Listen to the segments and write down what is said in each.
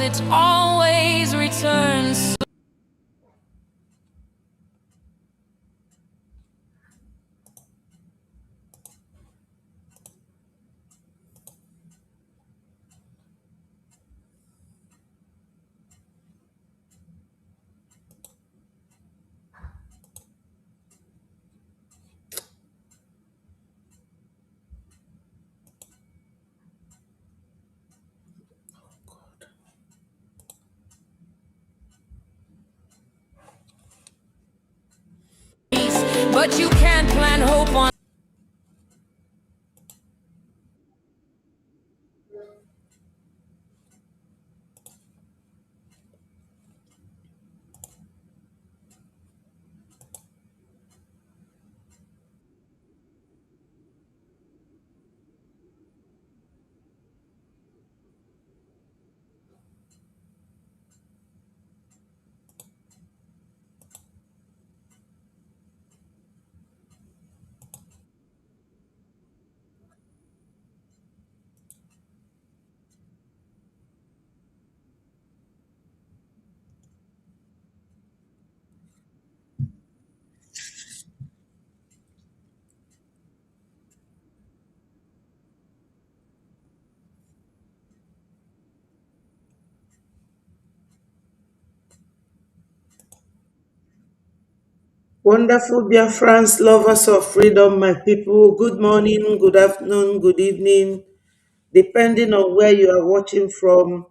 it always returns. But you can't plant hope on. Wonderful Biafrans, lovers of freedom, my people. Good morning, good afternoon, good evening, depending on where you are watching from.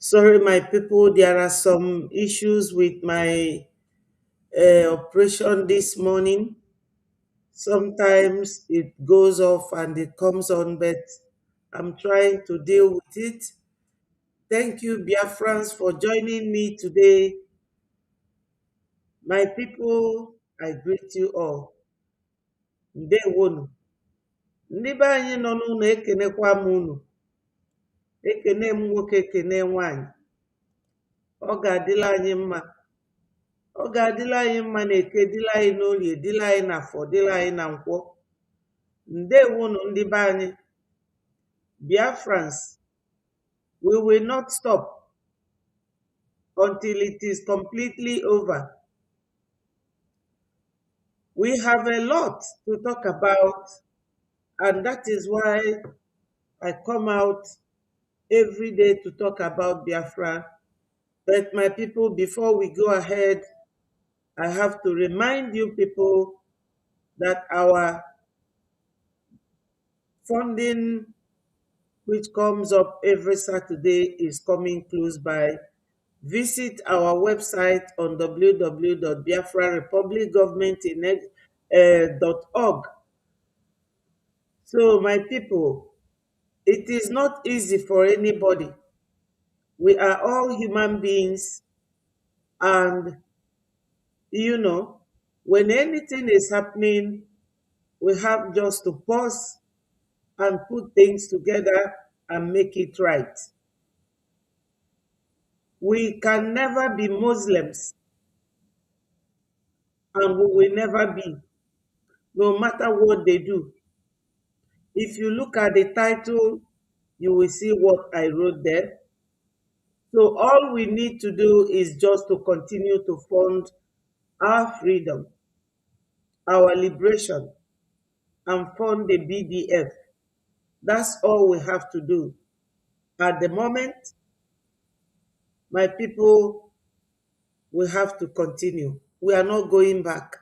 Sorry, my people, there are some issues with my operation this morning. Sometimes it goes off and it comes on, but I'm trying to deal with it. Thank you, Biafrans, for joining me today. My people, I greet you all. Ndewonu. Ndị be anyị nọ n'ụlọ ekenekwa m unu. Ekene m nwoke, ekene nwanyị. Ọ ga-adịla anyị mma. Ọ ga-adịla anyị mma na eke, dịla anyị n'orie, dịla anyị n'afọ, dịla anyị na nkwọ. Ndewonu ndị be anyị. Biafrans, we will not stop until it is completely over. We have a lot to talk about, and that is why I come out every day to talk about Biafra. But my people, before we go ahead, I have to remind you people that our funding, which comes up every Saturday, is coming close by. Visit our website on www.biafrarepublicgovernment.org. So, my people, it is not easy for anybody. We are all human beings, and when anything is happening, we have just to pause and put things together and make it right. We can never be Muslims, and we will never be, no matter what they do. If you look at the title, you will see what I wrote there. So all we need to do is just to continue to fund our freedom, our liberation, and fund the BDF. That's all we have to do. At the moment, my people, we have to continue. We are not going back.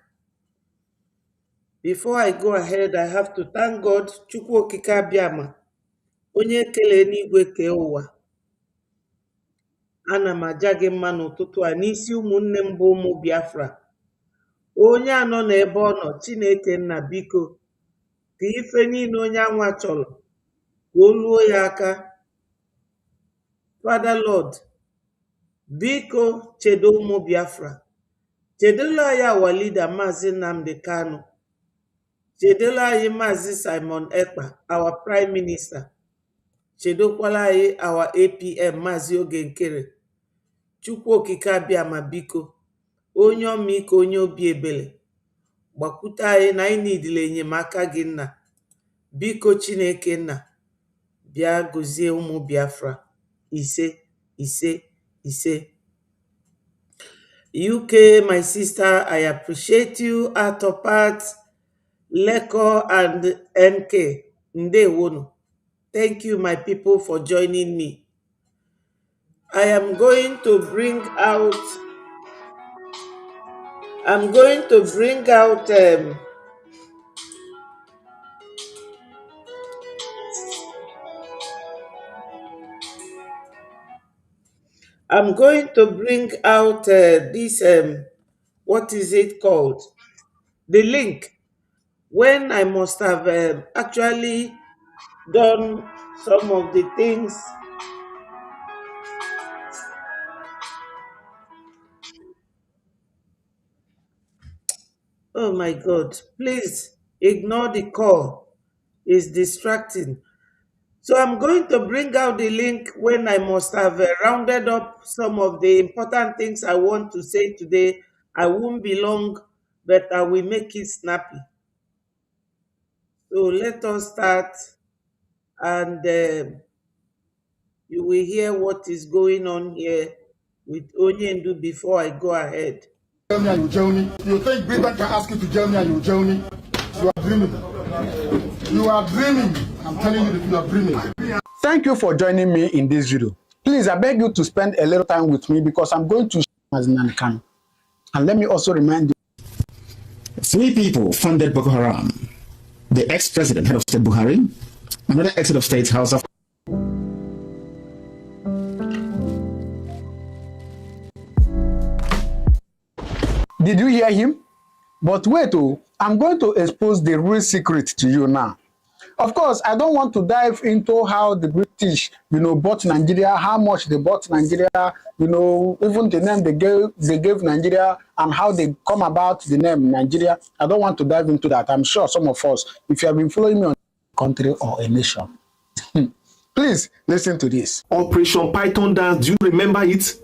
Before I go ahead, I have to thank God, Chukwu Okike Abiama, onye kele n'igwe kee ụwa. Ana m aja gị mma n'ụtụtụ a n'isi ụmụnne m bụ ụmụ Biafra. Onye anọ n'ebe ọ nọ, Chineke nna biko, ka ife niile onye anwa chọrọ, ka o luo ya aka. Father Lord, biko chedo ụmụ Biafra. Chedola anyị our leader, Maazị Nnamdi Kanu. Chedola anyị Maazị Simon Ekpa, our Prime Minister. Chedokwala anyị our APM, Maazị Oge Nkere. Chukwu Okike Abiama biko, onye ọmịiko, onye obi ebele, gbakwute anyị na anyị niile enyemaka gị nna. Biko Chineke nna, bịa gọzie ụmụ Biafra. Ise. He say, UK, my sister, I appreciate you, Atopat, Leko, and NK. Ndewono. Thank you, my people, for joining me. I am going to bring out, I'm going to bring out, I'm going to bring out this, what is it called? The link. When I must have actually done some of the things. Oh my God, please ignore the call. It's distracting. So I'm going to bring out the link when I must have rounded up some of the important things I want to say today. I won't be long, but I will make it snappy. So let us start, and you will hear what is going on here with Onyendu before I go ahead. Germany and you Germany. You think Britain can ask you to Germany and you Germany? You are dreaming. You are dreaming. I'm telling you that you are dreaming. Thank you for joining me in this video. Please, I beg you to spend a little time with me because I'm going to share as Nankan. And let me also remind you. 3 people funded Boko Haram. The ex-president, head of state Buhari, another ex-head of state, House of... Did you hear him? But wait, I'm going to expose the real secret to you now. Of course, I don't want to dive into how the British, bought Nigeria, how much they bought Nigeria, even the name they gave Nigeria and how they come about the name Nigeria. I don't want to dive into that. I'm sure some of us, if you have been following me on a country or a nation, please listen to this. Operation Python Dance, do you remember it?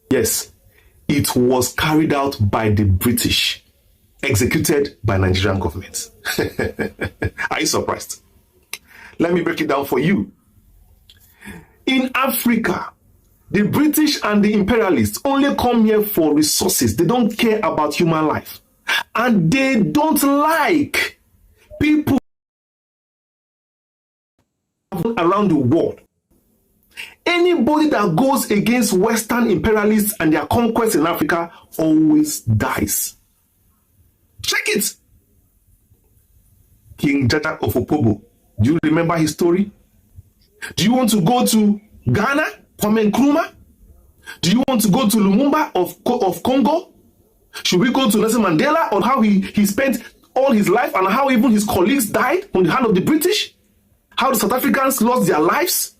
Yes, it was carried out by the British, executed by Nigerian government. Are you surprised? Let me break it down for you. In Africa, the British and the imperialists only come here for resources. They don't care about human life. And they don't like people around the world. Anybody that goes against Western imperialists and their conquests in Africa always dies. Check it. King Jaja of Opobo. Do you remember his story? Do you want to go to Ghana, Kwame Nkrumah? Do you want to go to Lumumba of Congo? Should we go to Nelson Mandela on how he spent all his life and how even his colleagues died from the hand of the British? How the South Africans lost their lives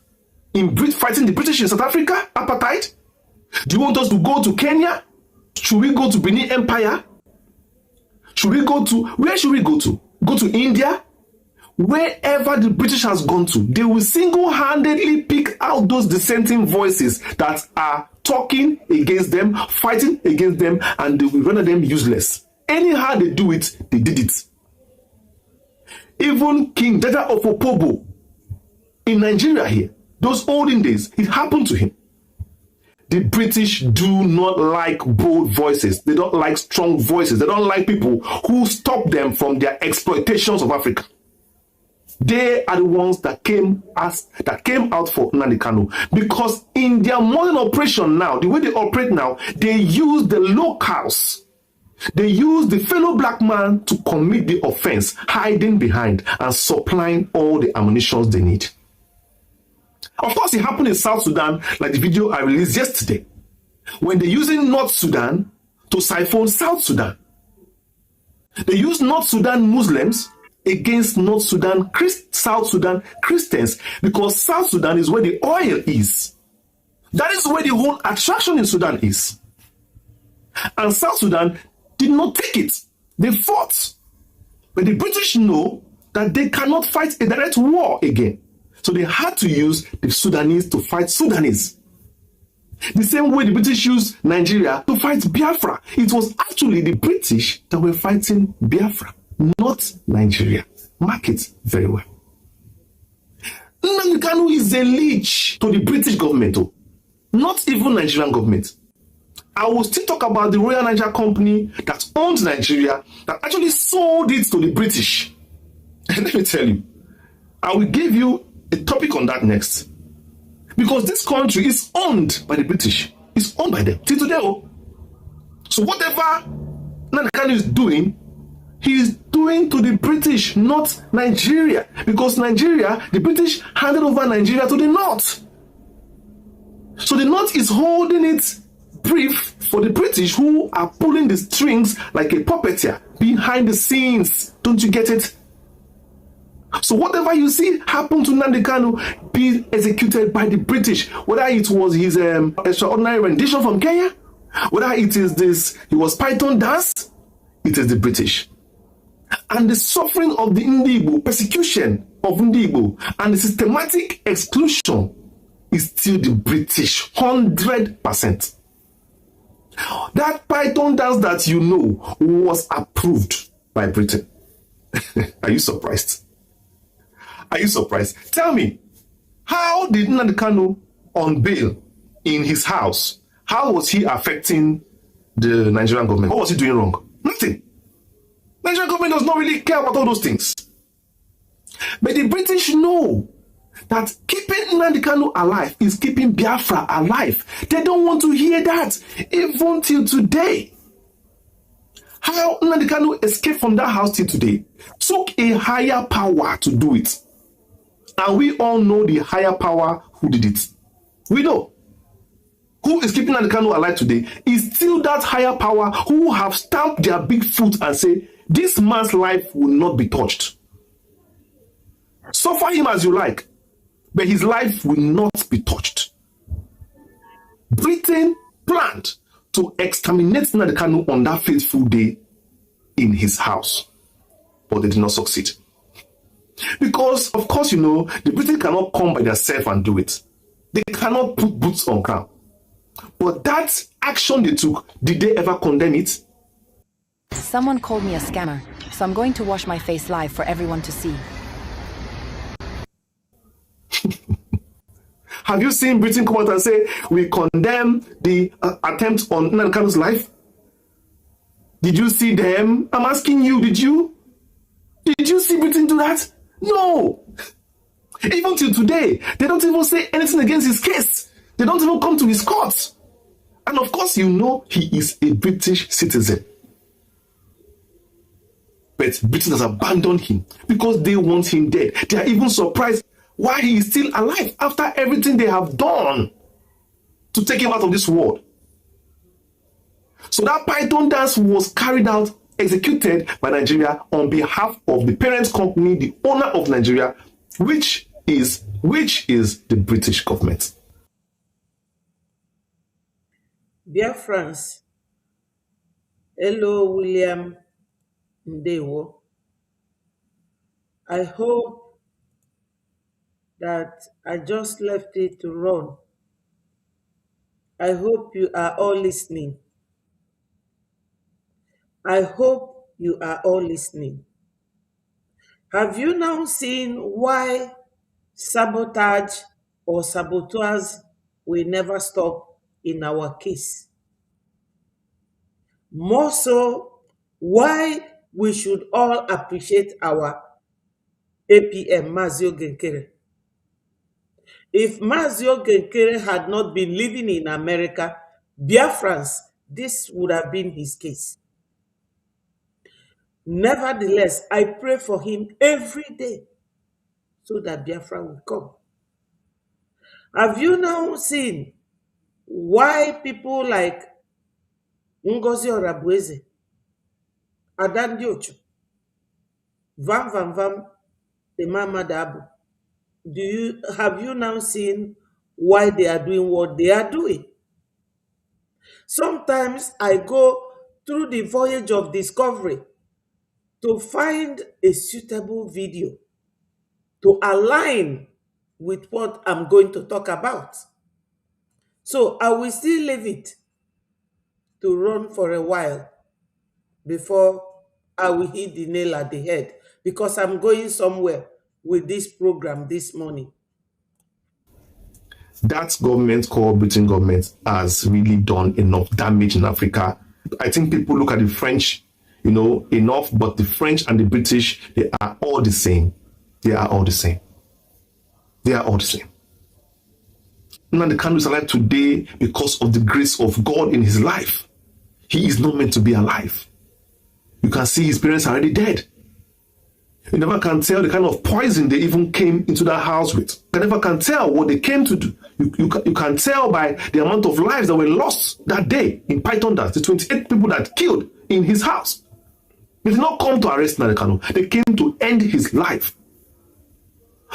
in fighting the British in South Africa, apartheid? Do you want us to go to Kenya? Should we go to Benin Empire? Where should we go to? Go to India? Wherever the British has gone to, they will single-handedly pick out those dissenting voices that are talking against them, fighting against them, and they will render them useless. Anyhow they do it, they did it. Even King Jaja of Opobo in Nigeria here, those olden days, it happened to him. The British do not like bold voices. They don't like strong voices. They don't like people who stop them from their exploitations of Africa. They are the ones that came out for Nnamdi Kanu, because in their modern operation now, the way they operate now, they use the locals. They use the fellow black man to commit the offense, hiding behind and supplying all the ammunition they need. Of course, it happened in South Sudan, like the video I released yesterday, when they're using North Sudan to siphon South Sudan. They use North Sudan Muslims against South Sudan Christians, because South Sudan is where the oil is. That is where the whole attraction in Sudan is. And South Sudan did not take it. They fought. But the British know that they cannot fight a direct war again. So they had to use the Sudanese to fight Sudanese. The same way the British used Nigeria to fight Biafra. It was actually the British that were fighting Biafra, not Nigeria. Mark it very well. Nnamdi Kanu is a leech to the British government. Not even Nigerian government. I will still talk about the Royal Niger Company that owns Nigeria, that actually sold it to the British. And let me tell you, I will give you a topic on that next. Because this country is owned by the British. It's owned by them. Till today. So whatever Nnamdi is doing, he is doing to the British, not Nigeria. Because Nigeria, the British handed over Nigeria to the North. So the North is holding it brief for the British, who are pulling the strings like a puppeteer behind the scenes. Don't you get it? So whatever you see happen to Nnamdi Kanu be executed by the British, whether it was his extraordinary rendition from Kenya, whether it is this, he was Python dance, it is the British. And the suffering of the Igbo, persecution of Igbo, and the systematic exclusion is still the British, 100%. That Python dance that you know was approved by Britain. Are you surprised? Are you surprised? Tell me, how did Nnamdi Kanu on bail in his house, how was he affecting the Nigerian government? What was he doing wrong? Nothing. Nigerian government does not really care about all those things. But the British know that keeping Nnamdi Kanu alive is keeping Biafra alive. They don't want to hear that, even till today. How Nnamdi Kanu escaped from that house till today took a higher power to do it. And we all know the higher power who did it. We know. Who is keeping Nnamdi Kanu alive today is still that higher power who have stamped their big foot and say, this man's life will not be touched. Suffer him as you like, but his life will not be touched. Britain planned to exterminate Nnamdi Kanu on that fateful day in his house, but they did not succeed. Because, of course, you know, the British cannot come by themselves and do it. They cannot put boots on ground. But that action they took, did they ever condemn it? Someone called me a scammer, so I'm going to wash my face live for everyone to see. Have you seen Britain come out and say, we condemn the attempt on Nnamdi Kanu's life? Did you see them? I'm asking you, did you? Did you see Britain do that? No. Even till today, they don't even say anything against his case. They don't even come to his court. And of course, you know he is a British citizen. But Britain has abandoned him because they want him dead. They are even surprised why he is still alive after everything they have done to take him out of this world. So that Python dance was carried out, executed by Nigeria on behalf of the parent company, the owner of Nigeria, which is the British government. Biafrans, hello William Ndewo. I hope that I just left it to run. I hope you are all listening. I hope you are all listening. Have you now seen why sabotage or saboteurs will never stop in our case? More so, why we should all appreciate our APM, Mazio Genkere. If Mazio Genkere had not been living in America, Biafrans, this would have been his case. Nevertheless, I pray for him every day so that Biafra will come. Have you now seen why people like Ngozi Orabueze, Adandi Ochu, Vam Vam Vam, Emama Dabu, have you now seen why they are doing what they are doing? Sometimes I go through the voyage of discovery to find a suitable video to align with what I'm going to talk about. So I will still leave it to run for a while before I will hit the nail at the head, because I'm going somewhere with this program this morning. that government called Britain government has really done enough damage in Africa. I think people look at the French, enough, but the French and the British, they are all the same. They are all the same. They are all the same. Nnamdi Kanu is alive today because of the grace of God in his life. He is not meant to be alive. You can see his parents are already dead. You never can tell the kind of poison they even came into that house with. You never can tell what they came to do. You can tell by the amount of lives that were lost that day in Python Dance, the 28 people that killed in his house. They did not come to arrest Nnamdi Kanu. They came to end his life.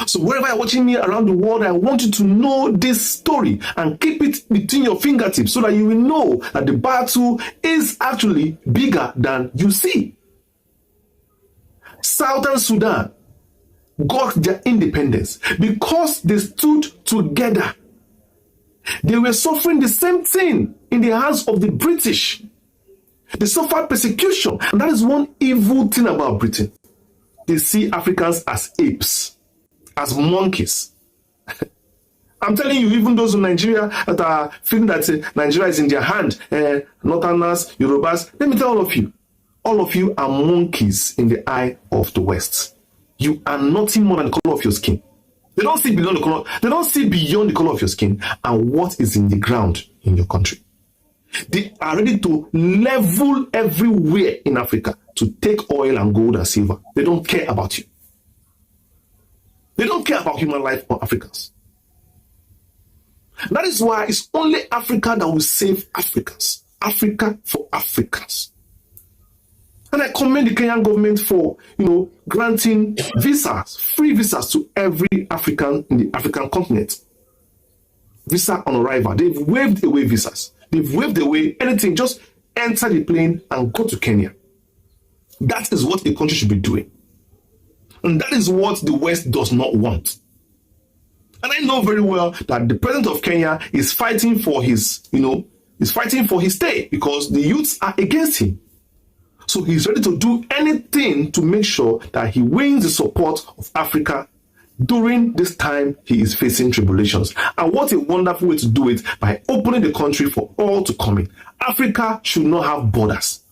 So wherever you're watching me around the world, I want you to know this story and keep it between your fingertips so that you will know that the battle is actually bigger than you see. Southern Sudan got their independence because they stood together. They were suffering the same thing in the hands of the British. They suffered persecution, and that is one evil thing about Britain. They see Africans as apes, as monkeys. I'm telling you, even those in Nigeria that are feeling that Nigeria is in their hand, Northerners, Yorubas, let me tell all of you are monkeys in the eye of the West. You are nothing more than the color of your skin. They don't see beyond the color. They don't see beyond the color of your skin and what is in the ground in your country. They are ready to level everywhere in Africa to take oil and gold and silver. They don't care about you. They don't care about human life or Africans. That is why it's only Africa that will save Africans. Africa for Africans. And I commend the Kenyan government for, granting visas, free visas to every African in the African continent. Visa on arrival. They've waived away visas. They've waived away anything. Just enter the plane and go to Kenya. That is what a country should be doing. And that is what the West does not want. And I know very well that the president of Kenya is fighting for his, stay because the youths are against him. So he's ready to do anything to make sure that he wins the support of Africa during this time he is facing tribulations. And what a wonderful way to do it by opening the country for all to come in. Africa should not have borders.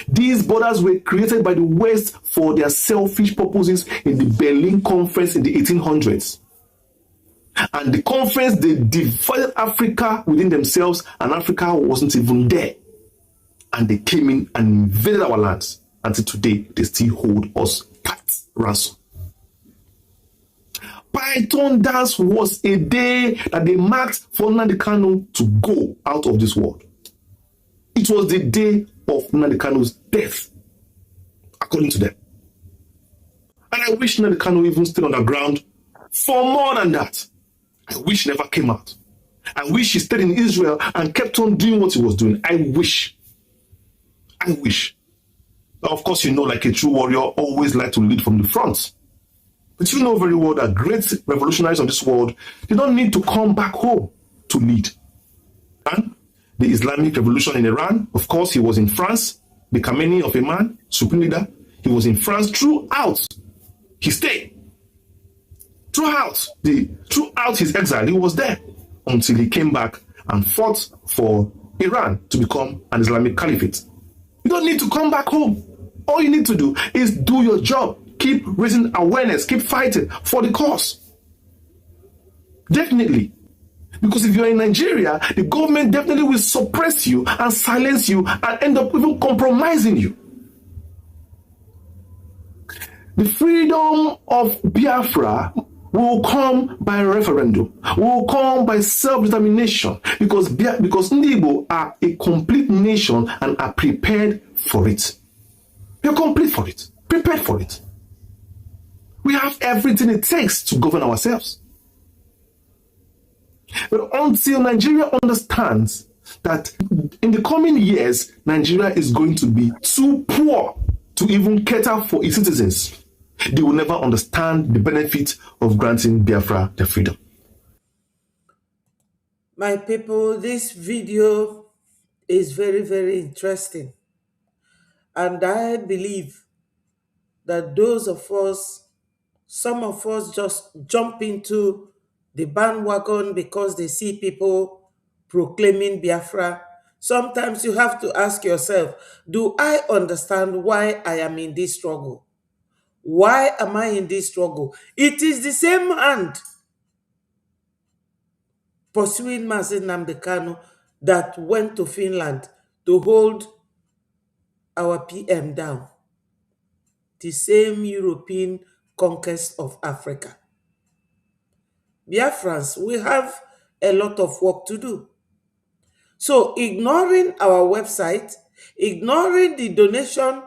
These borders were created by the West for their selfish purposes in the Berlin Conference in the 1800s. And the conference, they divided Africa within themselves, and Africa wasn't even there. And they came in and invaded our lands. Until today, they still hold us at ransom. Python Dance was a day that they marked for Nnamdi Kanu to go out of this world. It was the day of Nnamdi Kanu's death, according to them. And I wish Nnamdi Kanu even stayed on the ground for more than that. I wish he never came out. I wish he stayed in Israel and kept on doing what he was doing. I wish. Of course, like a true warrior always like to lead from the front. But you know very well that great revolutionaries of this world, they don't need to come back home to lead. And the Islamic Revolution in Iran, of course, he was in France, the Khamenei of a man, supreme leader. He was in France throughout his stay. Throughout his exile, he was there until he came back and fought for Iran to become an Islamic caliphate. You don't need to come back home. All you need to do is do your job. Keep raising awareness. Keep fighting for the cause. Definitely. Because if you're in Nigeria, the government definitely will suppress you and silence you and end up even compromising you. The freedom of Biafra will come by referendum, will come by self-determination, because Igbo are a complete nation and are prepared for it. We are complete for it, prepared for it. We have everything it takes to govern ourselves. But until Nigeria understands that in the coming years, Nigeria is going to be too poor to even cater for its citizens, they will never understand the benefit of granting Biafra their freedom. My people, this video is very, very interesting. And I believe that some of us just jump into the bandwagon because they see people proclaiming Biafra. Sometimes you have to ask yourself, do I understand why I am in this struggle? Why am I in this struggle? It is the same hand pursuing Mazi Nnamdi Kanu that went to Finland to hold our PM down. The same European conquest of Africa. Biafrans, we have a lot of work to do. So ignoring our website, ignoring the donation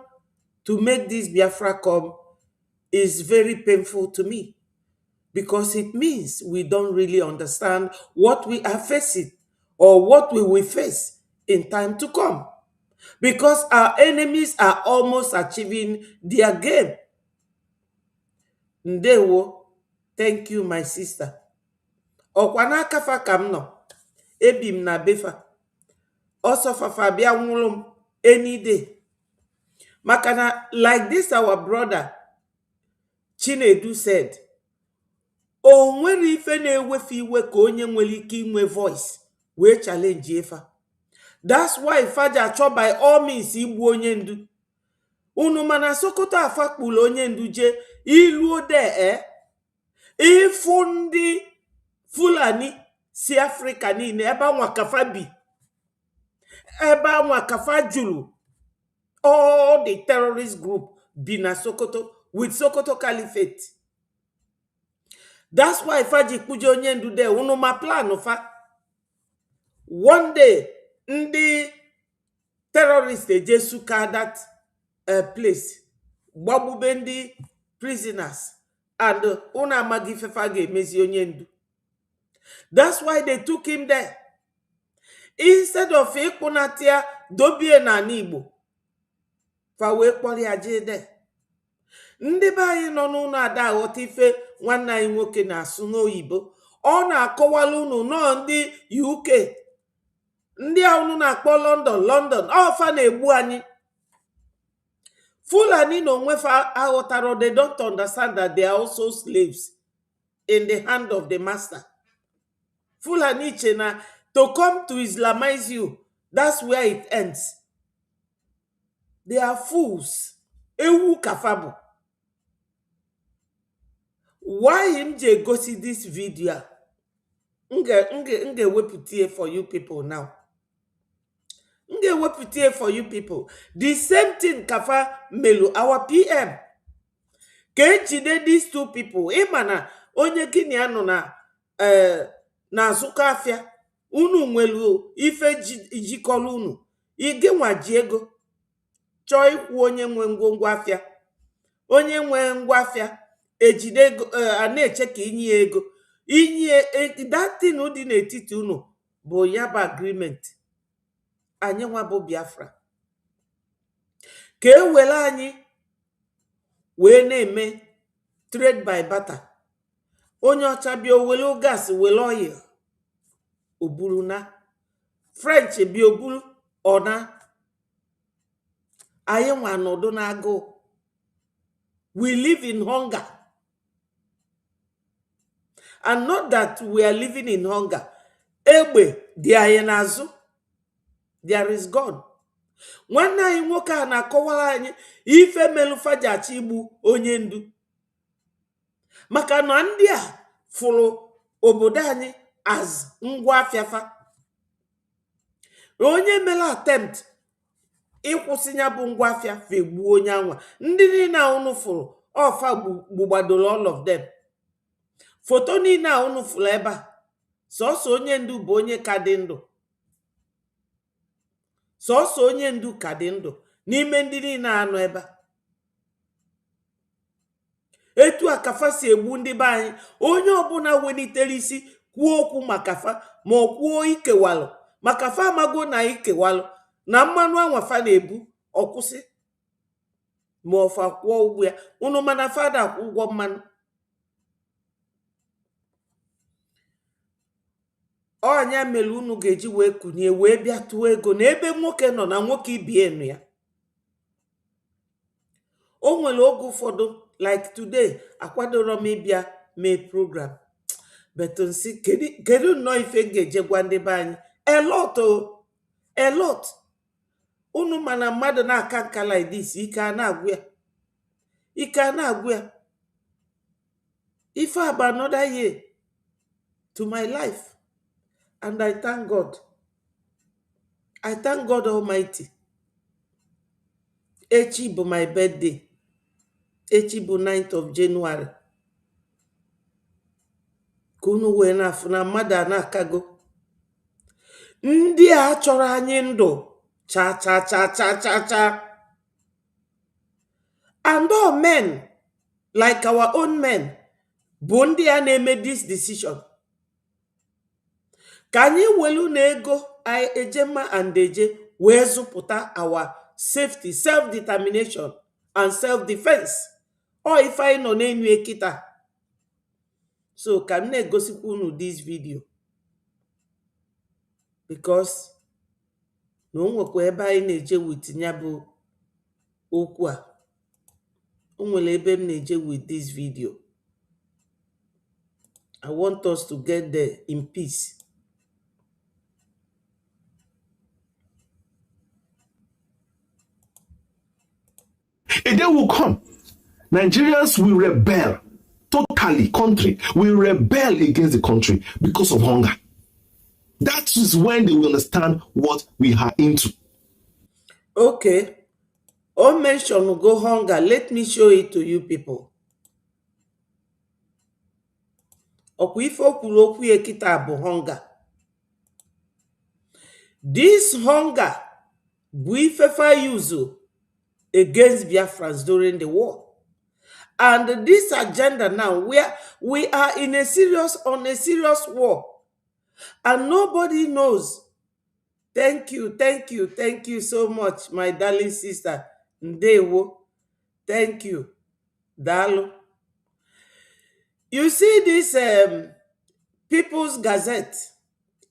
to make this Biafra come is very painful to me, because it means we don't really understand what we are facing or what we will face in time to come, because our enemies are almost achieving their game. Ndewo, thank you my sister. Okwana kafa kam no, ebim na befa. Also fafa bia nwulum any day. Makana, like this our brother Chinedu said, o nwere ife na-ewefe iwe ka onye nwere ike inwe voice wee challenge efa. That's why Faja chọ by all means igbu onye ndu. Unu mana Sokoto afakpulu onye ndu je iluo de ifu ndị Fulani si Africa niile ebe anwa kafa bi, ebe anwa kafa julu. All the terrorist group be na Sokoto with Sokoto Caliphate. That's why Faji kuje onye ndu de unu ma plan fa. One day, the terrorists they just that place. Babu bendi prisoners and una magi fefage mezi onye ndu. That's why they took him there. Instead of ikunatia dobie na Igbo. Fa we kpori aje there. Ndị be anyị nọ n'ụlọ ada aghọta ife nwanne anyị nwoke na-asụ n'oyibo. Ọ na-akọwala unu nọ ndị UK, ndị a unu na-akpọ London, ọfa na-egbu anyị. Fulani na onwefa aghọtara, they don't understand that they are also slaves in the hand of the master. Fulani chena to come to Islamize you, that's where it ends. They are fools. Ewu kafabu. Why him je go see this video? Nge weputie for you people now. Nge weputie for you people. The same thing kafa melu our PM. Kejide these two people. Imana onye kini ano na zuka afia. Unu mwelu ife jikolu unu. Ige nwaji ego. Choi ku onye nwe ngwongwo afia. Onye nwe ngwa afia. Ejide na-eche ka inye ego. Inye that thing dị n'etiti unu bụ yaba agreement. Anyị nwa bụ Biafra. Ka ewele anyị wee na-eme trade by barter. Onye ọcha bịa owelu gas wele oil. Oburu na. French bịa oburu ọna. Anyị nwa nọdụ n'agụụ. We live in hunger. And not that we are living in hunger. Egbe di anyị n'azụ. There is God. Nwanne anyị nwoke a na-akọwara anyị ife melu Fajachi igbu onye ndu. Maka na ndị a fụrụ obodo anyị as ngwa afịafa. Onye mele attempt ịkwụsị ya bụ ngwa afịa fegbuo onye anwa. Ndị niile a unu fụrụ ọfa gbugbadoro all of them. Foto niile a unu fụrụ ebe a. Sọsọ onye ndu bụ onye ka dị ndụ. Sọsọ onye ndu ka dị ndụ n'ime ndị niile anọ ebe a. Etu a kafa si egbu ndị be anyị. Onye ọbụla welitere isi kwuo okwu maka fa ma ọ kwuo ikewalụ maka fa amago na ikewalụ na mmanụ anwafa na-ebu ọkwụsị ma ọfa kwụọ ụgwọ ya. Unu mana fada akwụ ụgwọ mmanụ. Ọnya mere unu ga-eji wee kunye wee bịa tụọ ego na ebe nwoke nọ na nwoke ibie enu ya. O nwere oge ụfọdụ like today akwadoro m ịbịa mee program. But nsi kedu no ife ga-eje gwa ndị be anyị a lot o a lot. Unu mana mmadụ na-aka nka like this, ike a na-agwụ ya, ike a na-agwụ ya. Ife about another year to my life, and I thank God. I thank God Almighty. Echi bụ my birthday. Echi bụ 9th of January. Ka unu wee na-afụ na mmadụ a na-akago. Ndị a chọrọ anyị ndụ cha cha cha cha cha cha. And all men, like our own men, bụ ndị a na-eme this decision. Ka anyị welu na ego ejema and eje wee zụpụta our safety, self-determination and self-defense. Or if I nọ n'enu ekita. So ka m na-egosikwa unu this video. Because na onwekwa ebe anyị na-eje with nya bụ okwu a. Onwere ebe m na-eje with this video. I want us to get there in peace. A day will come, Nigerians will rebel totally. Country will rebel against the country because of hunger. That is when they will understand what we are into. Okay. All mention will go hunger. Let me show it to you people. Okwu ife okwuru okwu ya kita bụ hunger. This hunger bụ ife fa use against Biafrans during the war. And this agenda now, we are on a serious war. And nobody knows. Thank you so much, my darling sister. Ndewo. Thank you. Dalo. You see this People's Gazette,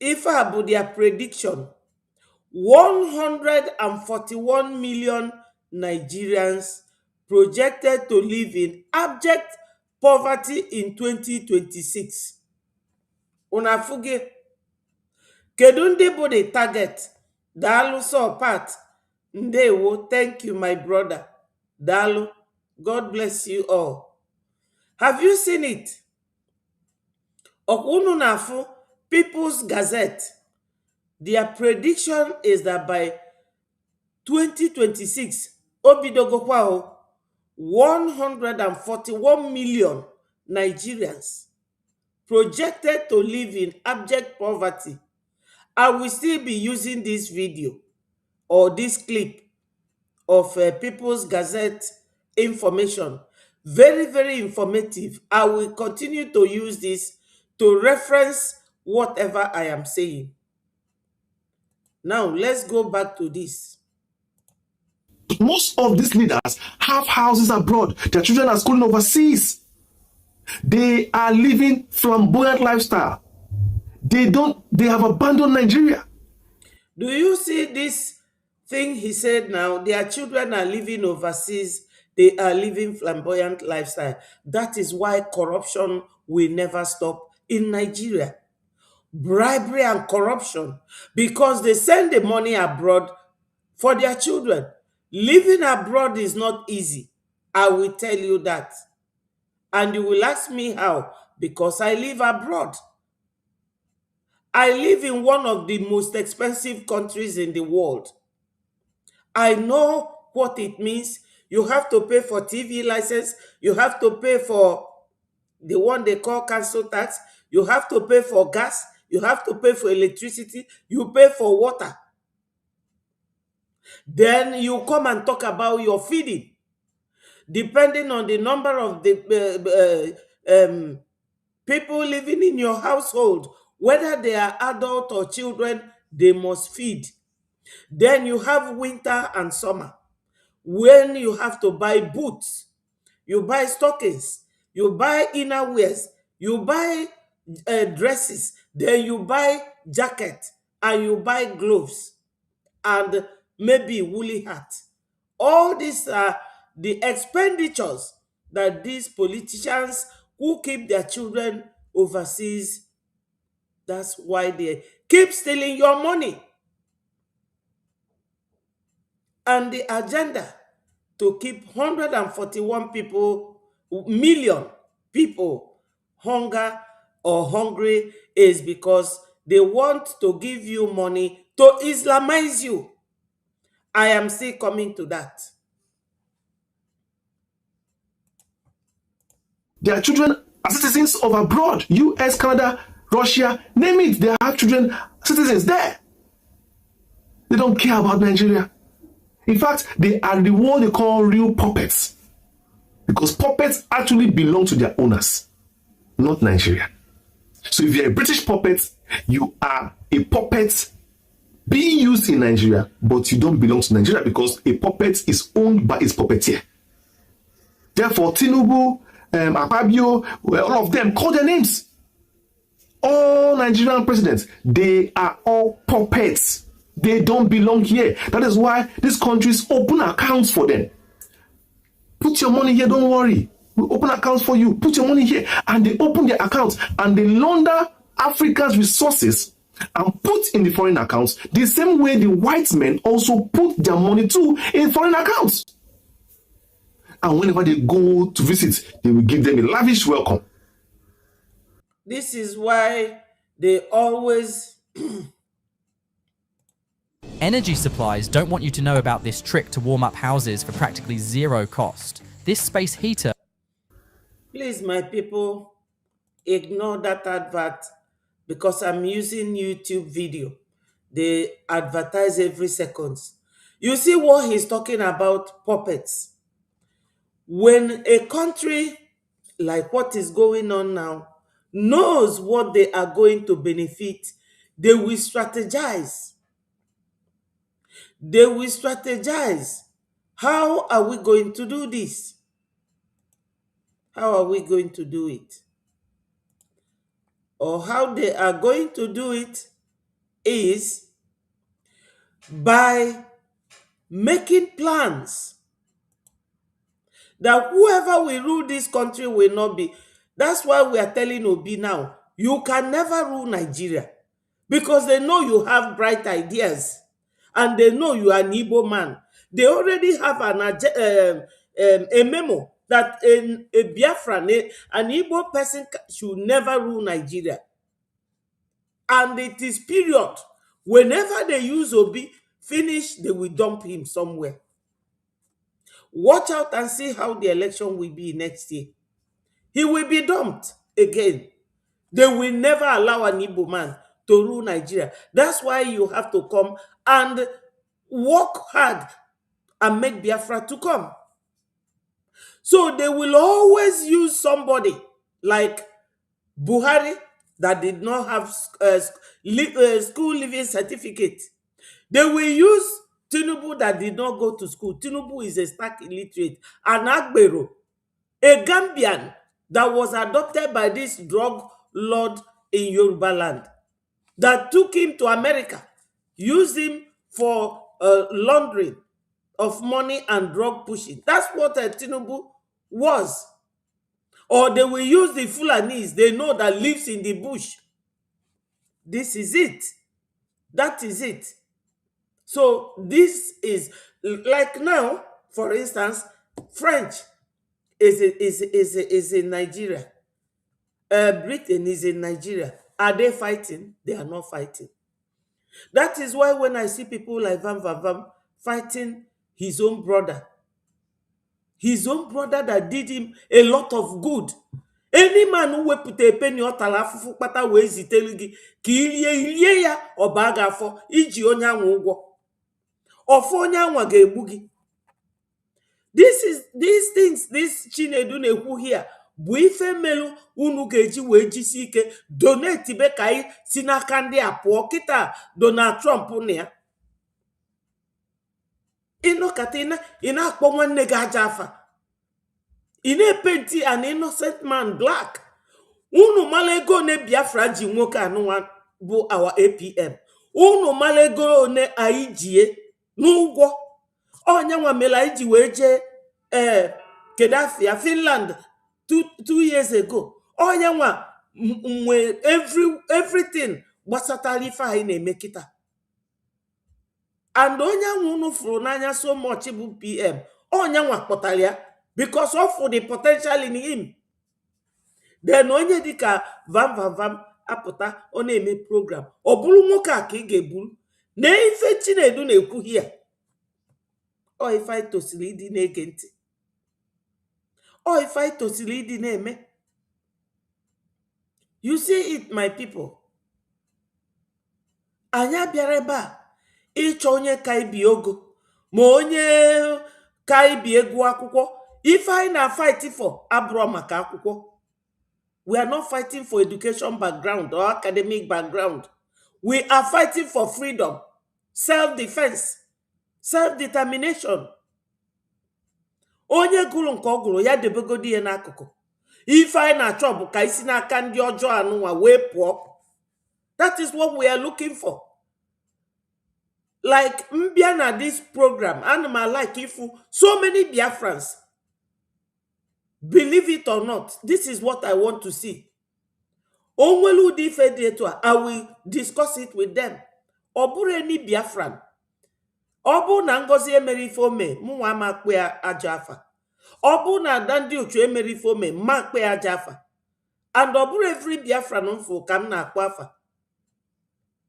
if about their prediction, 141 million Nigerians projected to live in abject poverty in 2026. Unafuge. Kedu ndị bụ the target? Dalu so part. Ndewo. Thank you, my brother. Dalu. God bless you all. Have you seen it? Okunu nafu People's Gazette. Their prediction is that by 2026, Obidogokwa 141 million Nigerians projected to live in abject poverty. I will still be using this video or this clip of People's Gazette information. Very, very informative. I will continue to use this to reference whatever I am saying. Now, let's go back to this. Most of these leaders have houses abroad. Their children are schooling overseas. They are living flamboyant lifestyle. They have abandoned Nigeria. Do you see this thing he said now? Their children are living overseas. They are living flamboyant lifestyle. That is why corruption will never stop in Nigeria. Bribery and corruption, because they send the money abroad for their children. Living abroad is not easy. I will tell you that. And you will ask me how? Because I live abroad. I live in one of the most expensive countries in the world. I know what it means. You have to pay for TV license. You have to pay for the one they call council tax. You have to pay for gas. You have to pay for electricity. You pay for water. Then you come and talk about your feeding. Depending on the number of the people living in your household, whether they are adult or children, they must feed. Then you have winter and summer, when you have to buy boots, you buy stockings, you buy inner wears, you buy dresses, then you buy jacket, and you buy gloves, and maybe woolly hat. All these are the expenditures that these politicians who keep their children overseas. That's why they keep stealing your money. And the agenda to keep 141 million people hungry is because they want to give you money to Islamize you. I am still coming to that. Their children are citizens of abroad, US, Canada, Russia, name it. They have children, citizens there. They don't care about Nigeria. In fact, they are the one they call real puppets. Because puppets actually belong to their owners, not Nigeria. So if you're a British puppet, you are a puppet being used in Nigeria, but you don't belong to Nigeria because a puppet is owned by its puppeteer. Therefore, Tinubu, Akpabio, all of them, call their names. All Nigerian presidents, they are all puppets. They don't belong here. That is why these countries open accounts for them. Put your money here, don't worry. We'll open accounts for you. Put your money here. And they open their accounts and they launder Africa's resources and put in the foreign accounts the same way the white men also put their money too in foreign accounts. And whenever they go to visit, they will give them a lavish welcome. This is why they always... Energy supplies don't want you to know about this trick to warm up houses for practically zero cost. This space heater... Please, my people, ignore that advert because I'm using YouTube video. They advertise every second. You see what he's talking about, puppets. When a country like what is going on now knows what they are going to benefit, they will strategize. They will strategize. How are we going to do this? How are we going to do it? Or how they are going to do it is by making plans that whoever will rule this country will not be. That's why we are telling Obi now, you can never rule Nigeria because they know you have bright ideas and they know you are an Igbo man. They already have a memo that a Biafran, an Igbo person should never rule Nigeria. And it is period. Whenever they use Obi, finish, they will dump him somewhere. Watch out and see how the election will be next year. He will be dumped again. They will never allow an Igbo man to rule Nigeria. That's why you have to come and work hard and make Biafra to come. So they will always use somebody like Buhari that did not have school living certificate. They will use Tinubu that did not go to school. Tinubu is a stark illiterate. An Agbero, a Gambian that was adopted by this drug lord in Yoruba land, that took him to America, used him for laundering of money and drug pushing. That's what Tinubu was. Or they will use the Fulanis they know that lives in the bush. This is it. That is it. So this is like now, for instance, French is in Nigeria. Britain is in Nigeria. Are they fighting? They are not fighting. That is why when I see people like Van Vam fighting his own brother that did him a lot of good. Any man who wepụta epenny ọtala afụfụ kpata wee zitelu gị ka ilie ya ọba ga-afọ iji onye anwa ụgwọ. Ọfọ onye anwa ga-egbu gị. These things this Chinedu na-ekwu here bụ ife melu unu ga-eji wee jisi ike donate be ka anyị si n'aka ndị a pụọ kịta Donald Trump na ya. Ịnọkata ị na-akpọ nwanne gị aja afa. Ị na-epenti an innocent man black. Unu mala ego ne Biafra ji nwoke anụnwa bụ our APM. Unu mala ego ne anyị jie n'ụgwọ. Onye nwa mela anyị ji wee jee Kedafia Finland 2 years ago. Onye nwa everything gbasatara ife anyị na-eme kịta. And onye ahụ unu fụrụ n'anya so much bụ PM, onye nwa kpọtara ya because of the potential in him. Then onye dịka vam apụta ọ na-eme program, ọ bụrụ nwoke a ka ị ga-eburu na ife Chinedu na-ekwughị ya. Ọ ife anyị tosiri ịdị na-ege ntị, ọ ife anyị tosiri ịdị na-eme. You see it, my people. Anyị abịara ebe a ịchọ onye ka ibi ogo ma onye ka ibi egwu akwụkwọ. Ife anyị na fight for abụrụ maka akwụkwọ. We are not fighting for education background or academic background. We are fighting for freedom, self-defense, self-determination. Onye gụrụ nke ọ gụrụ ya debegodi ya n'akụkụ. Ife anyị na-achọ bụ ka isi n'aka ndị ọjọọ anụnwa wee pụọ. That is what we are looking for. Like Mbiana, this program, animal like Ifu, so many Biafrans. Believe it or not, this is what I want to see. Onwelu di fedetwa, I will discuss it with them. Obure ni Biafran. Obu na Ngozi emerifome, muwa makwe ajafa. Obu na Dandi uchu emerifome, makwe ajafa. And obure every Biafran unfo kam na akwafa.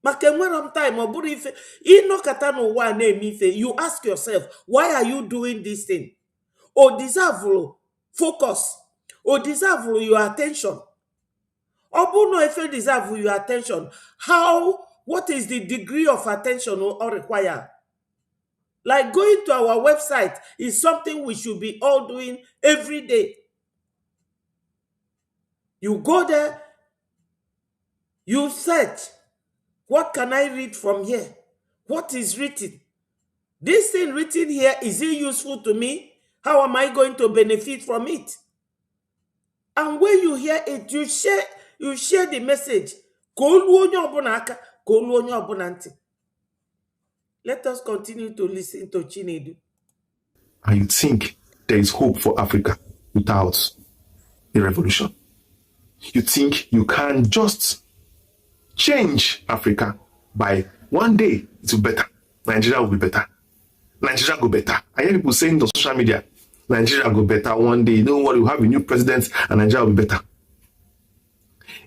Make when time obure ife, inokata no wa na-eme ife, you ask yourself, why are you doing this thing? O deserve focus. O deserve your attention. Obu no if deserve your attention. What is the degree of attention or require? Like going to our website is something we should be all doing every day. You go there, you search, what can I read from here? What is written? This thing written here, is it useful to me? How am I going to benefit from it? And when you hear it, you share the message. Let us continue to listen to Chinedu. And you think there is hope for Africa without a revolution? You think you can just change Africa by one day it will be better. Nigeria will be better. Nigeria go better. I hear people saying on social media, Nigeria go better one day. You know what? We have a new president and Nigeria will be better.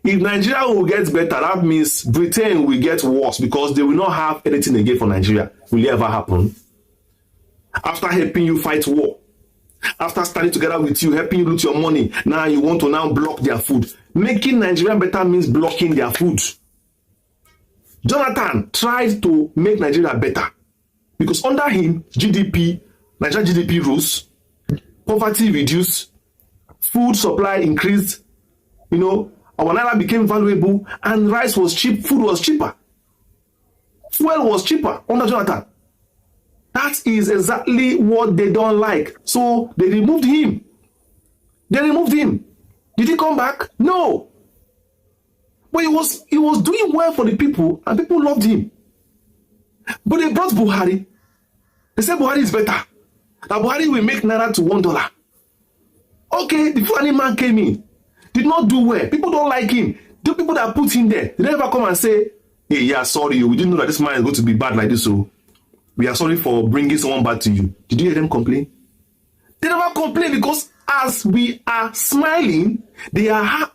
If Nigeria will get better, that means Britain will get worse because they will not have anything again for Nigeria. Will it ever happen? After helping you fight war, after standing together with you, helping you loot your money, now you want to now block their food. Making Nigeria better means blocking their food. Jonathan tried to make Nigeria better because under him, Nigeria GDP rose, poverty reduced, food supply increased, our naira became valuable and rice was cheap, food was cheaper. Fuel was cheaper under Jonathan. That is exactly what they don't like. So they removed him. Did he come back? No. But he was doing well for the people and people loved him. But they brought Buhari. They said Buhari is better. That Buhari will make naira to $1. Okay, the funny man came in. Did not do well. People don't like him. The people that put him there, they never come and say, hey, yeah, sorry, we didn't know that this man is going to be bad like this, so we are sorry for bringing someone bad to you. Did you hear them complain? They never complain because as we are smiling, they are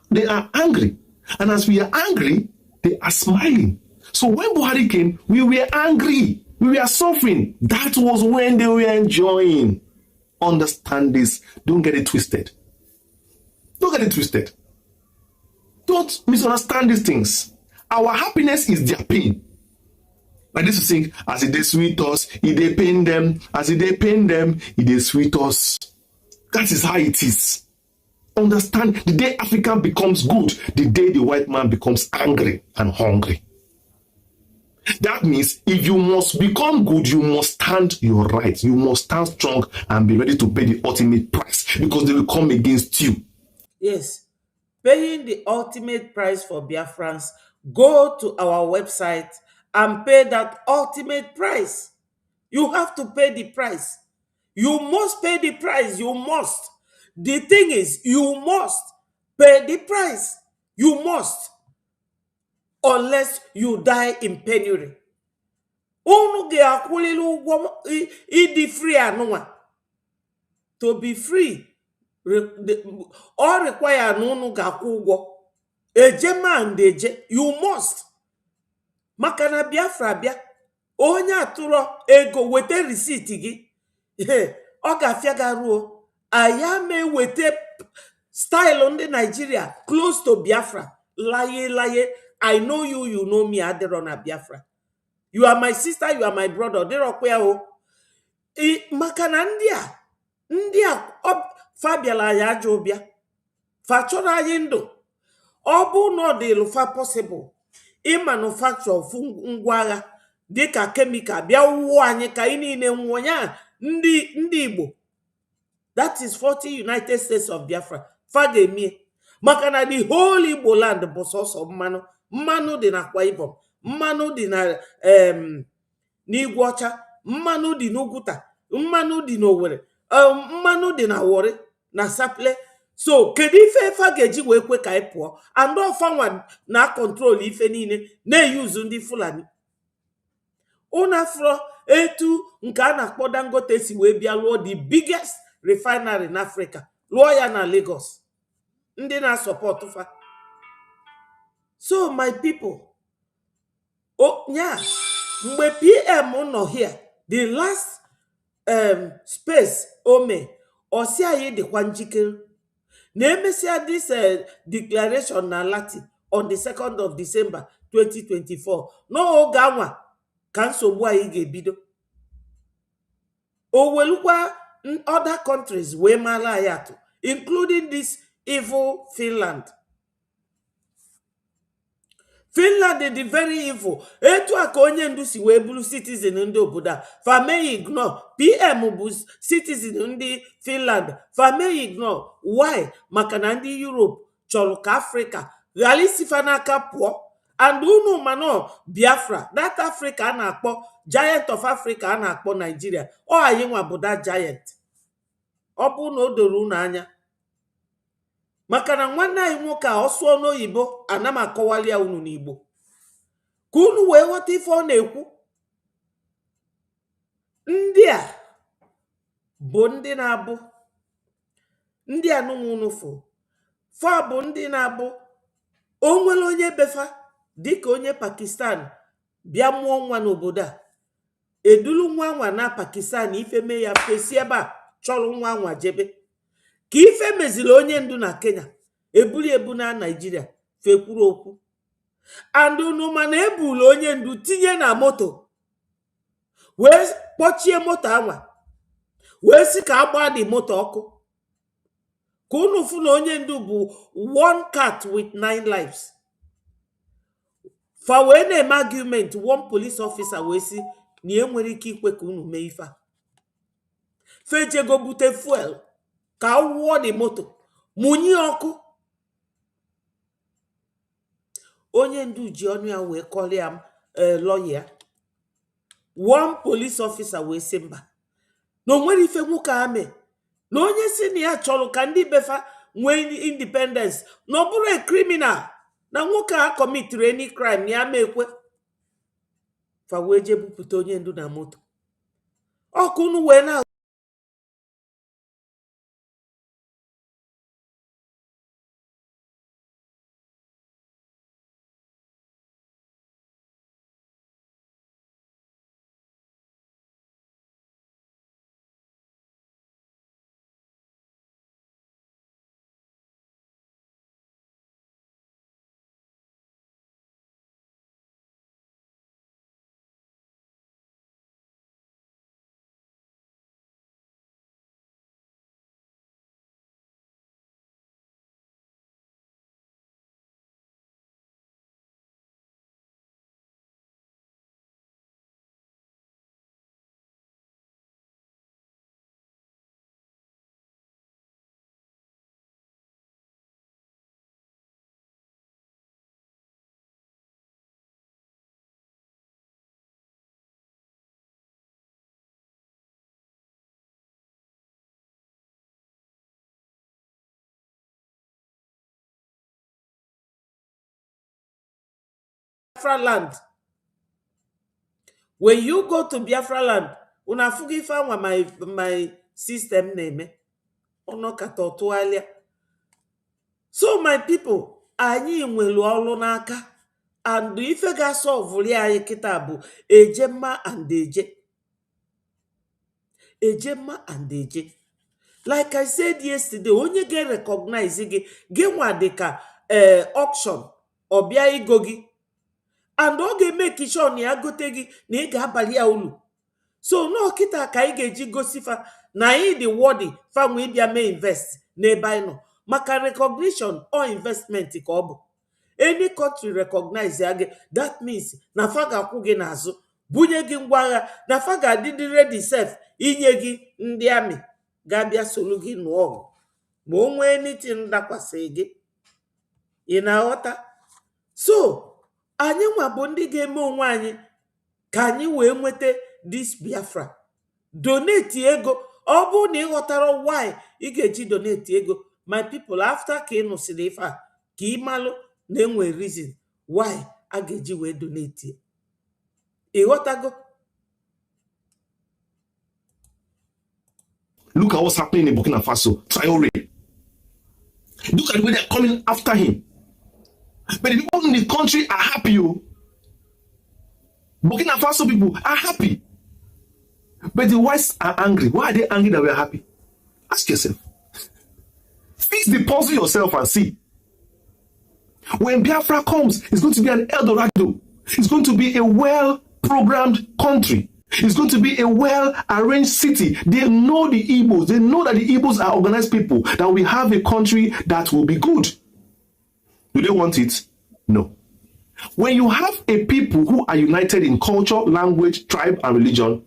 angry. And as we are angry, they are smiling. So when Buhari came, we were angry. We were suffering. That was when they were enjoying. Understand this. Don't get it twisted. Don't get it twisted. Don't misunderstand these things. Our happiness is their pain. Like this, you think, as it is sweet us, it they pain them. As it they pain them, it they sweet us. That is how it is. Understand, the day African becomes good, the day the white man becomes angry and hungry. That means if you must become good, you must stand your right. You must stand strong and be ready to pay the ultimate price because they will come against you. Yes, paying the ultimate price for Biafrans, go to our website and pay that ultimate price. You have to pay the price. You must pay the price. You must. The thing is, you must pay the price. You must, unless you die in penury. Unu ga-akwụlili ụgwọ ịdị free anụnwa. To be free, all require na unu ga-akwụ ụgwọ. Ejema eje, you must. Maka na Biafra bịa, onye atụrụ ego weta risiti gị, ọ ga-afịa ga ruo. Aya me wete style ndị Nigeria close to Biafra. Laye. I know you, you know me, adịrọ na Biafra. You are my sister, you are my brother. Dịrọkwa ya o. Maka na ndị a fabiala ya aja ụbịa. Fa chọrọ anyị ndụ. Ọ bụ na ọ dịlụ fa possible manufacture ngwa agha dịka kemikal bịa wuo anyị ka anyị niile nwụọ ya ndị Igbo. That is 40 United States of Biafra. Fa ga-emie. Maka na the whole Igbo land bụ sọsọ mmanụ. Mmanụ dị na Akwa Ibom, mmanụ dị na n'Igwe Ọcha, mmanụ dị n'Ugwuta, mmanụ dị n'Owerri, mmanụ dị na Warri na Saple. So kedu ife fa ga-eji wee kwe ka anyị pụọ? And ọfanwa na control ife niile na-eyuzu ndị Fulani. Unafro etu nke a na-akpọ Dangote si wee bịa lụọ the biggest refinery in Africa. Lụọ ya na Lagos. Ndị na-support fa. So my people, mgbe PM nọ here, the last space ome, osi anyị dịkwa njikere. Na-emesia this declaration na Latin on the 2nd of December 2024. N'oge anwa ka nsogbu anyị ga-ebido. O welukwa other countries wee mara anyị atụ, including this evil Finland. Finland is very evil. Etu aka onye ndu si wee bụrụ citizen ndị obodo a. Fa may ignore. PM bụ citizen ndị Finland. Fa may ignore. Why? Maka na ndị Europe chọrọ ka Africa ghara isifa n'aka pụọ. And unu mano Biafra, that Africa a na-akpọ giant of Africa a na-akpọ Nigeria. Ọ anyị nwa bụ that giant. Ọ bụ na o doro unu anya. Maka na nwanne anyị nwoke a ọ sụọ n'oyibo, ana m akọwali ya unu n'Igbo. Ka unu wee ghọta ife ọ na-ekwu. Ndị a bụ ndị na-abụ ndị anụnwụ unu fụ. Fa bụ ndị na-abụ o nwere onye befa dịka onye Pakistan bịa mụọ nwa n'obodo a. Edulu nwa nwa na Pakistan ife mee ya fesi ebe a chọrọ nwa nwa jebe. Ka ife mezili onye ndu na Kenya, ebuli ebu na Nigeria, fekwuru okwu. And unu mana ebulu onye ndu tinye na moto, wee kpọchie moto anwa, wee si ka agba dị moto ọkụ. Ka unu fụ na onye ndu bụ one cat with 9 lives. Fa wee na-eme argument, one police officer wee si na enwere ike ikwe ka unu mee ife a. Fejego bute fuel ka wụọ dị moto, munyi ọkụ. Onye ndu ji ọnụ ya wee kọrịa lawyer. One police officer wee sị mba na onwere ife nwoke a mee, na onye si na ya chọrọ ka ndị befa nwee independence, na ọ bụrụ a criminal, na nwoke a committed any crime na ya mekwe. Fa wee je bupụta onye ndu na moto. Ọkụ unu wee na Biafra land. When you go to Biafra land, una fugi fa my system name. Ono katotualia. So my people, anyị nwelu ọlụ n'aka, and ife ga-solve anyị kita bụ ejemma and eje. Ejemma and eje. Like I said yesterday, onye get recognize gị nwa dịka auction ọbịa igo gị, and ọ ga-emeke sure na ya gote gị na ị ga-abalị ya ulu. So no kita ka ị ga-eji gosifa na anyị dị worthy fanwe ịbịa mee invest n'ebe anyị nọ. Maka recognition or investment ka ọ bụ. Any country recognize ya gị, that means na fa ga-akwụ gị n'azụ, bunye gị ngwa agha, na fa ga-adịdị ready self inye gị ndị amị ga-abịa solu gị nụọ ọgụ ma o nwee anything dakwasị gị. Ị na-aghọta? So anyị nwa bụ ndị ga-eme onwe anyị ka anyị wee nweta this Biafra. Donate ego. Ọ bụ na ị ghọtara why ị ga-eji donate ego. My people, after ka ị nụsịrị ife a, ka ị malụ na enwe reason why a ga-eji wee donate. Ị ghọtago? Look at what's happening in Burkina Faso. Traore. Look at the way they're coming after him. But the people in the country are happy. Burkina Faso people are happy. But the whites are angry. Why are they angry that we are happy? Ask yourself. Fix the puzzle yourself and see. When Biafra comes, it's going to be an Eldorado. It's going to be a well-programmed country. It's going to be a well-arranged city. They know the Igbos. They know that the Igbos are organized people. That we have a country that will be good. Do they want it? No. When you have a people who are united in culture, language, tribe, and religion,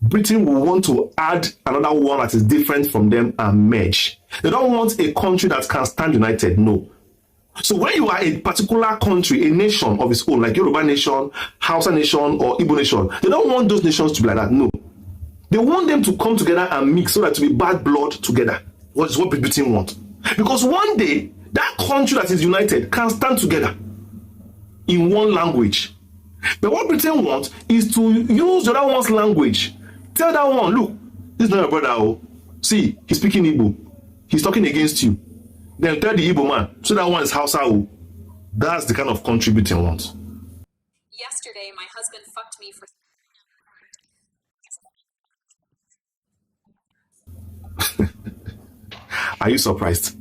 Britain will want to add another one that is different from them and merge. They don't want a country that can stand united. No. So when you are a particular country, a nation of its own, like Yoruba nation, Hausa nation, or Igbo nation, they don't want those nations to be like that. No. They want them to come together and mix so that to be bad blood together. What is what Britain want? Because one day, that country that is united can stand together in one language. But what Britain wants is to use the other one's language. Tell that one, look, this is not your brother. Oh. See, he's speaking Igbo. He's talking against you. Then tell the Igbo man, so that one is Hausa. Oh. That's the kind of country Britain wants. Yesterday, my husband fucked me for... Are you surprised?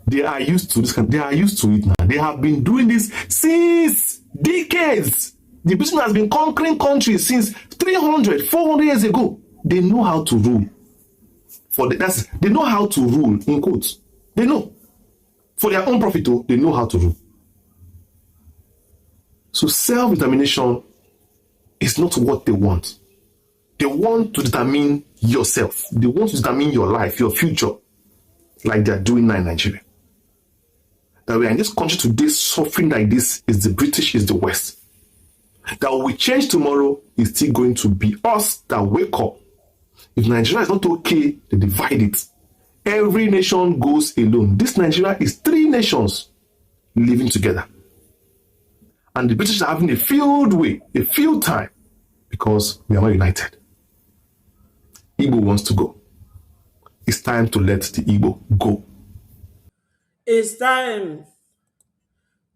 They are used to this. They are used to it now. They have been doing this since decades. The Britain has been conquering countries since 300, 400 years ago. They know how to rule. They know how to rule, in quotes. They know. For their own profit, they know how to rule. So self-determination is not what they want. They want to determine yourself. They want to determine your life, your future, like they're doing now in Nigeria. That we are in this country today suffering like this is the British, is the West. That we change tomorrow is still going to be us that wake up. If Nigeria is not okay, they divide it. Every nation goes alone. This Nigeria is 3 nations living together. And the British are having a field way, a field time, because we are not united. Igbo wants to go. It's time to let the Igbo go. It's time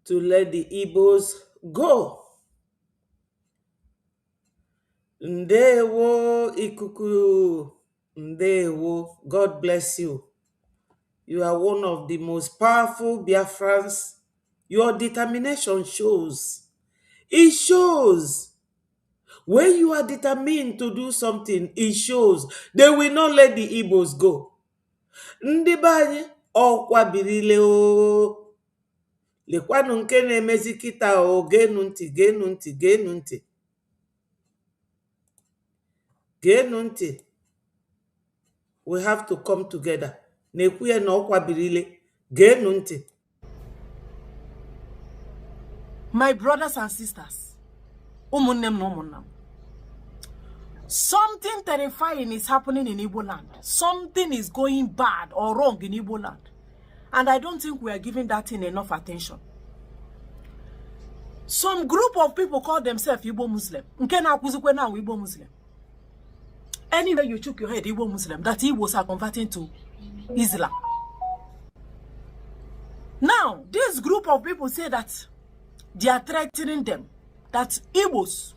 to let the Igbos go. Ndewo ikuku, ndewo. God bless you. You are one of the most powerful Biafrans. Your determination shows. It shows. When you are determined to do something, it shows. They will not let the Igbos go. Ndị be anyị ọkwa birile o. Lekwanụ nke na-emezi kịta o. Genu ntị, genu ntị, genu ntị. Genu ntị. We have to come together. Nekwuye na ọkwa birile. Genu ntị. My brothers and sisters, umunnem no umunam. Something terrifying is happening in Igbo land. Something is going bad or wrong in Igbo land. And I don't think we are giving that thing enough attention. some group of people call themselves Igbo Muslim. Nke na akuzikwe na Igbo Muslim. Anywhere you chook your head, Igbo Muslim, that Igbos are converting to Islam. Now, this group of people say that they are threatening them, that Igbos,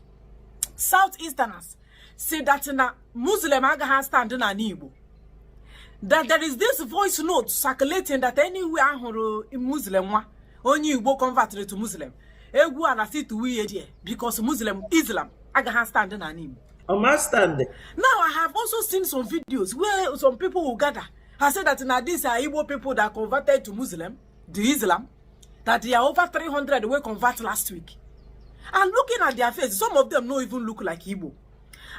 Southeasterners, say that na Muslim agaha stand na Igbo. That there is this voice note circulating that anywhere Muslim wa, only Igbo converted to Muslim. Egu anasi to we because Islam agaha stand na Igbo. Understand. Now I have also seen some videos where some people will gather. I said that now these are Igbo people that converted to Islam, that they are over 300 were converted last week. And looking at their face, some of them don't even look like Igbo.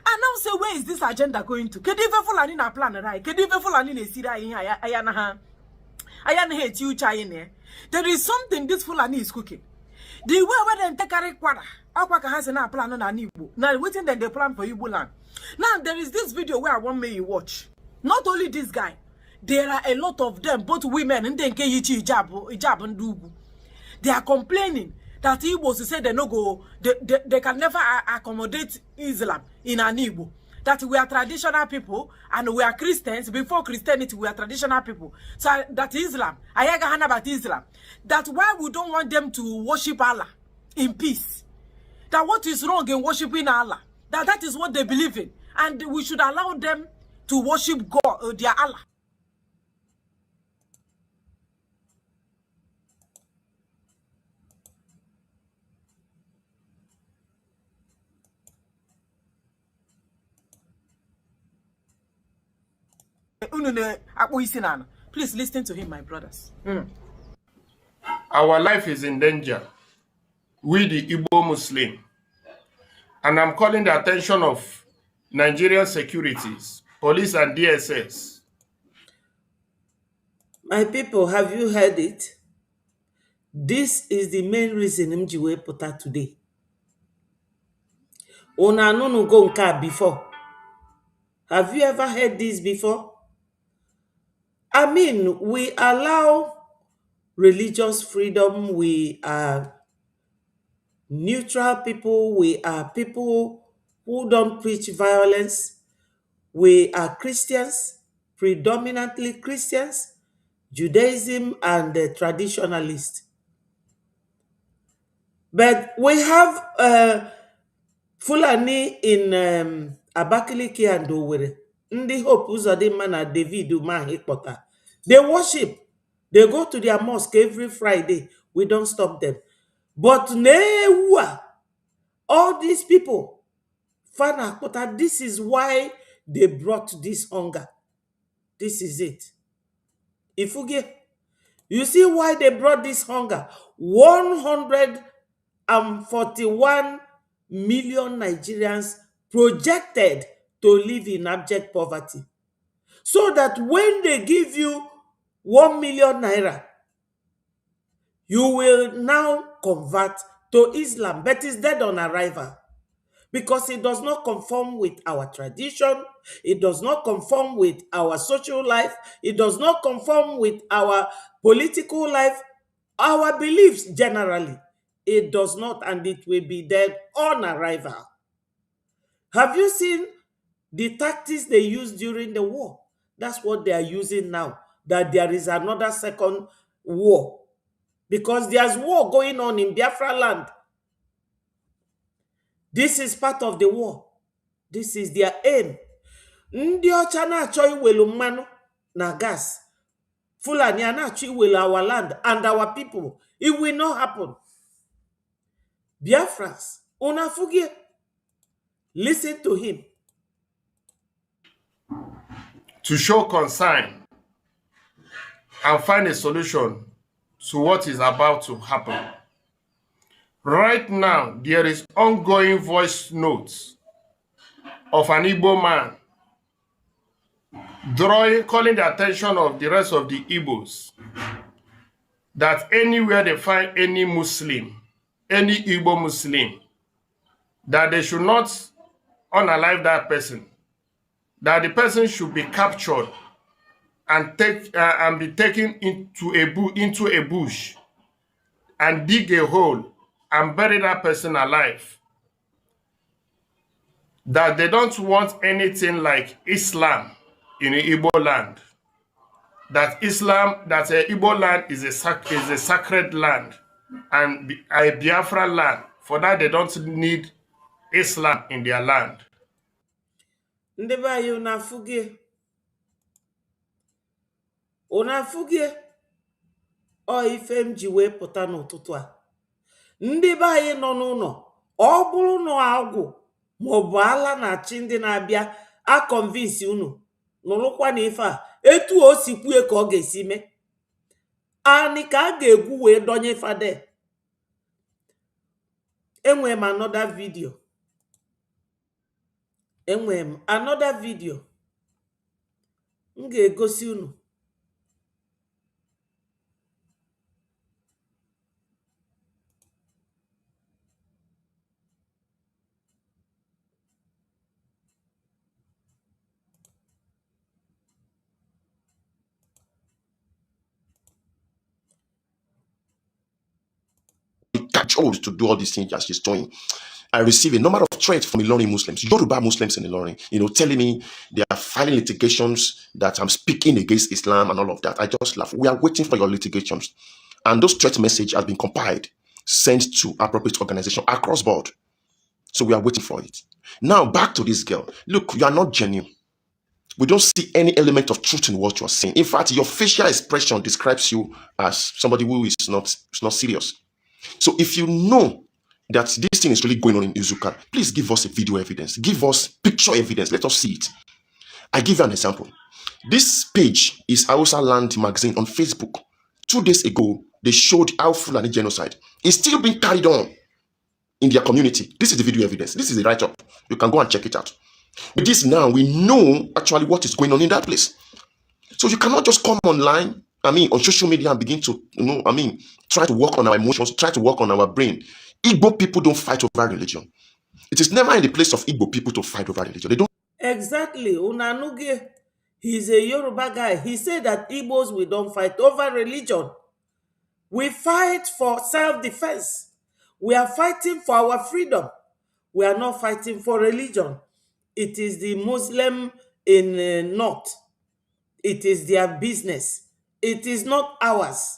And now say, where is this agenda going to? Kedive fulani na plan right? Kedive fulani ne sira ayana ha? Ayana hate you chayine. There is something this fulani is cooking. The way where they take a kwara. Akwaka has a plan on Igbo. Now waiting then they plan for Igbo land. Now there is this video where I want me you watch. Not only this guy, there are a lot of them, both women and then hijab and dugu. They are complaining that Igbos say they no go, they can never accommodate Islam in an Igbo. That we are traditional people and we are Christians. Before Christianity, we are traditional people. So that Islam, ayaga hana about Islam. That why we don't want them to worship Allah in peace. That what is wrong in worshiping Allah? That is what they believe in. And we should allow them to worship God, their Allah. Please listen to him, my brothers. Our life is in danger. We the Igbo Muslim. And I'm calling the attention of Nigerian securities, police and DSS. My people, have you heard it? This is the main reason MGW put out today. Una no go nka before. Have you ever heard this before? I mean, we allow religious freedom. We are neutral people. We are people who don't preach violence. We are Christians, predominantly Christians, Judaism, and traditionalists. But we have Fulani in Abakaliki and Owerri. Ndị Hope Uzodimma na David Umahikpota. They worship. They go to their mosque every Friday. We don't stop them. But Newa, all these people, Fana Kota, this is why they brought this hunger. This is it. Ifuge, you see why they brought this hunger? 141 million Nigerians projected to live in abject poverty. So that when they give you 1 million naira, you will now convert to Islam, but it's dead on arrival. Because it does not conform with our tradition, it does not conform with our social life, it does not conform with our political life, our beliefs generally. It does not, and it will be dead on arrival. Have you seen the tactics they used during the war? That's what they are using now, that there is another second war. Because there's war going on in Biafra land. This is part of the war. This is their aim. Ndị ọcha na-achọ iwelu mmanụ na gas. Fulani na-achọ iwelu our land and our people. It will not happen. Biafrans, una fugie. Listen to him. To show concern and find a solution to what is about to happen. Right now, there is ongoing voice notes of an Igbo man calling the attention of the rest of the Igbos that anywhere they find any Muslim, any Igbo Muslim, that they should not unalive that person, that the person should be captured and be taken into a bush and dig a hole and bury that person alive. That they don't want anything like Islam in Igbo land. That Igbo land is a sacred land and a Biafra land. For that, they don't need Islam in their land. Ndị be anyị unafugie ọ ife m ji wee pụta n'ụtụtụ a. Ndị be anyị nọ n'ụlọ, ọ bụrụ na agwụ maọbụ ala na-achị ndị na-abịa akọnvinsi unu nụrụkwa na ife a etu o si kwue ka ọ ga-esi mee ani ka a ga-egwu wee donye fade. Enwere m another video m ga-egosi unu. Chose to do all these things as she's doing. I receive a number of threats from Ilorin Muslims, Yoruba Muslims in Ilorin, telling me they are filing litigations that I'm speaking against Islam and all of that. I just laugh. We are waiting for your litigations. And those threat message has been compiled, sent to appropriate organization across board. So we are waiting for it. Now, back to this girl. Look, you are not genuine. We don't see any element of truth in what you are saying. In fact, your facial expression describes you as somebody who is not serious. So if you know that this thing is really going on in Izuka, please give us a video evidence. Give us picture evidence. Let us see it. I give you an example. This page is Hausa Land Magazine on Facebook. 2 days ago, they showed how Fulani genocide is still being carried on in their community. This is the video evidence. This is the write-up. You can go and check it out. With this now, we know actually what is going on in that place. So you cannot just come online, on social media and begin to, try to work on our emotions, try to work on our brain. Igbo people don't fight over religion. It is never in the place of Igbo people to fight over religion. They don't. Exactly. Unanuge, he's a Yoruba guy. He said that Igbos, we don't fight over religion. We fight for self-defense. We are fighting for our freedom. We are not fighting for religion. It is the Muslim in North. It is their business. It is not ours.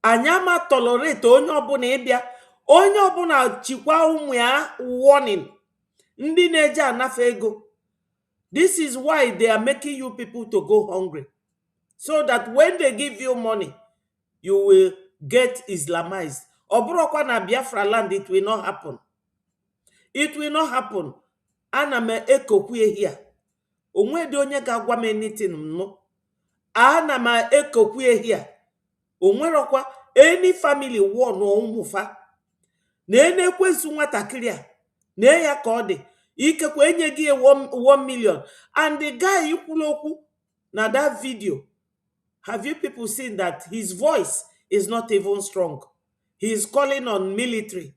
Anyama tolerate onye ọbụla ịbịa, onye ọbụla chikwa ụmụ ya warning. Ndị na-eje anafe ego. This is why they are making you people to go hungry. So that when they give you money, you will get Islamized. Oburokwa na Biafra land, it will not happen. It will not happen. Ana me ekokwe here. Onwe de onye ga-agwa m anything no. Ana ma ekokwe here. Onwerokwa any family war no umufa. Na enekwesu nwatakịrị a. Na ya ka ọ dị. Ikekwe enye gị 1 million. And the guy ikwulu okwu na that video. Have you people seen that his voice is not even strong? He is calling on military,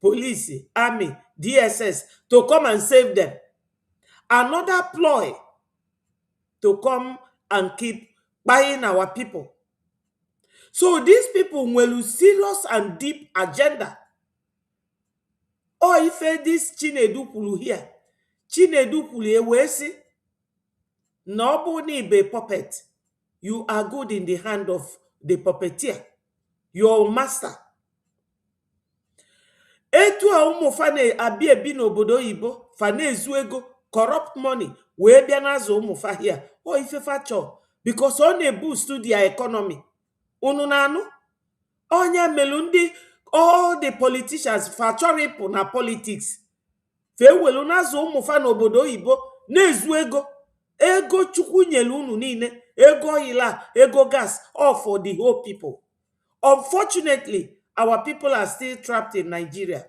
police, army, DSS to come and save them. Another ploy to come and keep buying our people. So these people will serious and deep agenda. Or if this Chinedu Kulu here, Chinedu Kulu ewesi, no ni be puppet. You are good in the hand of the puppeteer, your master. Etu a umu fane abie bino obodo Igbo, fane ezuego, corrupt money, we bia nazo umu fa here. O ife facho, because on a boost to their economy. Ununanu, onya melundi, all the politicians fachoripo na politics. Fe welu nazo umu fa na obodo Igbo, na ezuego, ego chukwu nyelu unu niile, ego ila, ego gas, all for the whole people. Unfortunately, our people are still trapped in Nigeria.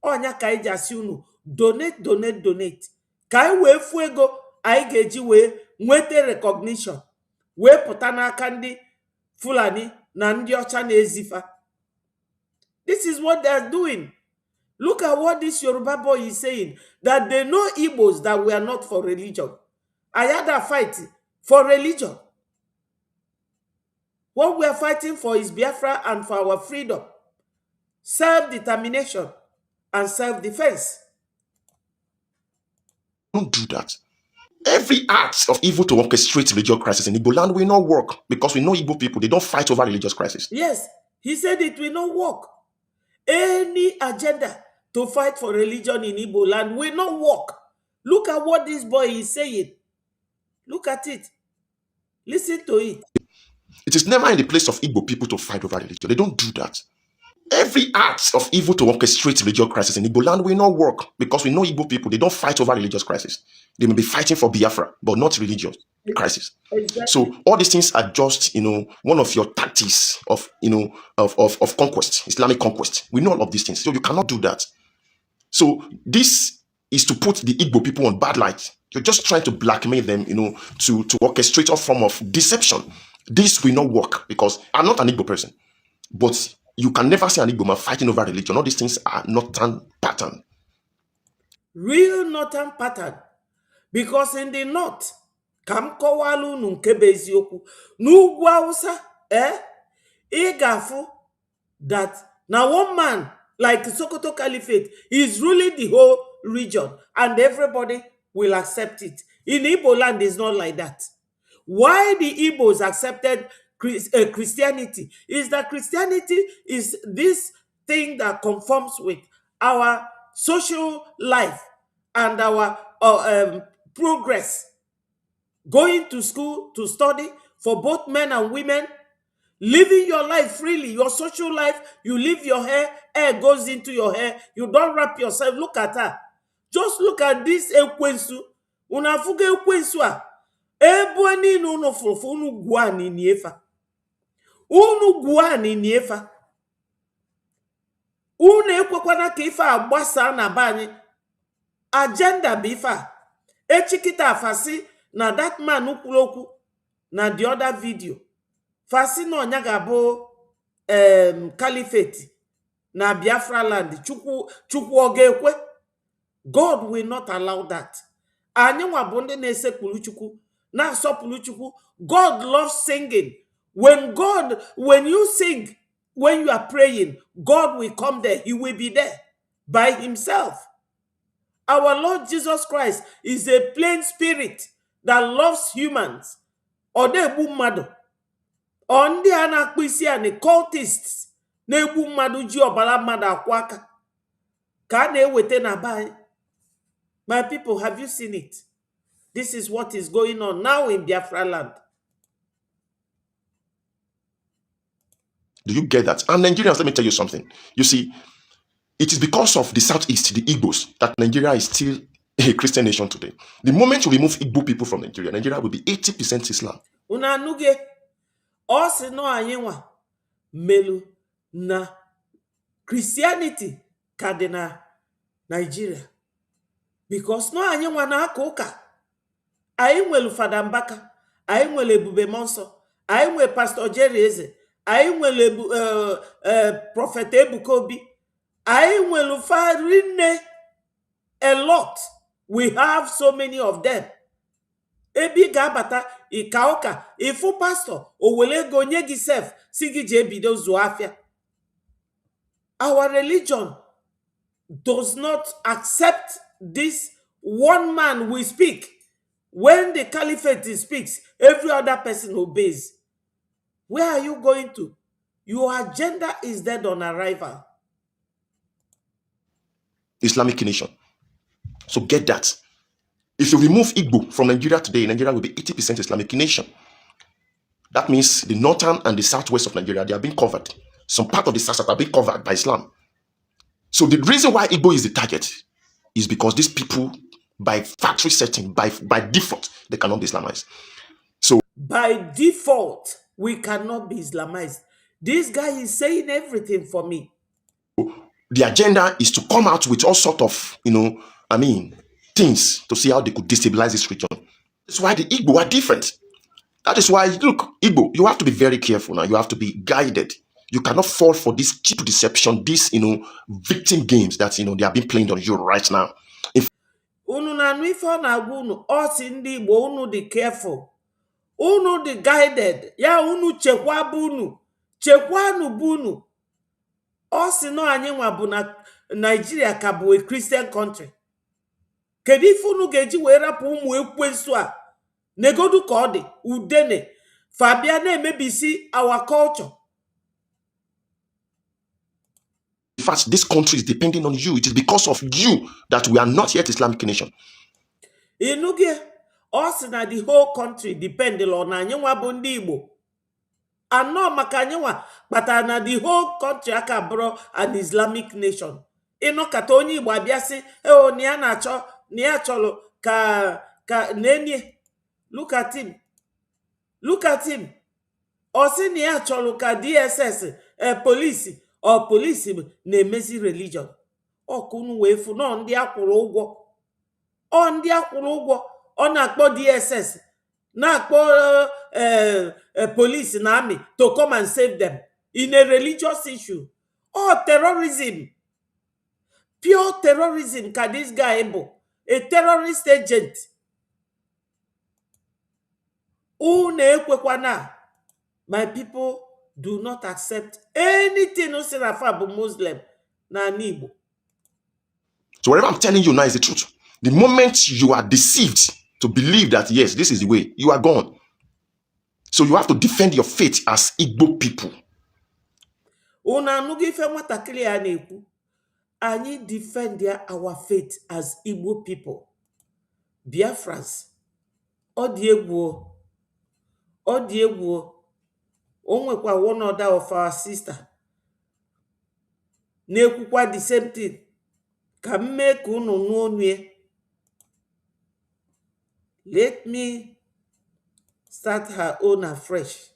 Onya ka iji asi unu, donate. Ka we fuego, geji we nwete recognition. We putana kandi Fulani na ndi ocha na ezifa. This is what they are doing. Look at what this Yoruba boy is saying. That they know Igbos that we are not for religion. I had a fight for religion. What we are fighting for is Biafra and for our freedom. self-determination, and self-defense. Don't do that. Every act of evil to orchestrate religious crisis in Igbo land will not work because we know Igbo people, they don't fight over religious crisis. Yes, he said it will not work. Any agenda to fight for religion in Igbo land will not work. Look at what this boy is saying. Look at it. Listen to it. It is never in the place of Igbo people to fight over religion. They don't do that. Every act of evil to orchestrate religious crisis in Igbo land will not work because we know Igbo people, they don't fight over religious crisis. They may be fighting for Biafra, but not religious crisis. Exactly. So all these things are just, one of your tactics of, of conquest, Islamic conquest. We know all of these things. So you cannot do that. So this is to put the Igbo people on bad light. You're just trying to blackmail them, to orchestrate a form of deception. This will not work because I'm not an Igbo person, but you can never see an Igbo man fighting over religion. All these things are northern pattern. Real northern pattern. Because in the north, kam kowalu nunkebe eziokwu. N'ugwu Hausa, igafu that now one man like Sokoto Caliphate is ruling the whole region and everybody will accept it. In Igbo land, it's not like that. Why the Igbos accepted Christianity is that Christianity is this thing that conforms with our social life and our progress. Going to school to study for both men and women, living your life freely, your social life, you leave your hair goes into your hair, you don't wrap yourself. Look at her. Just look at this ekwensu. Unafuga ekwensu a. Ebwani nuno fofo unu guani niefa. Unu guani niefa. Unu ekwekwana ka ife agbasa na bani. Agenda bifa. Echikita afasi na that man ukwuloku na the other video. Fasi no nyaga bo caliphate na Biafra land. Chukwu ogekwe. God will not allow that. Anyenwa bonde nese puluchuku. Na so puluchuku. God loves singing. When you sing, when you are praying, God will come there. He will be there by himself. Our Lord Jesus Christ is a plain spirit that loves humans. Odebu mmadụ. Ndị a na-akpụ isi a cultists na-egbu mmadụ ji ọbara mmadụ akwa aka ka a na-eweta na be. My people, have you seen it? This is what is going on now in Biafra land. Do you get that? And Nigerians, let me tell you something. You see, it is because of the Southeast, the Igbos, that Nigeria is still a Christian nation today. The moment you remove Igbo people from Nigeria, Nigeria will be 80% Islam. Una nuge osi no anyenwa melu na Christianity kadena Nigeria. Because no anyenwa na aka ụka. Anyị nwelu Fada Mbaka, anyị nwelu Ebube Monso, anyị nwelu Pastor Jerry Eze, anyị nwelu Prophet Ebuka Obi, anyị nwelu Farine, a lot. We have so many of them. Ebi gabata ikaoka ifu pastor owele go nye gisef sigi je bido zuafia. Our religion does not accept this one man we speak. When the caliphate speaks, every other person obeys. Where are you going to? Your agenda is dead on arrival. Islamic nation. So get that. If you remove Igbo from Nigeria today, Nigeria will be 80% Islamic nation. That means the northern and the southwest of Nigeria, they are being covered. Some part of the south are being covered by Islam. So the reason why Igbo is the target is because these people, by factory setting, by default, they cannot be Islamized. So by default, we cannot be Islamized. This guy is saying everything for me. The agenda is to come out with all sort of, things to see how they could destabilize this region. That's why the Igbo are different. That is why, look, Igbo, you have to be very careful now. You have to be guided. You cannot fall for this cheap deception, these, victim games that, they are being played on you right now. Unu na nwifo na unu, osi ndi Igbo, unu di careful. Unu di guided. Ya unu chekwa bunu. Chekwanu bunu. si no anyị nwa bụ na Nigeria ka bụ a Christian country. Kedu ife unu ga-eji wee rapụ ụmụ ekwensu a negodu ka ọ dị udene fabia na-emebisi our culture. In fact, this country is depending on you. It is because of you that we are not yet Islamic nation. Inugie, si na the whole country depend on anyị nwa bụ ndị Igbo. Anọ maka anyị nwa kpatara na the whole country aka bụrụ an Islamic nation. Ịnọkata onye Igbo abịa sị ni ya na-achọ ni ya chọrọ ka nenye. Look at him. Look at him. Si ni ya chọrọ ka DSS police or police na-emezi religion. Kunu wee fu no ndị akwụrụ ụgwọ. Ndị akwụrụ ụgwọ ọ na-akpọ DSS na-akpọ police na army to come and save them in a religious issue. Terrorism. Pure terrorism ka this guy bụ. A terrorist agent. Ekwekwana. My people do not accept anything Osirafa bụ Muslim na Igbo. So whatever I'm telling you now is the truth. The moment you are deceived to believe that, yes, this is the way, you are gone. So you have to defend your faith as Igbo people. Anyị defend our faith as Igbo people. Biafrans. Ọ dị egwu. O nwekwa one other of our sister. Na-ekwukwa the same thing. Ka mme ka unu n'onu. Let me start her own afresh.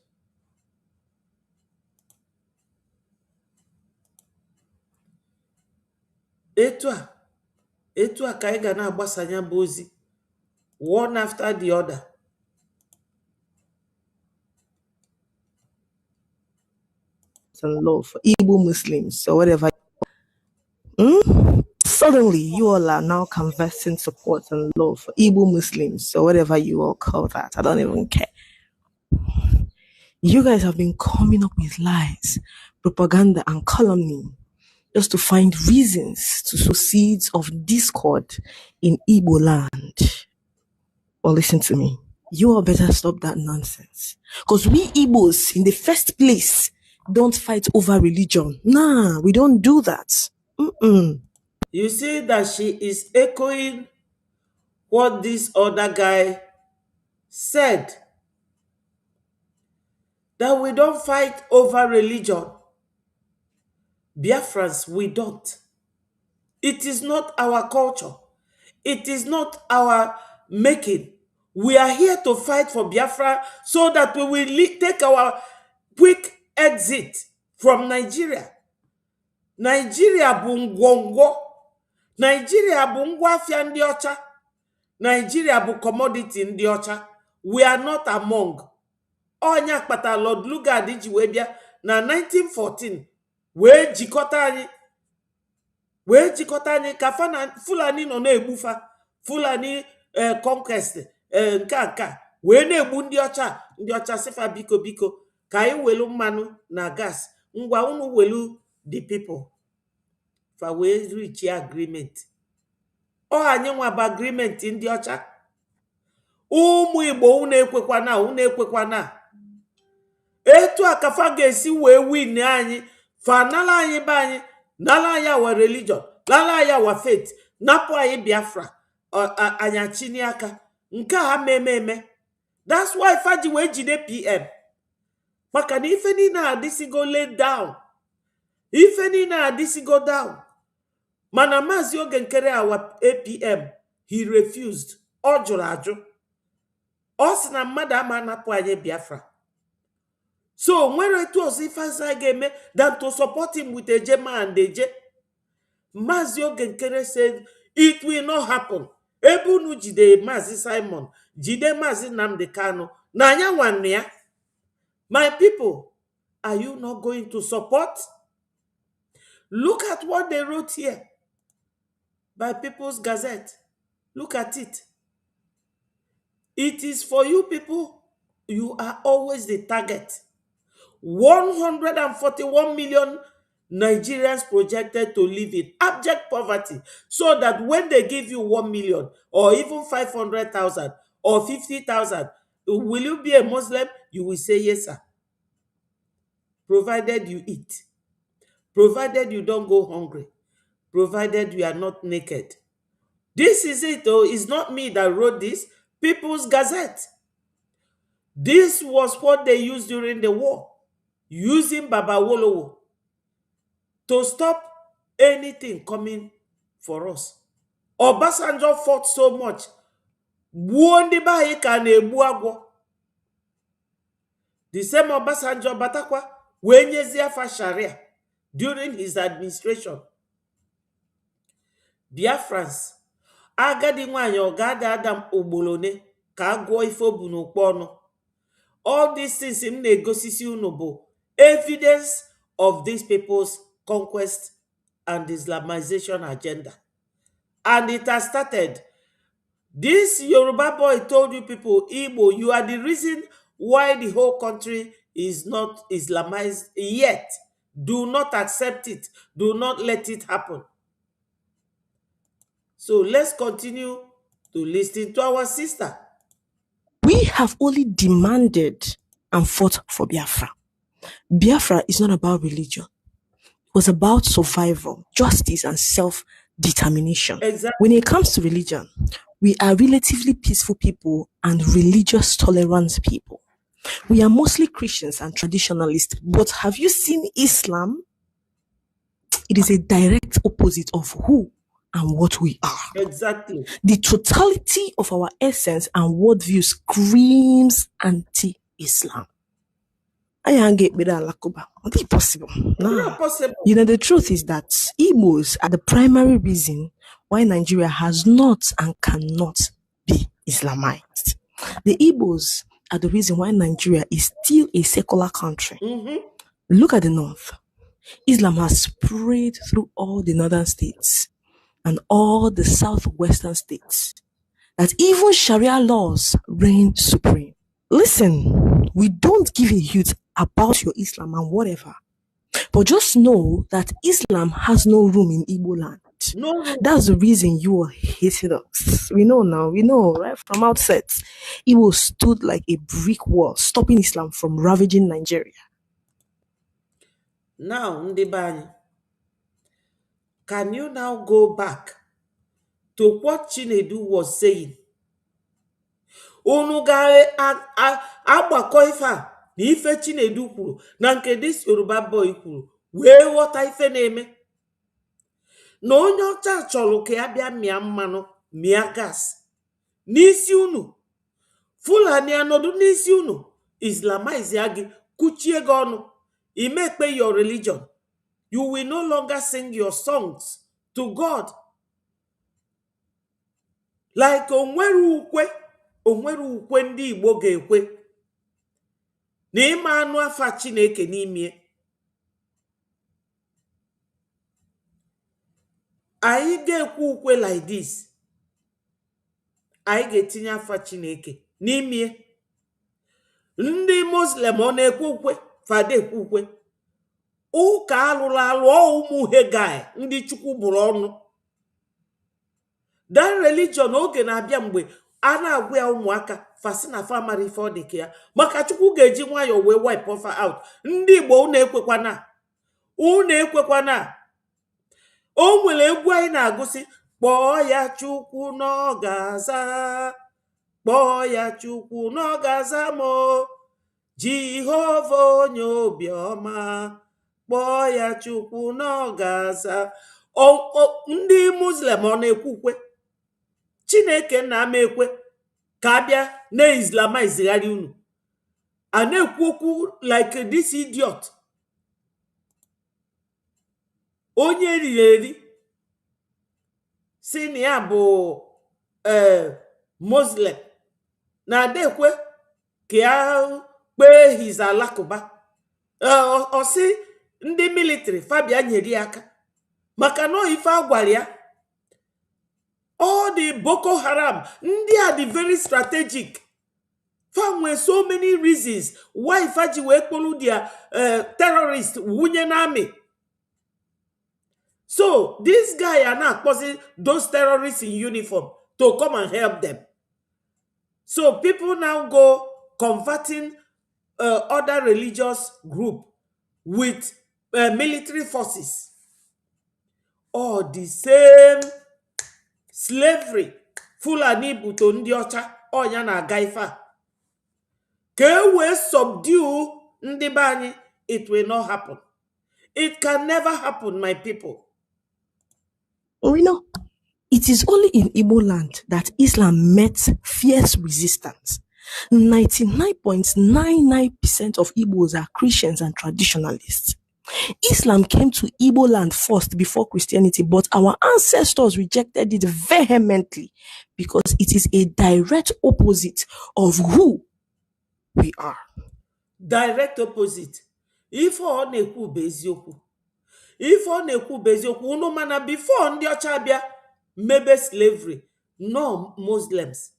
Etu a ka anyị ga na-agbasanya bụ ozi one after the other. And love for Igbo Muslims or whatever. Suddenly, you all are now conversing support and love for Igbo Muslims or whatever you all call that. I don't even care. You guys have been coming up with lies, propaganda, and calumny just to find reasons to sow seeds of discord in Igbo land. Well, listen to me. You all better stop that nonsense. Because we Igbos, in the first place, don't fight over religion. Nah, we don't do that. You see that she is echoing what this other guy said. That we don't fight over religion. Biafrans, we don't. It is not our culture. It is not our making. We are here to fight for Biafra so that we will take our quick exit from Nigeria. Nigeria bụ ngwongwo. Nigeria bụ ngwa afịa ndị ọcha. Nigeria bụ commodity ndị ọcha. We are not among. Onya kpata Lord Lugard ji wee bịa na 1914 wee jikọta anyị ka Fulani nọ na-egbufa. Fulani conquest nke wee na-egbu ndị ọcha sifa biko ka anyị welu mmanụ na gas ngwa unu welu the people fa wee reach agreement. Anyị nwa bụ agreement ndị ọcha. Ụmụ Igbo unu ekwekwana. Etu a ka fa ga-esi wee win anyị fa nala anyị be anyị nala anyị our religion nala anyị our faith napụ anyị Biafra anya chini aka nke ha meme. That's why faji wee jide PM maka na ife niile adịsigo laid down. Ife niile adịsigo down. Mana Maazị Oge Nkere our APM he refused. Ọ jụrụ ajụ. Ọ sị na mmadụ ama anapụ anyị Biafra. So nwere etu ọzọ ife aza ga-eme than to support him with Ejema and Eje. Maazị Oge Nkere said it will not happen. Ebe unu jide Maazị Simon jide Maazị Nnamdi Kanu na anya nwanne ya. My people, are you not going to support? Look at what they wrote here by People's Gazette. Look at it. It is for you people. You are always the target. 141 million Nigerians projected to live in abject poverty, so that when they give you 1 million or even 500,000 or 50,000, will you be a Muslim? You will say yes, sir. Provided you eat, provided you don't go hungry, provided you are not naked. This is it, though. It's not me that wrote this. People's Gazette. This was what they used during the war, using Baba Wolowo to stop anything coming for us. Obasanjo fought so much. The same Obasanjo batakwa wenyeziafa Sharia during his administration. Biafrans, agadi nwanyi ogada Adam Ogbolone ka agwo ifo bu n'okpo ọnụ. All these things in negosisi unobo evidence of these people's conquest and Islamization agenda. And it has started. This Yoruba boy told you people, Igbo, you are the reason why the whole country is not Islamized yet. Do not accept it. Do not let it happen. So let's continue to listen to our sister. We have only demanded and fought for Biafra. Biafra is not about religion. It was about survival, justice, and self-determination. Exactly. When it comes to religion, we are relatively peaceful people and religious tolerant people. We are mostly Christians and traditionalists, but have you seen Islam? It is a direct opposite of who and what we are. Exactly. The totality of our essence and worldview screams anti-Islam. I can't get better Lakoba. Not possible. No. Not possible. You know, the truth is that Igbos are the primary reason why Nigeria has not and cannot be Islamized. The Igbos are the reason why Nigeria is still a secular country. Look at the north. Islam has spread through all the northern states and all the southwestern states, that even Sharia laws reign supreme. Listen, we don't give a hoot about your Islam and whatever, but just know that Islam has no room in Igbo land. No. That's the reason you are hating us. We know now, we know, right? From outset, Igbo stood like a brick wall, stopping Islam from ravaging Nigeria. Now, Ndebani, can you now go back to what Chinedu was saying? Unu agbakọ ife a na ife Chinedu kwuru na nke dis Yoruba boy kwuru wee ghọta ife na-eme. Na onye ọcha chọrọ ka ya bịa mịa mmanụ mịa gas n'isi unu. Fulani anọdụ n'isi unu, Islamize ya gị, kuchie gị ọnụ, imekpe your religion. You will no longer sing your songs to God. Like onwere ukwe ndị Igbo ga-ekwe na ịma anụ afa Chineke n'ime. Anyị ga-ekwe ukwe like this. Anyị ga-etinye afa Chineke n'ime. Ndị Muslim ọ na-ekwe ukwe, fada ekwe ukwe. Ụka alụrụ alụ ụmụ Hegai ndị Chukwu bụrụ ọnụ. That religion oge na-abịa mgbe a na-agwa ya ụmụaka fasi na famari ife ọ dị ka ya, maka Chukwu ga-eji nwayọọ wee wipe off out. Ndị Igbo unu ekwekwana. O nwere egwu anyị na-agụsị, kpọọ ya Chukwu n'ọgaza, kpọọ ya Chukwu n'ọgaza mo, Jehova onye obiọma, kpọọ ya Chukwu n'ọgaza. Ndị Muslim ọ na-ekwe ukwe? Chineke na-ama ekwe ka abịa na Islamizegharị unu. A na-ekwu okwu like this idiot. Onye riri si na ya bụ Muslim na-adekwe ka ya kpee his alakụba. Ọ sị ndị military Fabia nyere aka maka na ife agwara ya. All the Boko Haram, they are very strategic. Famwe so many reasons why Faji we kpolu their terrorists wunye na army. So this guy are now causing those terrorists in uniform to come and help them. So people now go converting other religious group with military forces. All the same slavery. Fulani buto ndị ọcha ọnya na-aga ife a. Ka e wee subdue ndị be anyị, it will not happen. It can never happen, my people. It is only in Igbo land that Islam met fierce resistance. 99.99% of Igbos are Christians and traditionalists. Islam came to Igbo land first before Christianity, but our ancestors rejected it vehemently because it is a direct opposite of who we are. Direct opposite. If ọ na-ekwu bụ eziokwu. If ọ na-ekwu bụ eziokwu, unu mana before ndị ọcha bịa mebe slavery, no Muslims.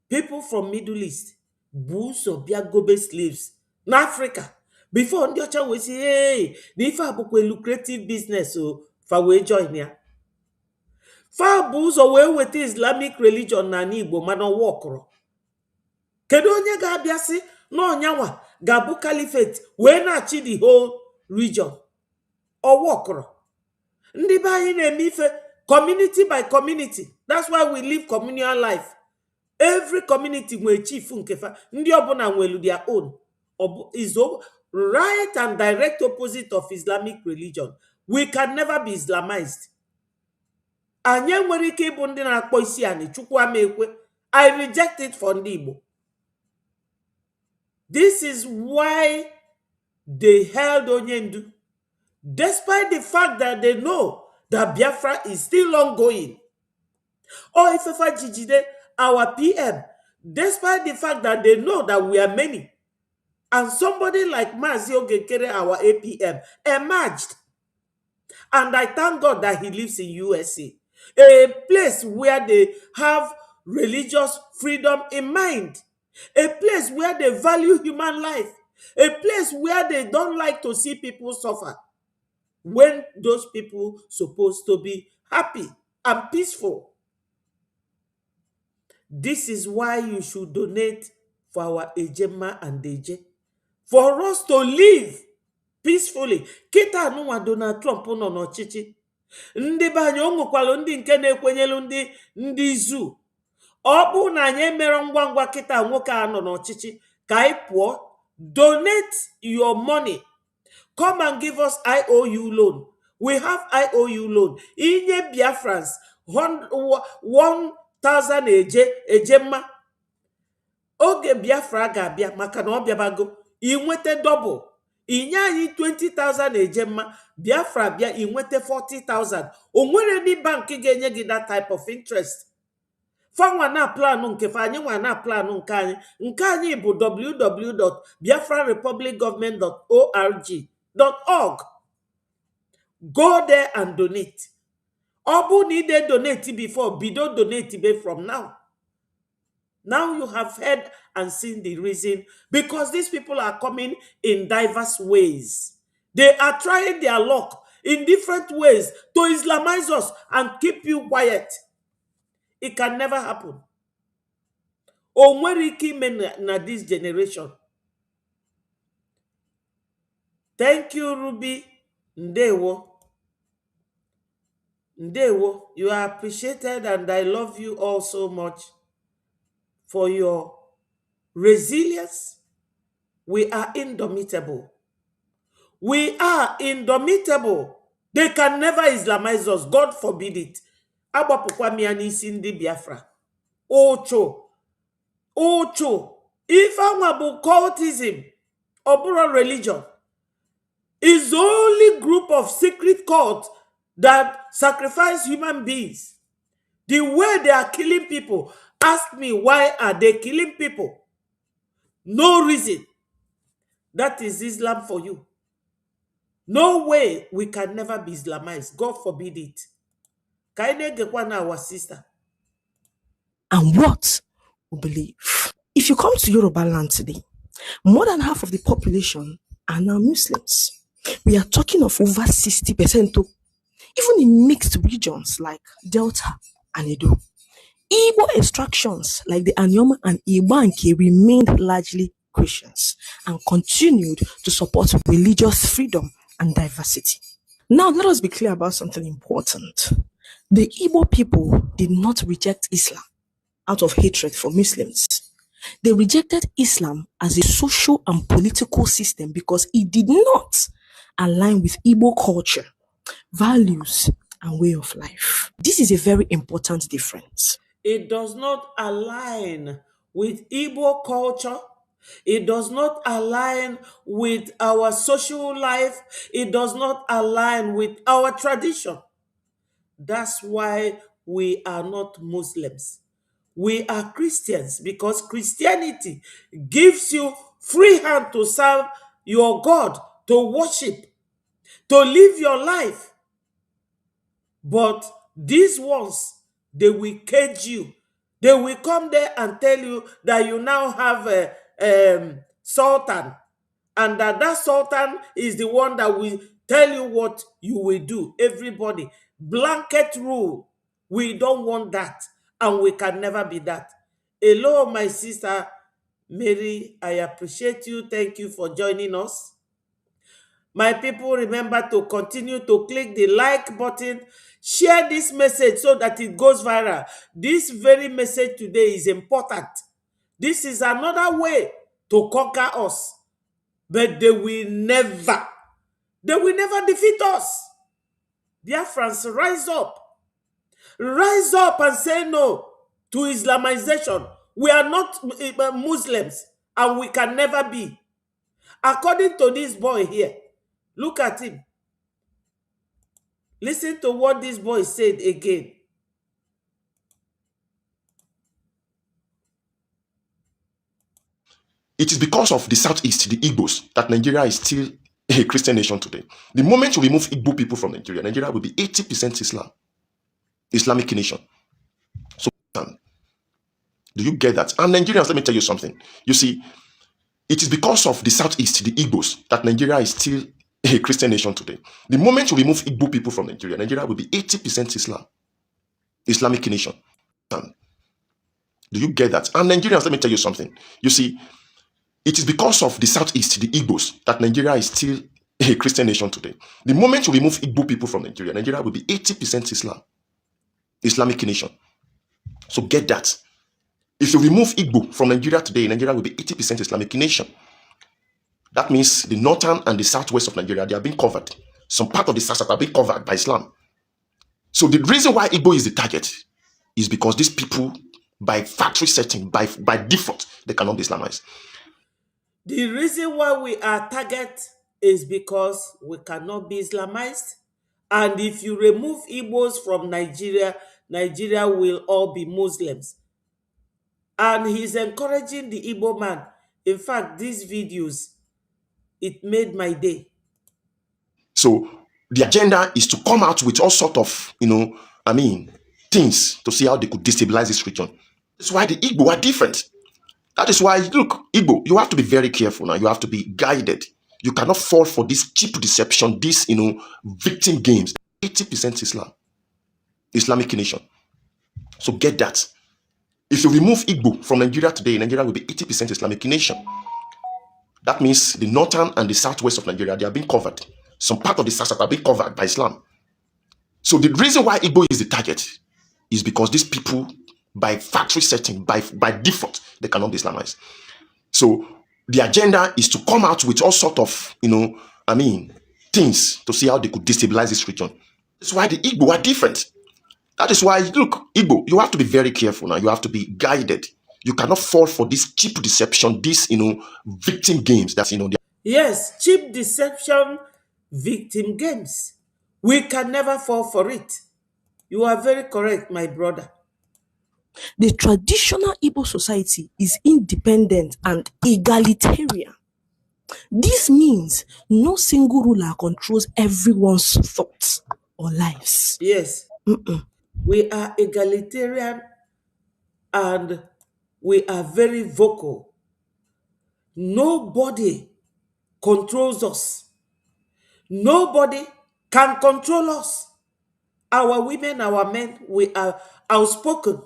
People from Middle East, bụ bịa gobe slaves n'Africa. Before ndị ọcha wee sị, hey, na ife a bụkwa lucrative business, so fa wee join ya. Fa bụ ụzọ wee weta Islamic religion na Igbo mana ọwa ọkụrụ. Kedu onye ga-abịa sị na ọnyanwa ga-abụ caliphate wee na-achị the whole region? Ọwa ọkụrụ. Ndị be anyị na-eme ife community by community. That's why we live communal life. Every community nwere chief nkefa. Ndị ọbụla nwere their own. Is right and direct opposite of Islamic religion. We can never be Islamized. Anyị nwere ike ịbụ ndị na-akpọ isi ani Chukwu ama ekwe. I reject it for ndị Igbo. This is why they held Onyendu, despite the fact that they know that Biafra is still ongoing. Or Ifefa Jijide, our PM, despite the fact that they know that we are many, and somebody like Mazi Ogekere, our APM, emerged. And I thank God that he lives in USA, a place where they have religious freedom in mind, a place where they value human life, a place where they don't like to see people suffer, when those people supposed to be happy and peaceful. This is why you should donate for our Ejema and Deje, for us to live peacefully. Kita nwa Donald Trump nọ n'ọchịchị. Ndị be anyị onwekwalụ ndị nke na-ekwenyelu ndị izu. Ọ bụ na anyị emere ngwa ngwa kita nwoke a nọ n'ọchịchị ka anyị pụọ. Donate your money. Come and give us IOU loan. We have IOU loan. Inye Biafrans 1,000 ejema. Oge Biafra ga-abịa maka na ọ bịabago. Inwete double. Inye anyị 20,000 ejema. Biafra bịa inwete 40,000. O nwere ni bank ga-enye gị that type of interest. Fanwa na planu nke fa anyị nwa na planu nke anyị. Nke anyị bụ www.biafrarepublicgovernment.org. Go there and donate. Obu need they donate before, bido donate from now. Now you have heard and seen the reason, because these people are coming in diverse ways. They are trying their luck in different ways to Islamize us and keep you quiet. It can never happen. Onweriki na this generation. Thank you, Ruby. Ndewo. Ndewo, you are appreciated, and I love you all so much for your resilience. We are indomitable. We are indomitable. They can never Islamize us. God forbid it. Agbapukwa mi anisi ndi Biafra. Ocho. Ocho. If anwabu cultism, oburo religion, is the only group of secret cults that sacrifice human beings. The way they are killing people, ask me, why are they killing people? No reason. That is Islam for you. No way we can never be Islamized. God forbid it. Kaine Gekwana, our sister. And what we believe. If you come to Yoruba land today, more than half of the population are now Muslims. We are talking of over 60%. even in mixed regions like Delta and Edo. Igbo extractions like the Anyoma and Ibanke remained largely Christians and continued to support religious freedom and diversity. Now, let us be clear about something important. The Igbo people did not reject Islam out of hatred for Muslims. They rejected Islam as a social and political system because it did not align with Igbo culture, values, and way of life. This is a very important difference. It does not align with Igbo culture. It does not align with our social life. It does not align with our tradition. That's why we are not Muslims. We are Christians because Christianity gives you free hand to serve your God, to worship, to live your life. But these ones, they will cage you. They will come there and tell you that you now have a sultan, and that sultan is the one that will tell you what you will do. Everybody, blanket rule. We don't want that, and we can never be that. Hello, my sister Mary. I appreciate you. Thank you for joining us. My people, remember to continue to click the like button. Share this message so that it goes viral. This very message today is important. This is another way to conquer us. But they will never defeat us. Biafrans, rise up. Rise up and say no to Islamization. We are not Muslims and we can never be. According to this boy here, look at him. Listen to what this boy said again. It is because of the Southeast, the Igbos, that Nigeria is still a Christian nation today. The moment you remove Igbo people from Nigeria, Nigeria will be 80% Islam, Islamic nation. So, do you get that? And Nigerians, let me tell you something. You see, it is because of the Southeast, the Igbos, that Nigeria is still a Christian nation today. The moment you remove Igbo people from Nigeria, Nigeria will be 80% Islam, Islamic nation. Do you get that? And Nigerians, let me tell you something. You see, it is because of the Southeast, the Igbos, that Nigeria is still a Christian nation today. The moment you remove Igbo people from Nigeria, Nigeria will be 80% Islam, Islamic nation. So get that. If you remove Igbo from Nigeria today, Nigeria will be 80% Islamic nation. That means the northern and the southwest of Nigeria, they are being covered. Some part of the south are being covered by Islam. So the reason why Igbo is the target is because these people, by factory setting, by default, they cannot be Islamized. The reason why we are target is because we cannot be Islamized. And if you remove Igbos from Nigeria, Nigeria will all be Muslims. And he's encouraging the Igbo man. In fact, these videos, it made my day. So the agenda is to come out with all sort of, things to see how they could destabilize this region. That's why the Igbo are different. That is why, look, Igbo, you have to be very careful now. You have to be guided. You cannot fall for this cheap deception, this, victim games. 80% Islam, Islamic nation. So get that. If you remove Igbo from Nigeria today, Nigeria will be 80% Islamic nation. That means the northern and the southwest of Nigeria, they are being covered. Some part of the south are being covered by Islam. So the reason why Igbo is the target is because these people, by factory setting, by default, they cannot be Islamized. So the agenda is to come out with all sort of, things to see how they could destabilize this region. That's why the Igbo are different. That is why, look, Igbo, you have to be very careful now. You have to be guided. You cannot fall for this cheap deception, this, victim games that, Yes, cheap deception, victim games. We can never fall for it. You are very correct, my brother. The traditional Igbo society is independent and egalitarian. This means no single ruler controls everyone's thoughts or lives. Yes. We are egalitarian and we are very vocal. Nobody controls us. Nobody can control us. Our women, our men, we are outspoken.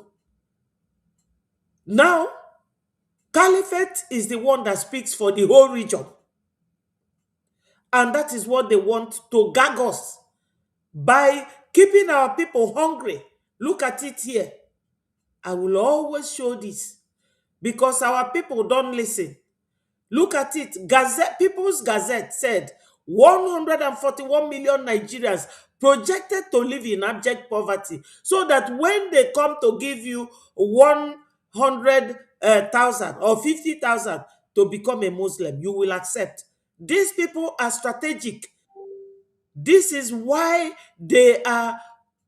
Now, Caliphate is the one that speaks for the whole region. And that is what they want to gag us by keeping our people hungry. Look at it here. I will always show this because our people don't listen. Look at it. Gazette, People's Gazette said 141 million Nigerians projected to live in abject poverty, so that when they come to give you 100,000 or 50,000 to become a Muslim, you will accept. These people are strategic. This is why they are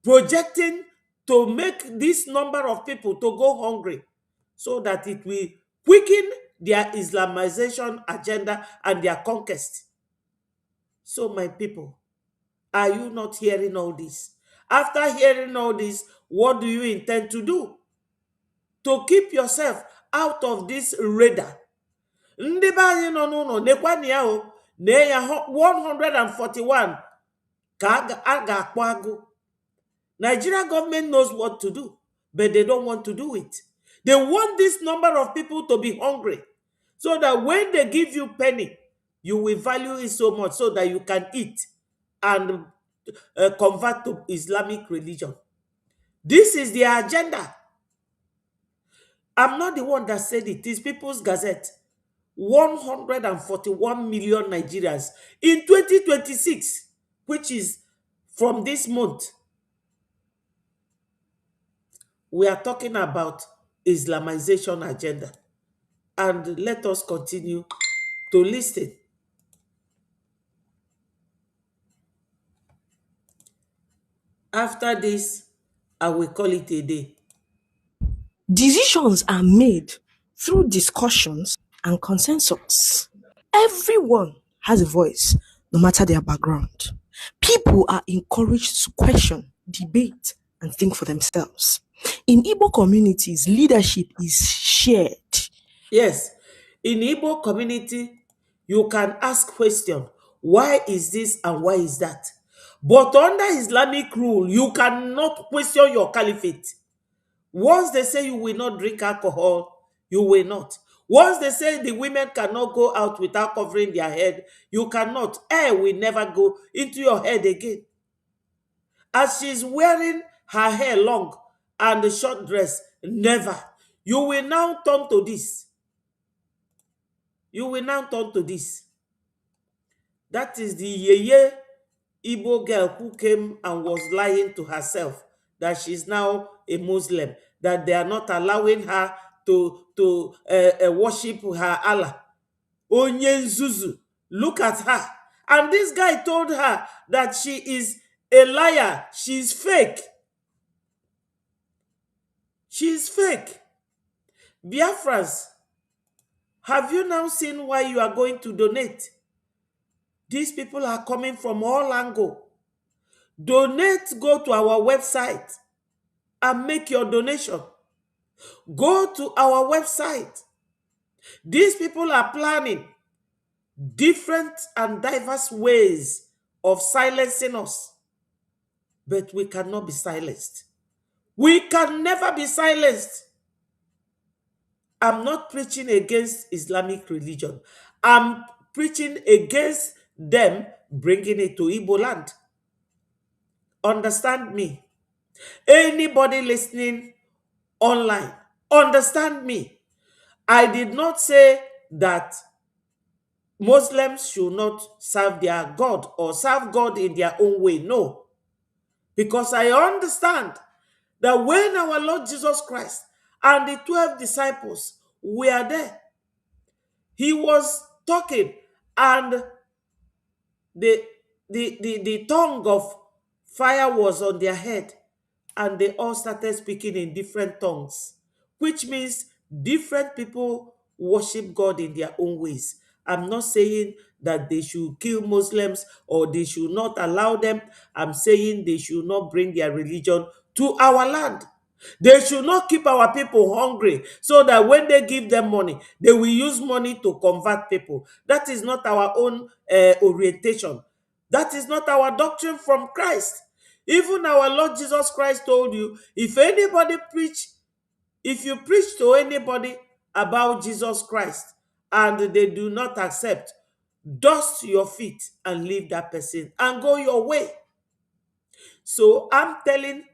projecting to make this number of people to go hungry, so that it will quicken their Islamization agenda and their conquest. So, my people, are you not hearing all this? After hearing all this, what do you intend to do to keep yourself out of this radar? Ndị be anyị nọ n'ụlọ nekwani ya o, nee ya 141 ka a ga-akpọ agụ. Nigeria government knows what to do, but they don't want to do it. They want this number of people to be hungry, so that when they give you penny, you will value it so much so that you can eat and convert to Islamic religion. This is their agenda. I'm not the one that said it. It's People's Gazette. 141 million Nigerians in 2026, which is from this month. We are talking about Islamization agenda. And let us continue to listen. After this, I will call it a day. Decisions are made through discussions and consensus. Everyone has a voice, no matter their background. People are encouraged to question, debate, and think for themselves. In Igbo communities, leadership is shared. Yes, in Igbo community, you can ask question. Why is this and why is that? But under Islamic rule, you cannot question your caliphate. Once they say you will not drink alcohol, you will not. Once they say the women cannot go out without covering their head, you cannot. Air will never go into your head again. As she's wearing her hair long and the short dress, never. You will now turn to this. You will now turn to this. That is the Yeye Igbo girl who came and was lying to herself that she's now a Muslim, that they are not allowing her to worship her Allah. Onye Nzuzu, look at her. And this guy told her that she is a liar. She's fake. She's fake. Biafrans, have you now seen why you are going to donate? These people are coming from all angles. Donate, go to our website and make your donation. Go to our website. These people are planning different and diverse ways of silencing us. But we cannot be silenced. We can never be silenced. I'm not preaching against Islamic religion. I'm preaching against them bringing it to Igbo land. Understand me. Anybody listening online, understand me. I did not say that Muslims should not serve their God or serve God in their own way. No. Because I understand that when our Lord Jesus Christ and the 12 disciples were there, he was talking and the tongue of fire was on their head, and they all started speaking in different tongues, which means different people worship God in their own ways. I'm not saying that they should kill Muslims or they should not allow them. I'm saying they should not bring their religion to our land. They should not keep our people hungry so that when they give them money, they will use money to convert people. That is not our own orientation. That is not our doctrine from Christ. Even our Lord Jesus Christ told you, if you preach to anybody about Jesus Christ and they do not accept, dust your feet and leave that person and go your way. So I'm telling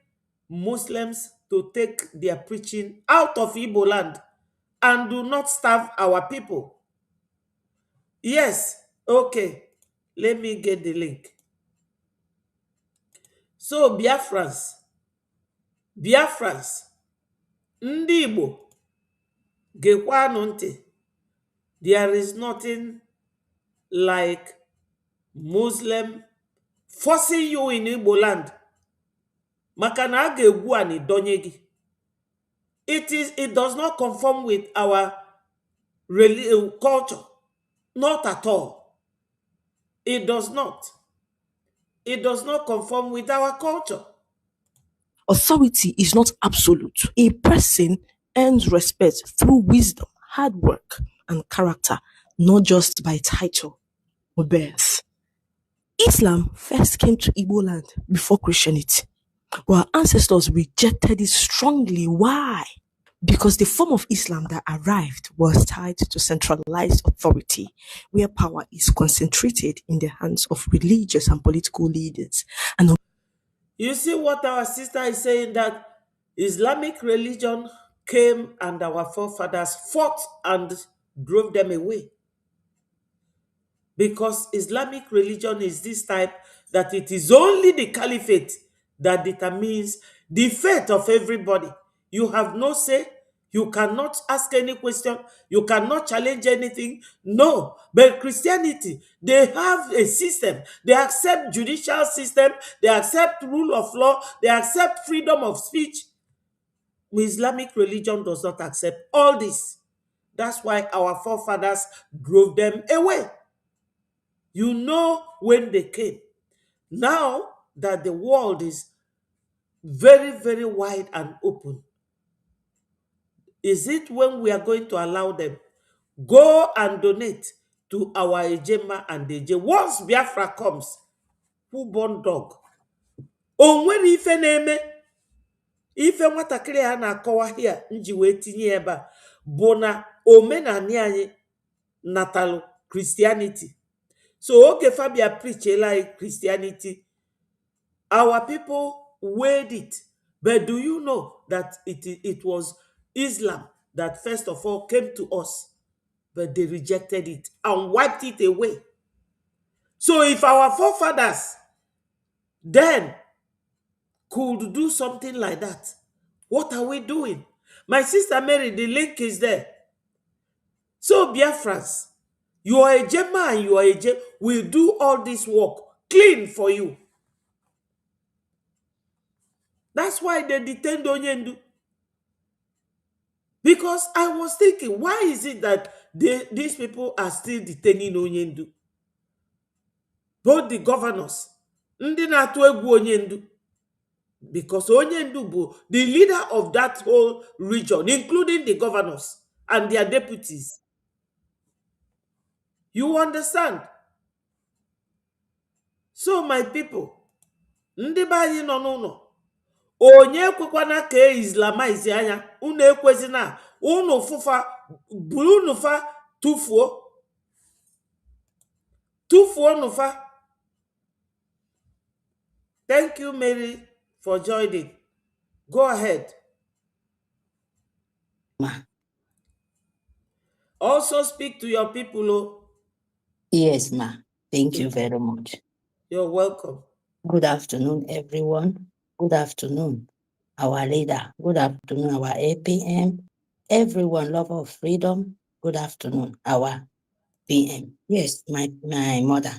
Muslims to take their preaching out of Igbo land and do not starve our people. Yes, okay. Let me get the link. So Biafrans, ndị Igbo, gekwanụ ntị. There is nothing like Muslim forcing you in Igbo land. Maka na a ga-egwu ani donye gị. It does not conform with our culture. Not at all. It does not. It does not conform with our culture. Authority is not absolute. A person earns respect through wisdom, hard work, and character, not just by title or birth. Islam first came to Igbo land before Christianity. Our ancestors rejected it strongly. Why? Because the form of Islam that arrived was tied to centralized authority, where power is concentrated in the hands of religious and political leaders. And you see what our sister is saying, that Islamic religion came and our forefathers fought and drove them away. Because Islamic religion is this type that it is only the caliphate that determines the fate of everybody. You have no say. You cannot ask any question. You cannot challenge anything. No. But Christianity, they have a system. They accept judicial system. They accept rule of law. They accept freedom of speech. Islamic religion does not accept all this. That's why our forefathers drove them away. You know when they came. Now that the world is very, very wide and open, is it when we are going to allow them go and donate to our Ejema and Eje? Once Biafra comes, who born dog? Onwere ife na-eme, ife nwatakịrị a na-akọwa here nji wee tinye ebe a bụ na omenani anyị natalu Christianity. So okay, Fabia preach like Christianity. Our people weighed it. But do you know that it was Islam that first of all came to us, but they rejected it and wiped it away. So if our forefathers then could do something like that, what are we doing? My sister Mary, the link is there. So Biafrans, you are a Jema and you are a J, will do all this work clean for you. That's why they detained Onyendu. Because I was thinking, why is it that these people are still detaining Onyendu? Both the governors, ndị na-atụ egwu Onyendu, because Onyendu bụ the leader of that whole region, including the governors and their deputies. You understand? So my people, ndị be anyị nọ n'ụlọ, onye ekwekwana ka islamize anya, unu ekwezina, unu fufa, buru nufa tufuo nufa. Thank you, Mary, for joining. Go ahead. Ma. Also speak to your people. Oh. Yes, ma. Thank you very much. You're welcome. Good afternoon, everyone. Good afternoon, our leader. Good afternoon, our APM. Everyone, lover of freedom. Good afternoon, our PM. Yes, my mother.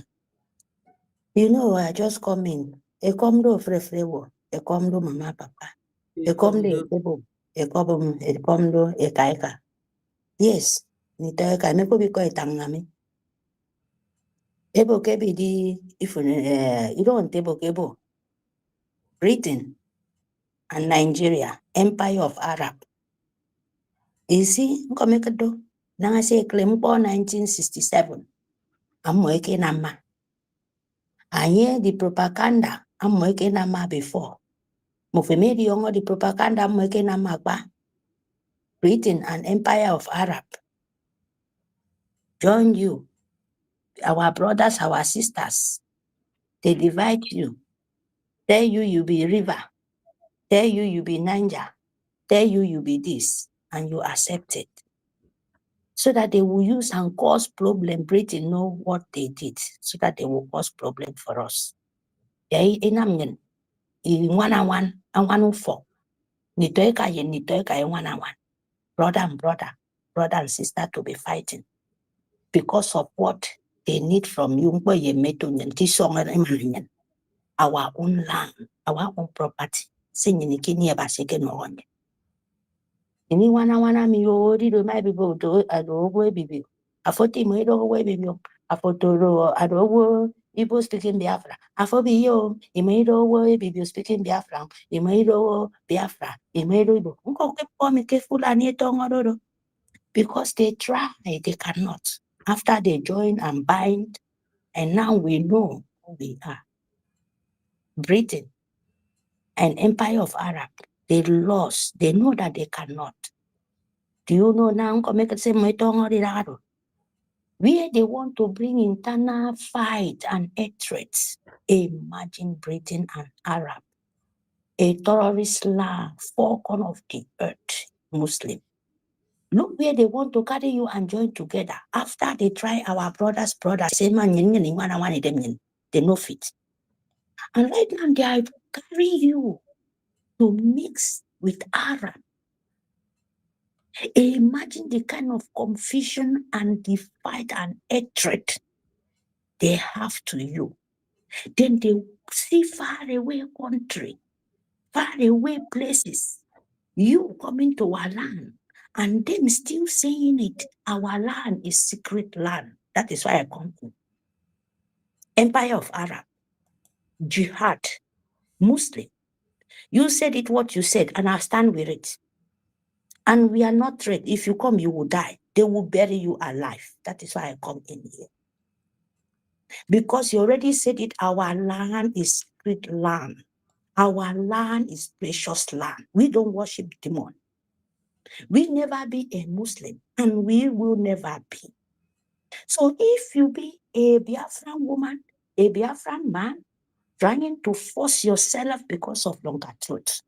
You know, I just come in. E come do frefrewo. E come do mama papa. E come do ebo. E come do e kaika. Yes, ni taika. Me ko biko etangami. Ebo kebi di if you don't ebo kebo. Britain and Nigeria, Empire of Arab. You see, nkomekado na say claim 1967. Amweke nama. Anye the propaganda I'm working on my before. Mufemedi ongo the propaganda I'm working on my ba. Britain and Empire of Arab. Join you. Our brothers, our sisters. They divide you. Tell you be river. Tell you be Niger. Tell you be this. And you accept it. So that they will use and cause problem. Britain know what they did. So that they will cause problem for us. In 1-on-1 and 1-on-4. Nitoeka 1-on-1. Brother and brother and sister to be fighting. Because of what they need from you. Our own land, our own property. Ini wana mi ori do my people do adogo bibi. Afoti mo do we bibi. Afotoro adogo Igbo speaking Biafra. Afobi yo imeido we bibi speaking Biafra. Imeido Biafra. Imeido Igbo. Unko kepo mi ke Fulani tongo. Because they try, they cannot. After they join and bind, and now we know who we are. Britain and Empire of Arab, they lost. They know that they cannot. Do you know now? Where they want to bring internal fight and hatred. Imagine Britain and Arab, a terrorist land, 4 corners of the earth, Muslim. Look where they want to carry you and join together. After they try our brothers, say man, they no fit. And right now they are carry you to mix with Arab. Imagine the kind of confusion and the fight and hatred they have to you. Then they see far away country, far away places, you coming to our land, and them still saying it, our land is secret land. That is why I come to Empire of Arab, Jihad, Muslim. You said it what you said, and I stand with it. And we are not threat. If you come, you will die. They will bury you alive. That is why I come in here. Because you already said it, our land is secret land. Our land is precious land. We don't worship demon. We never be a Muslim, and we will never be. So if you be a Biafran woman, a Biafran man, trying to force yourself because of longer truth,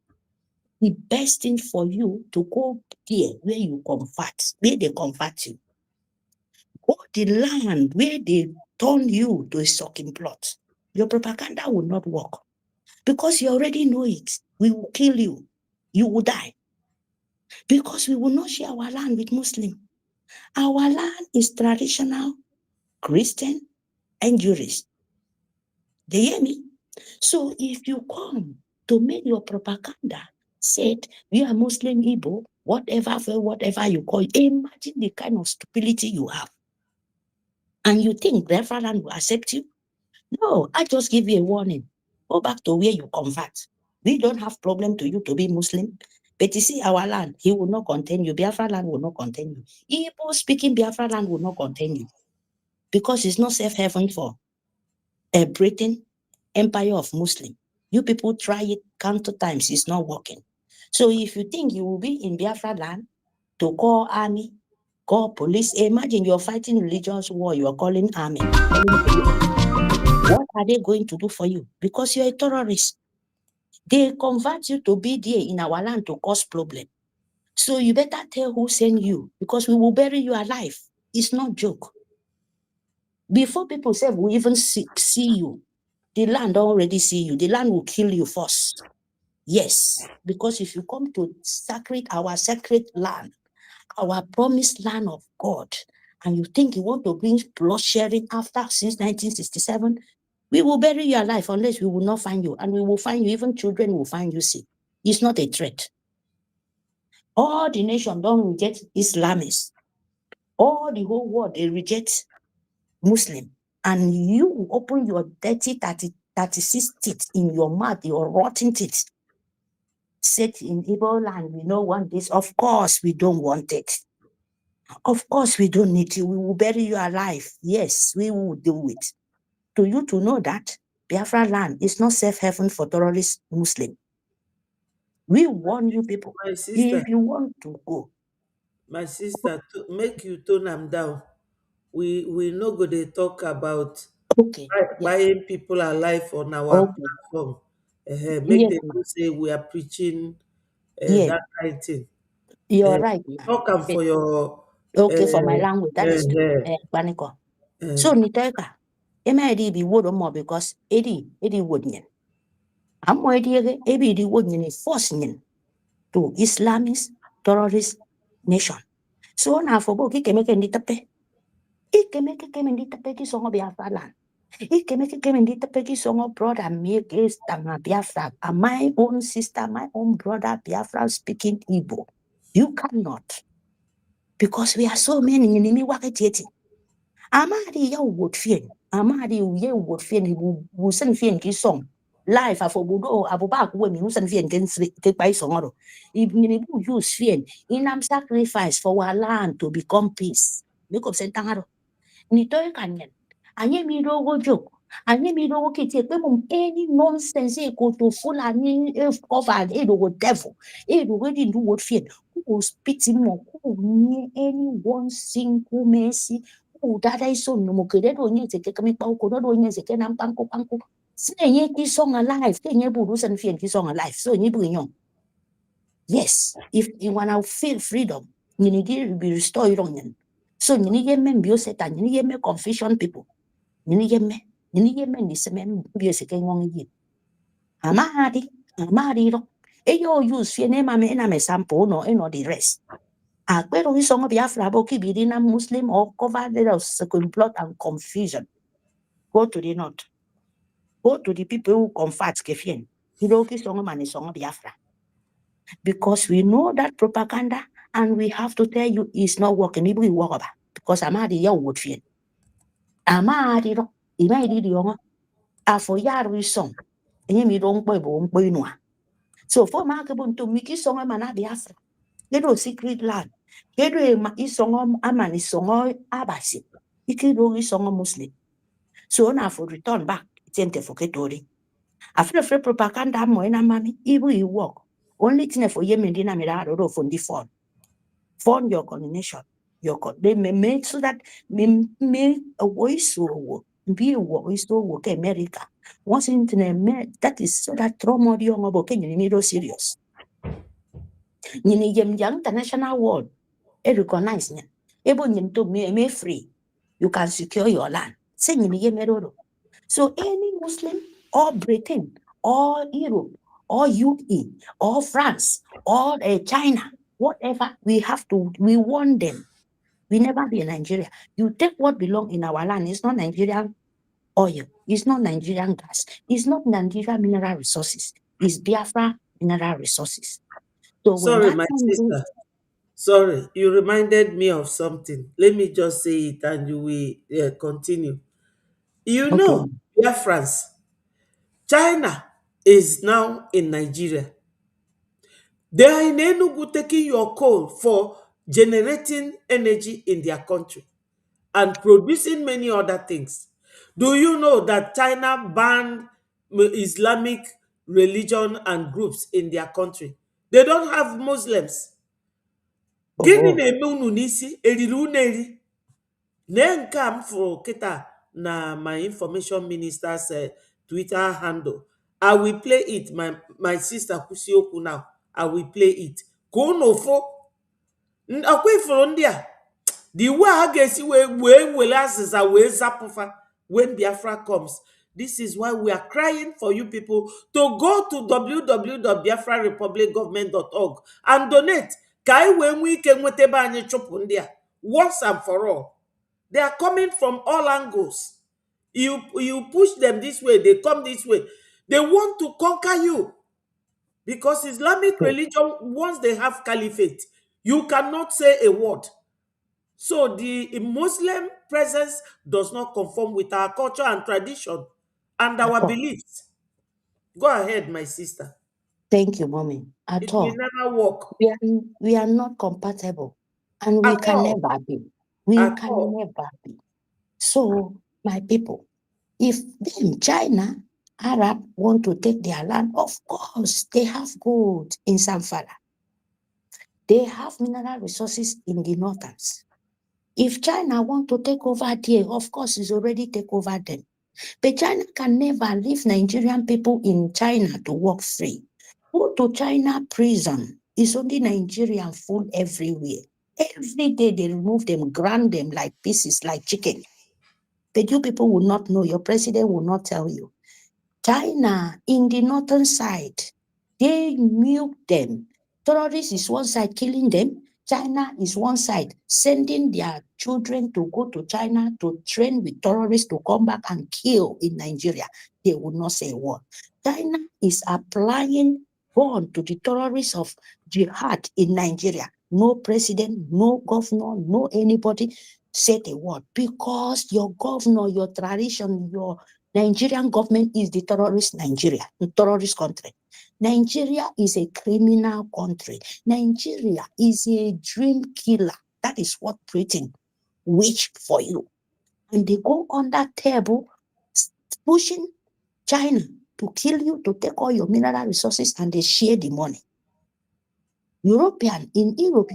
the best thing for you to go there where you convert, where they convert you. Go the land where they turn you to a sucking plot. Your propaganda will not work. Because you already know it. We will kill you. You will die. Because we will not share our land with Muslim. Our land is traditional, Christian, and Jewish. They hear me? So if you come to make your propaganda said, we are Muslim Igbo, whatever you call it, imagine the kind of stupidity you have. And you think Biafran will accept you? No, I just give you a warning. Go back to where you convert. We don't have problem to you to be Muslim. But you see our land, he will not contain you. Biafra land will not contain you. Igbo speaking Biafra land will not contain you. Because it's not safe haven for a Britain empire of Muslim. You people try it counter times, it's not working. So if you think you will be in Biafra land to call army, call police, imagine you're fighting religious war, you are calling army. What are they going to do for you? Because you're a terrorist. They convert you to be there in our land to cause problem. So you better tell who sent you, because we will bury you alive. It's not joke. Before people say we even see you, the land already see you. The land will kill you first. Yes, because if you come to our sacred land, our promised land of God, and you think you want to bring blood sharing since 1967, we will bury you alive unless we will not find you. And we will find you, even children will find you sick. It's not a threat. All the nation don't reject Islamists. All the whole world, they reject Muslim. And you open your dirty 36 teeth in your mouth, your rotten teeth. Said in Igbo land, we don't want this. Of course, we don't want it. Of course, we don't need you. We will bury you alive. Yes, we will do it. To you to know that, Biafra land is not safe haven for terrorist Muslim. We warn you people. My sister, If you want to go, my sister, make you tone them down. We no go dey talk about okay, buying people alive on our okay, platform. Make yes, them ma. know say we are preaching Yes, that kind thing. you're right, ma. Talk am for your Okay, for my language, that is true. uh, Paniko. So niteka, edi be wood more because edi wouldn't. I'm waiting ebi wouldn't forcing to Islamist terrorist nation. So now for book, he can make any tape. He can make a in the tape song of Biafra land. He can make a in the tape song of brother make a stanga Biafra. And my own sister, my own brother Biafra speaking Igbo. You cannot. Because we are so many in the work. Amadi ya would fin. Amadi ye would fin who send fin his song. Life for Budo Abubak women who send fin can take by song. If you use fin in sacrifice for our land to become peace. Make up sentangaro. Nitoy kanyan. Anye mi rogo joke. Anye mi rogo kiti any nonsense go to full and covered devil. Didn't do what fin. Who will spit him or who near any one single mercy. Dada iso no mokeredo nyeze ke kami pa ko do nyeze ke nam panko panko sinye ki song alive ke nye buru san fien ki song alive so nye buru yes if you wanna feel freedom you need to be restored on so you need men bio setan you need men confusion people you need men ni semen bio se ke ngong yi amadi ro eyo use fien e ma me na me sample no e no the rest pero we song Biafra boki bidina Muslim or cover the second plot and confusion. Go to the north. Go to the people who comfort Kefien. You know, song man is song Biafra. Because we know that propaganda and we have to tell you it's not working. Even we walk over. Because Amadi ya would fien. Amadi ro. Ima di yonga. For yar we song. And you don't boy no. So for Markabun to Miki song man Biafra. Little secret land. Kedwe isongo amani songo abasi. Ikido isongo Muslim. So now for return back, it's for Ketori. After free propaganda mo ena mami, ibu you work. Only thing for Yemen dina mirado from the phone. Phone your coordination. They may make so that me a voice so be a voice to work America. Once internet that is so that trauma young about Kenya need serious. Nini yem young international world. Recognize me. Able to me free. You can secure your land. Say so any Muslim or Britain or Europe or UK or France or China, whatever, we want them. We never be in Nigeria. You take what belong in our land. It's not Nigerian oil. It's not Nigerian gas. It's not Nigerian mineral resources. It's Biafra mineral resources. So when sorry, that my time goes, sister. Sorry, you reminded me of something. Let me just say it and you will continue. You okay, know, Biafrans, China is now in Nigeria. They are in Enugu taking your coal for generating energy in their country and producing many other things. Do you know that China banned Islamic religion and groups in their country? They don't have Muslims. Gịnị oh, na-eme unu n'isi? Eriri unu eri? Nee nke a m fụrụ kịta na my information minister's Twitter handle. I will play it. My sister kwụsị okwu now. I will play it. Ka unu fụ ọkwa ifuru ndị a the way a ga-esi wee were azịza wee zapụfa when Biafra comes. This is why we are crying for you people to go to www.biafrarepublicgovernment.org and donate ka anyị wee nwee ike nweta ebe anyị chụpụ ndị a once and for all. They are coming from all angles. You push them this way, they come this way. They want to conquer you because Islamic religion, once they have caliphate, you cannot say a word. So the Muslim presence does not conform with our culture and tradition and our beliefs. Go ahead, my sister. Thank you, mommy. At It will all. never work. We are not compatible. And we At can all. never be. We At can all. never be. So, my people, if them, China, Arab want to take their land. Of course, they have gold in Zamfara. They have mineral resources in the northerns. If China want to take over there, of course, it's already take over them. But China can never leave Nigerian people in China to work free. Go to China prison. It's only Nigerian food everywhere. Every day they remove them, grind them like pieces, like chicken. But you people will not know. Your president will not tell you. China, in the northern side, they milk them. Terrorists is one side killing them. China is one side sending their children to go to China to train with terrorists to come back and kill in Nigeria. They will not say a word. China is applying gun to the terrorists of jihad in Nigeria. No president, no governor, no anybody said a word because your governor, your tradition, your Nigerian government is the terrorist Nigeria, the terrorist country. Nigeria is a criminal country. Nigeria is a dream killer. That is what Britain wish for you. And they go on that table pushing China to kill you, to take all your mineral resources, and they share the money. European, in Europe,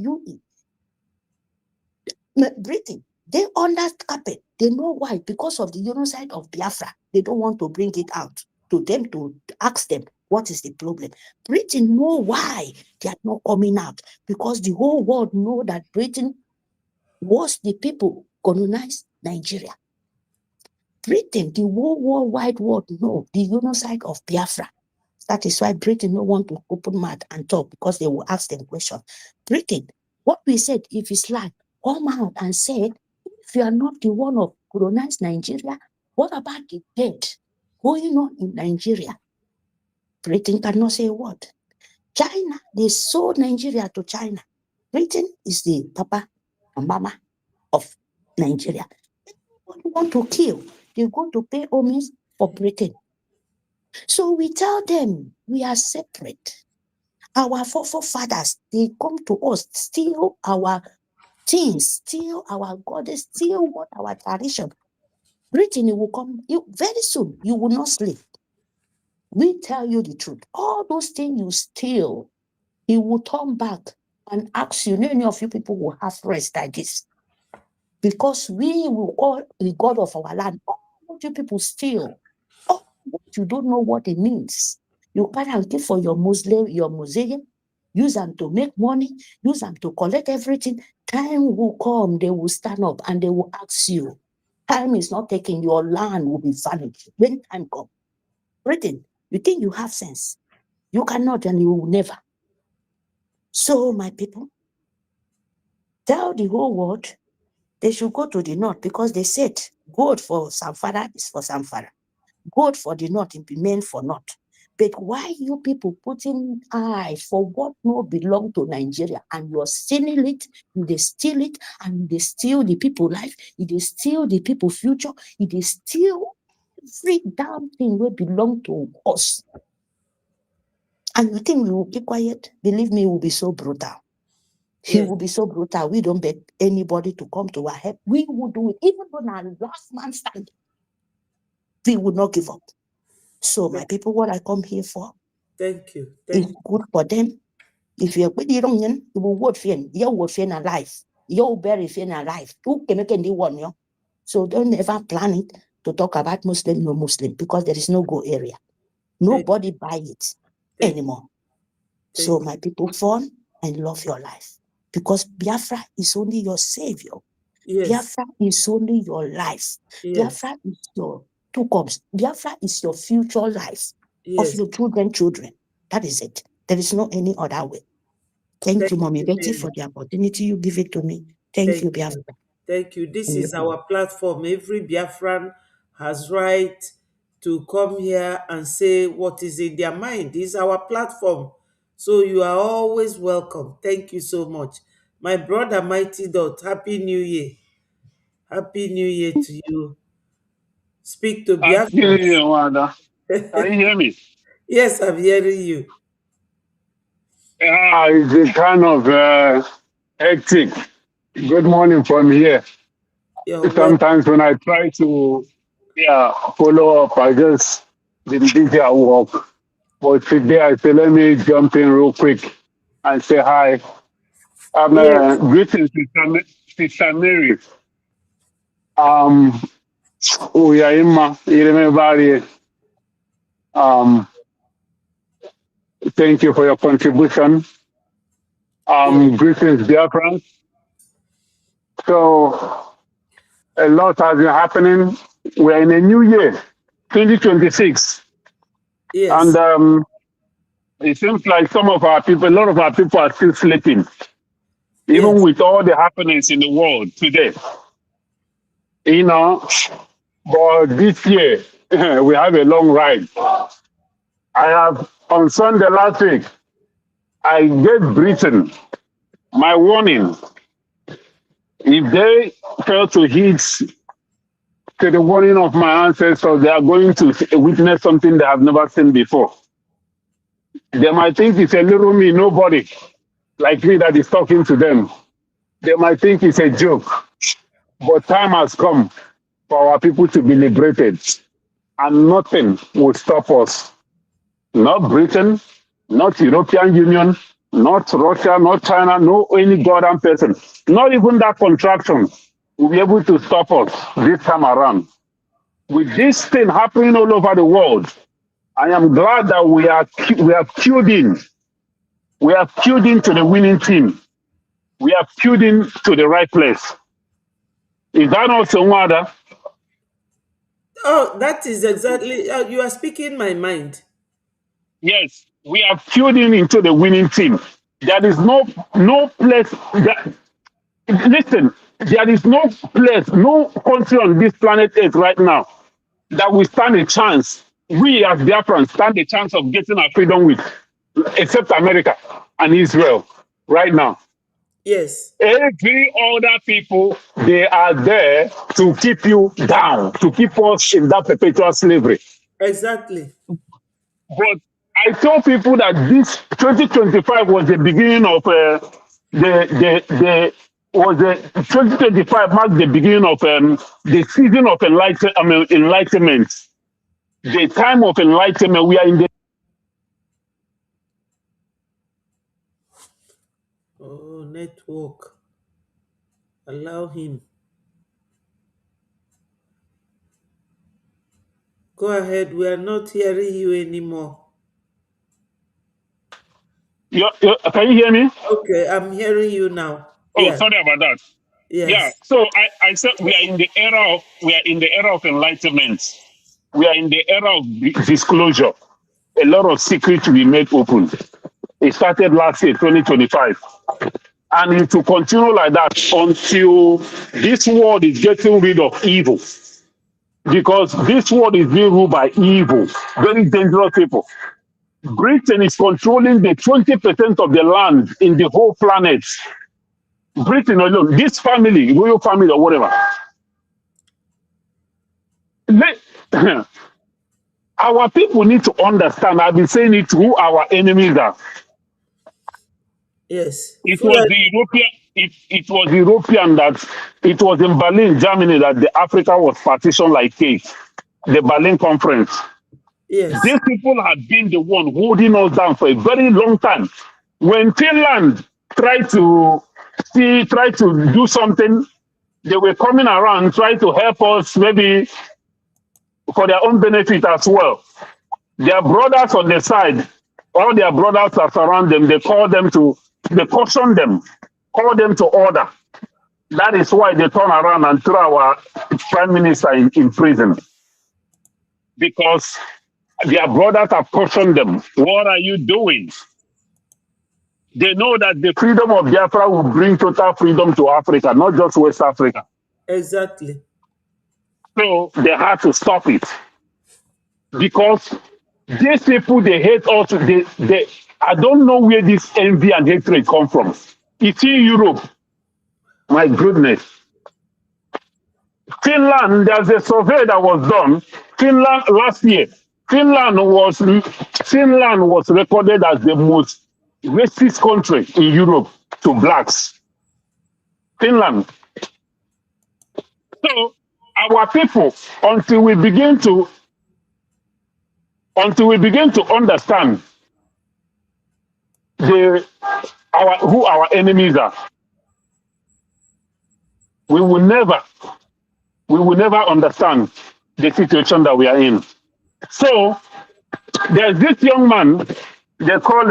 Britain, they on that carpet. They know why. Because of the genocide of Biafra. They don't want to bring it out to them to ask them what is the problem. Britain know why they are not coming out. Because the whole world know that Britain was the people colonized Nigeria. Britain, the whole worldwide world know the genocide of Biafra. That is why Britain don't want to open mouth and talk because they will ask them questions. Britain, what we said, if it's like, come out and said, if you are not the one of colonized Nigeria, what about the dead going on in Nigeria? Britain cannot say a word. China, they sold Nigeria to China. Britain is the papa and mama of Nigeria. They want to kill. They're going to pay homage for Britain. So we tell them we are separate. Our forefathers, they come to us, steal our things, steal our goddess, steal what our tradition. Britain will come very soon. You will not sleep. We tell you the truth. All those things you steal, he will turn back and ask you. Many of you people will have rest like this. Because we will call the God of our land. All what you people steal. Oh, you don't know what it means. You can't give for your Muslim, your museum, use them to make money, use them to collect everything. Time will come, they will stand up and they will ask you. Time is not taking, your land will be vanished. When time comes. Britain, you think you have sense. You cannot and you will never. So, my people, tell the whole world they should go to the north because they said gold for Zamfara is for Zamfara. Gold for the north it be meant for north. But why you people putting eyes for what no belong to Nigeria and you're stealing it, they steal it, and they steal the people life, they steal the people future, they steal every damn thing will belong to us. And you think we will keep quiet? Believe me, we will be so brutal. He will be so brutal. We don't beg anybody to come to our help. We will do it. Even when our last man stand, we will not give up. So, my people, what I come here for, thank you. It's good for them. If you're with the wrong, you will vote for him. You will feel alive. You will bury feel alive. Who can make any one? So don't ever plan it to talk about Muslim, no Muslim, because there is no go area. Nobody buy it anymore. So, my people, fun and love your life. Because Biafra is only your savior. Biafra is only your life. Biafra is your two comes. Biafra is your future life of your children. That is it. There is no any other way. Thank you, Mommy Betty, for the opportunity you give it to me. Thank you, Biafra. Thank you. This is our platform. Every Biafran has right to come here and say what is in their mind. This is our platform. So you are always welcome. Thank you so much. My brother Mighty Dot, Happy New Year. Happy New Year to you. Speak to Biafra. Happy New Year, Wanda. Can you hear me? Yes, I'm hearing you. Yeah, it's a kind of hectic. Good morning from here. Sometimes when I try to follow up, I just been busy at work. But today I say, let me jump in real quick and say hi. Yes, Greetings, Sister Mary. Um, we are you remember, um, thank you for your contribution. yes, Greetings, Biafrans. So a lot has been happening. We're in a new year, 2026. And yes, it seems like some of our people, a lot of our people are still sleeping, even yes. with all the happenings in the world today. You know, but this year, we have a long ride. I have, on Sunday last week, I gave Britain my warning. If they fail to heed to the warning of my ancestors, they are going to witness something they have never seen before. They might think it's a little me, nobody like me that is talking to them. They might think it's a joke, but time has come for our people to be liberated, and nothing will stop us. Not Britain, not European Union, not Russia, not China, no any goddamn person, not even that contraction will be able to stop us this time around. With this thing happening all over the world, I am glad that we have queued in. We have queued into the winning team. We have queued in to the right place. Is that not so, Wada? Oh, that is exactly, you are speaking my mind. Yes, we have queued in into the winning team. There is no place that, listen, there is no place, no country on this planet Earth right now that we stand a chance. We as Biafrans stand a chance of getting our freedom with, except America and Israel right now. Yes, Every other people, they are there to keep you down, to keep us in that perpetual slavery. exactly. But I tell people that this 2025 was the beginning of the was the 2025 marked the beginning of the season of enlightenment, the time of enlightenment. We are in the Oh, network. Allow him. Go ahead. We are not hearing you anymore. Can you hear me? Okay, I'm hearing you now. Oh, Yeah, sorry about that. Yeah. yes, So I said we are in the era of enlightenment. We are in the era of disclosure. A lot of secrets will be made open. It started last year, 2025. And it will continue like that until this world is getting rid of evil. Because this world is being ruled by evil, very dangerous people. Britain is controlling the 20% of the land in the whole planet. Britain alone, this family, royal family or whatever. Our people need to understand, I've been saying it, who our enemies are. yes. It was the European. It was European that it was in Berlin, Germany, that the Africa was partitioned like cake. The Berlin Conference. Yes, These people have been the one holding us down for a very long time. When Finland tried to do something, they were coming around trying to help us, maybe for their own benefit as well. Their brothers on the side, all their brothers that surround them, they caution them, call them to order. That is why they turn around and throw our prime minister in prison. Because their brothers have cautioned them. What are you doing? They know that the freedom of Biafra will bring total freedom to Africa, not just West Africa. exactly. So they had to stop it. Because these people, they hate us. I don't know where this envy and hatred come from. It's in Europe. My goodness. Finland, there's a survey that was done. Finland last year. Finland was recorded as the most racist country in Europe to blacks. Finland. So our people, until we begin to until we begin to understand who our enemies are, we will never understand the situation that we are in. So there's this young man, they call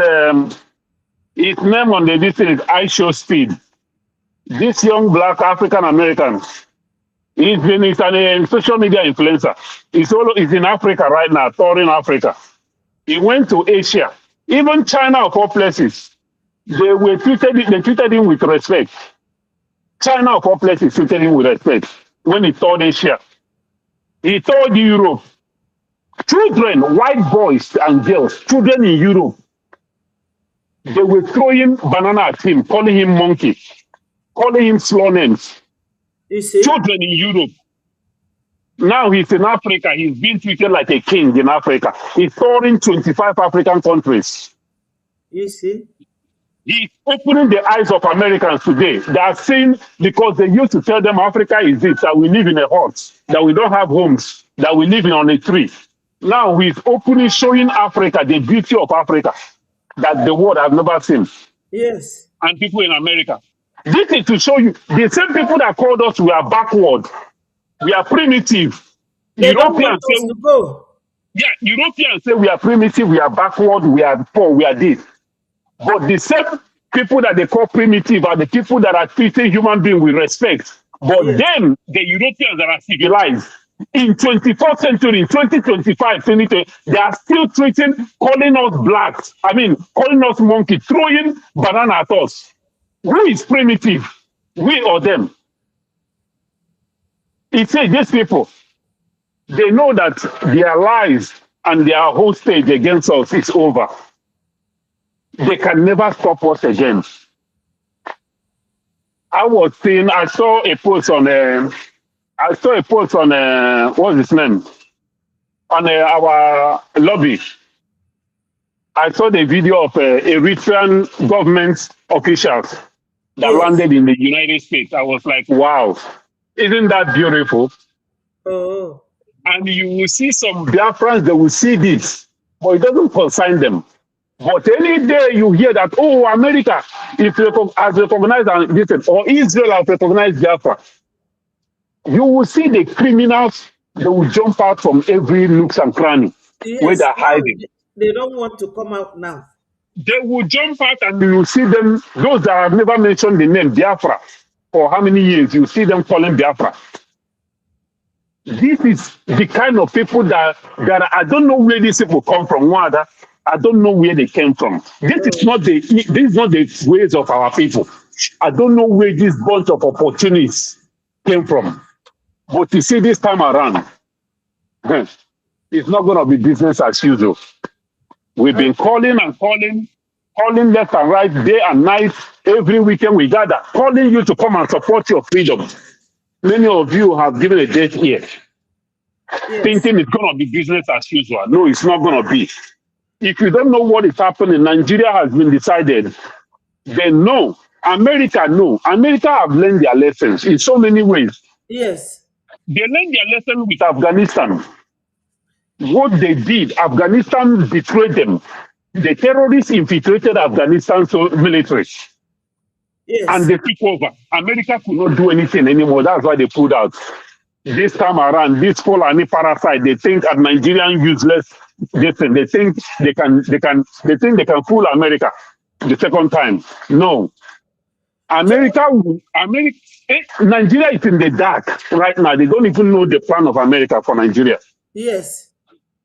his name on the list is I Show Speed. This young black African American, he's an social media influencer. He's in Africa right now, touring Africa. He went to Asia, even China of all places. They treated him with respect. China of all places treated him with respect when he toured Asia. He toured Europe. Children, white boys and girls, children in Europe, they were throwing banana at him, calling him monkey, calling him slow names. You see? Children in Europe. Now he's in Africa. He's being treated like a king in Africa. He's touring 25 African countries. You see? He's opening the eyes of Americans today. They are saying, because they used to tell them Africa is it, that we live in a hut, that we don't have homes, that we live on a tree. Now he's openly showing Africa, the beauty of Africa, that the world has never seen. Yes. And people in America. This is to show you, the same people that called us, we are backward, we are primitive. They don't want us to go. Yeah, Europeans say we are primitive, we are backward, we are poor, we are this. But the same people that they call primitive are the people that are treating human beings with respect. But them, the Europeans that are civilized, in 21st century, in 2025, they are still calling us blacks. I mean, calling us monkey, throwing banana at us. Who is primitive? We or them? He said these people, they know that their lies and their whole stage against us is over. They can never stop us again. I saw a post on what's his name? On our lobby. I saw the video of Eritrean government officials that landed in the United States. I was like, wow, isn't that beautiful? Oh. And you will see some Biafrans, they will see this, but it doesn't concern them. But any day you hear that, oh, America has recognized this, or Israel has recognized Biafra, you will see the criminals, they will jump out from every nooks and cranny where they're hiding. They don't want to come out now. They will jump out and you will see them, those that have never mentioned the name Biafra for how many years, you see them calling Biafra. This is the kind of people that I don't know where these people come from. I don't know where they came from. This is not the ways of our people. I don't know where this bunch of opportunists came from. But you see, this time around, it's not going to be business as usual. We've been calling left and right, day and night. Every weekend we gather, calling you to come and support your freedom. Many of you have given a date here, thinking it's going to be business as usual. No, it's not going to be. If you don't know what is happening, Nigeria has been decided. Then no. America, no. America have learned their lessons in so many ways. Yes. They learned their lesson with Afghanistan. What they did, Afghanistan betrayed them. The terrorists infiltrated Afghanistan's military. Yes. And they took over. America could not do anything anymore. That's why they pulled out. This time around, this Fulani parasite, they think a Nigerian useless. They think they can fool America the second time. No. Nigeria is in the dark right now. They don't even know the plan of America for Nigeria. Yes.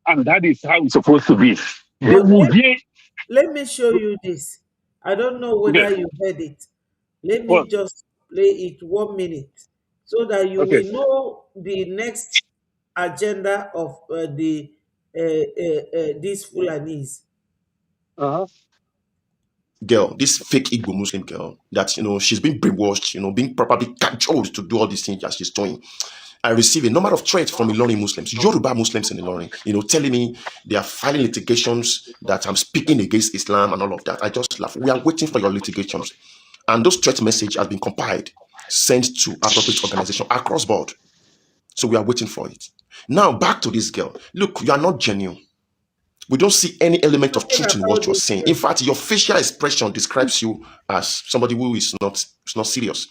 And that is how it's supposed to be. Let me show you this. I don't know whether you heard it. Let me just play it 1 minute so that you will know the next agenda of these Fulanis. Girl, this fake Igbo Muslim girl, that she's been brainwashed, being properly cajoled to do all these things that she's doing. I receive a number of threats from Ilorin Muslims, Yoruba Muslims in Ilorin, telling me they are filing litigations that I'm speaking against Islam and all of that. I just laugh. We are waiting for your litigations. And those threat message has been compiled, sent to appropriate organization across board. So we are waiting for it. Now, back to this girl. Look, you are not genuine. We don't see any element of truth in About what you're this saying. thing. In fact, your facial expression describes you as somebody who is not serious.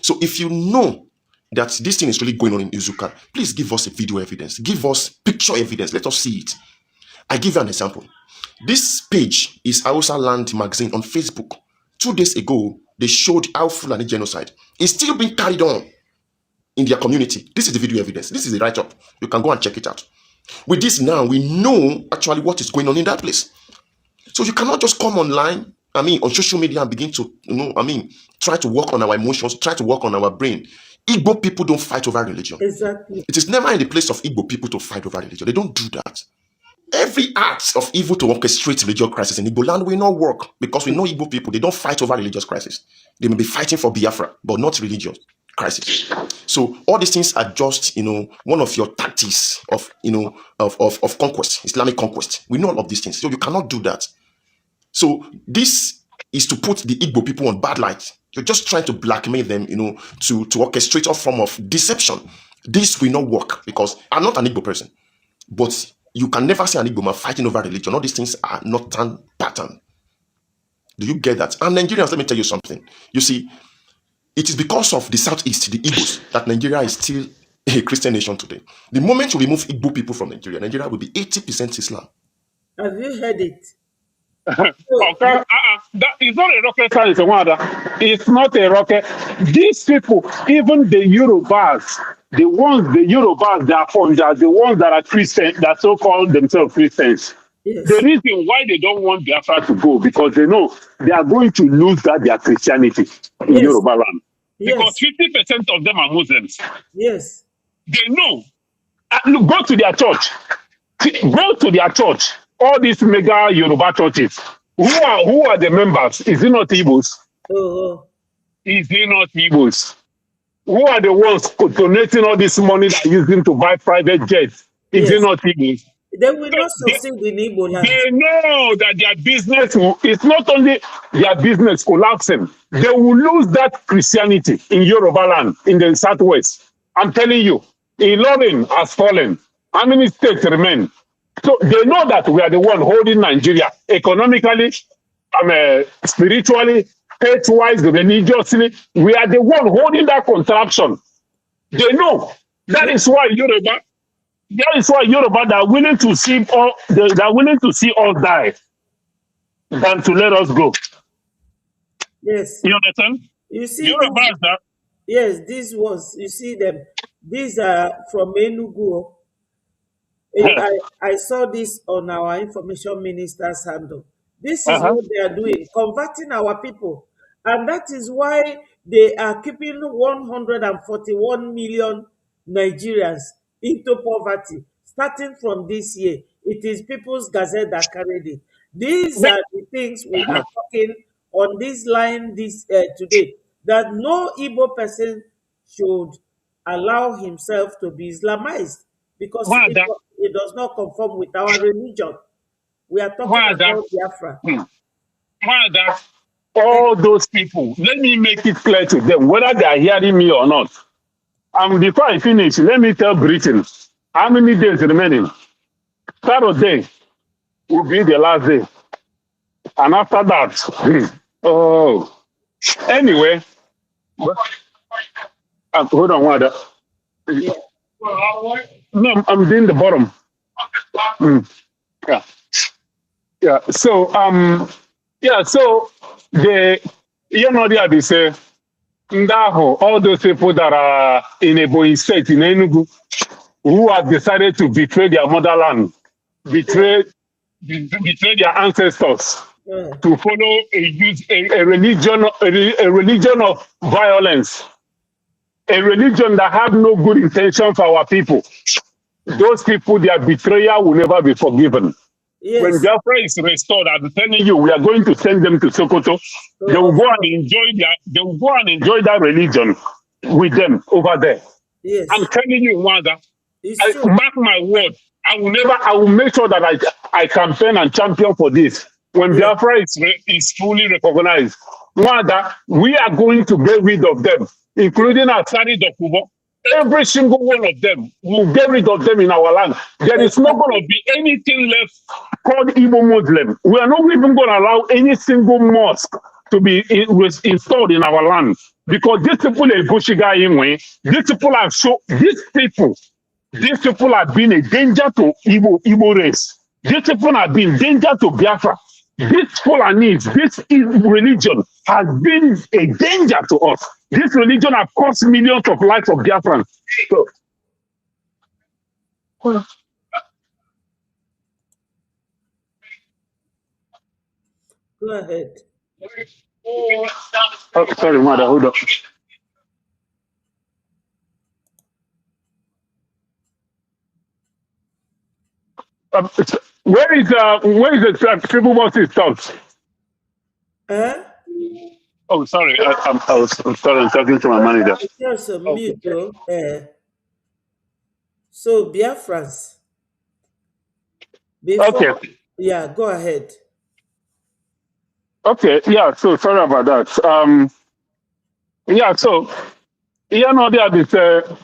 So if you know that this thing is really going on in Izuka, please give us a video evidence. Give us picture evidence. Let us see it. I give you an example. This page is Hausa Land magazine on Facebook. 2 days ago, they showed how Fulani genocide is still being carried on in their community. This is the video evidence. This is the write-up. You can go and check it out. With this now, we know actually what is going on in that place. So you cannot just come online, on social media and begin to, try to work on our emotions, try to work on our brain. Igbo people don't fight over religion. Exactly. It is never in the place of Igbo people to fight over religion. They don't do that. Every act of evil to orchestrate religious crisis in Igbo land will not work because we know Igbo people, they don't fight over religious crisis. They may be fighting for Biafra, but not religious crisis. So all these things are just, one of your tactics of, of conquest, Islamic conquest. We know all of these things. So you cannot do that. So this is to put the Igbo people on bad light. You're just trying to blackmail them, to orchestrate a form of deception. This will not work because I'm not an Igbo person, but you can never see an Igbo man fighting over religion. All these things are not pattern. Do you get that? And Nigerians, let me tell you something. You see, it is because of the Southeast, the Igbos, that Nigeria is still a Christian nation today. The moment you remove Igbo people from Nigeria, Nigeria will be 80% Islam. Have you heard it? Okay, that is not a rocket science, Wanda. It's not a rocket. These people, even the Yorubas, the Yorubas that are from the ones that are Christian, that so-called themselves Christians. Yes. The reason why they don't want Biafra to go, because they know they are going to lose their Christianity in Yoruba land. Yes. Because 50% of them are Muslims. Yes. They know. Look, go to their church. Go to their church. All these mega Yoruba churches. Who are the members? Is it not Igbos? Is it not Igbos? Who are the ones donating all this money that are using to buy private jets? Is it not Igbos? They will not succeed in Igbo land. They know that their business, it's not only their business collapsing, they will lose that Christianity in Yoruba land, in the Southwest. I'm telling you, Ilorin has fallen. How many states remain? So they know that we are the one holding Nigeria economically, spiritually, faith-wise, religiously. We are the one holding that contraction. They know. That is why Yoruba that are willing to see us die than to let us go. Yes. You understand? You see, yes, these ones, you see them. These are from Enugu. I saw this on our information minister's handle. This is what they are doing, converting our people. And that is why they are keeping 141 million Nigerians into poverty, starting from this year. It is People's Gazette that carried it. These are the things we are talking on this line today, that no Igbo person should allow himself to be Islamized because it does not conform with our religion. We are talking about Biafra. All those people, let me make it clear to them, whether they are hearing me or not. Before I finish, let me tell Britain, how many days remaining? Saturday will be the last day. And after that, anyway, hold on, Wanda. No, I'm doing the bottom. Yeah. So, so they say, all those people that are in Ebonyi State, in Enugu, who have decided to betray their motherland, betray their ancestors, to follow a religion of violence, a religion that have no good intention for our people. Those people, their betrayal will never be forgiven. Yes. When Biafra is restored, I'm telling you, we are going to send them to Sokoto. They will go and enjoy that religion with them over there. Yes. I'm telling you, Wanda, mark my word, I will make sure that I campaign and champion for this. When Biafra is fully recognized, Wanda, we are going to get rid of them, including Asari Dokubo. Every single one of them, we'll get rid of them in our land. There is not going to be anything left called Igbo Muslim. We are not even going to allow any single mosque to be installed in our land because these people are Bushiga Inwe. These people have been a danger to Igbo race. These people have been danger to Biafra. This Fulanese, this religion has been a danger to us. This religion has cost millions of lives of Biafrans. So, Go ahead. oh, sorry, mother, hold on. Where is the triple boss stopped? Oh, sorry, I was sorry, I'm talking to my manager. Just a mute, though. So Biafrans. Before, Okay. yeah, go ahead. Okay, yeah, so sorry about that. Yeah, so you know that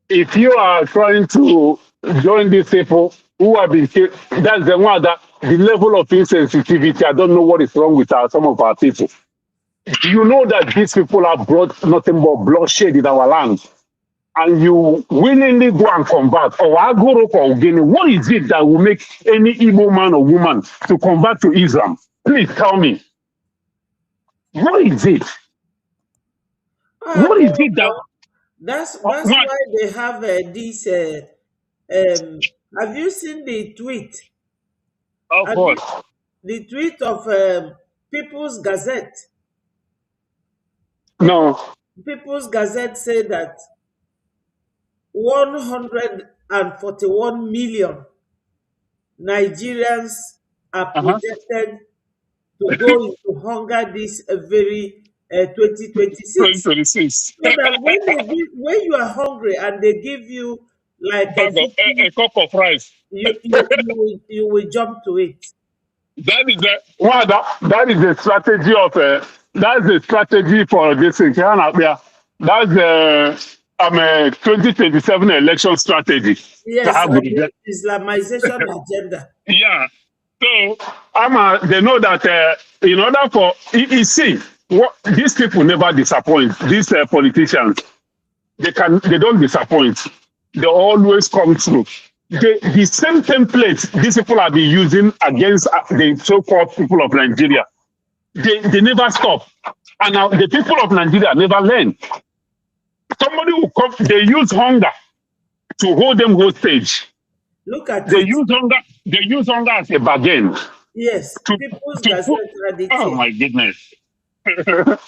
if you are trying to join these people who have been killed, that's the one that the level of insensitivity. I don't know what is wrong with some of our people. You know that these people have brought nothing but bloodshed in our land, and you willingly go and convert, or Agoro or Guinea. What is it that will make any Igbo man or woman to convert to Islam? Please tell me. What is it? What is it that? That's why they have this. Have you seen the tweet? Of course. The tweet of People's Gazette. No. People's Gazette said that 141 million Nigerians are projected to go into hunger this very 2026. 2026. So that when you are hungry and they give you like a cup of rice, you will jump to it. That is that is the strategy of that's the strategy for this thing. That's the 2027 election strategy. Yes, the Islamization agenda. Yeah. So they know that in order for you see what these people never disappoint. These politicians, they don't disappoint. They always come through. The same template these people have been using against the so-called people of Nigeria. They never stop. And now the people of Nigeria never learn. Somebody will come, they use hunger to hold them hostage. Look at they use hunger as a bargain. Yes, People's Gazette. Oh my goodness. It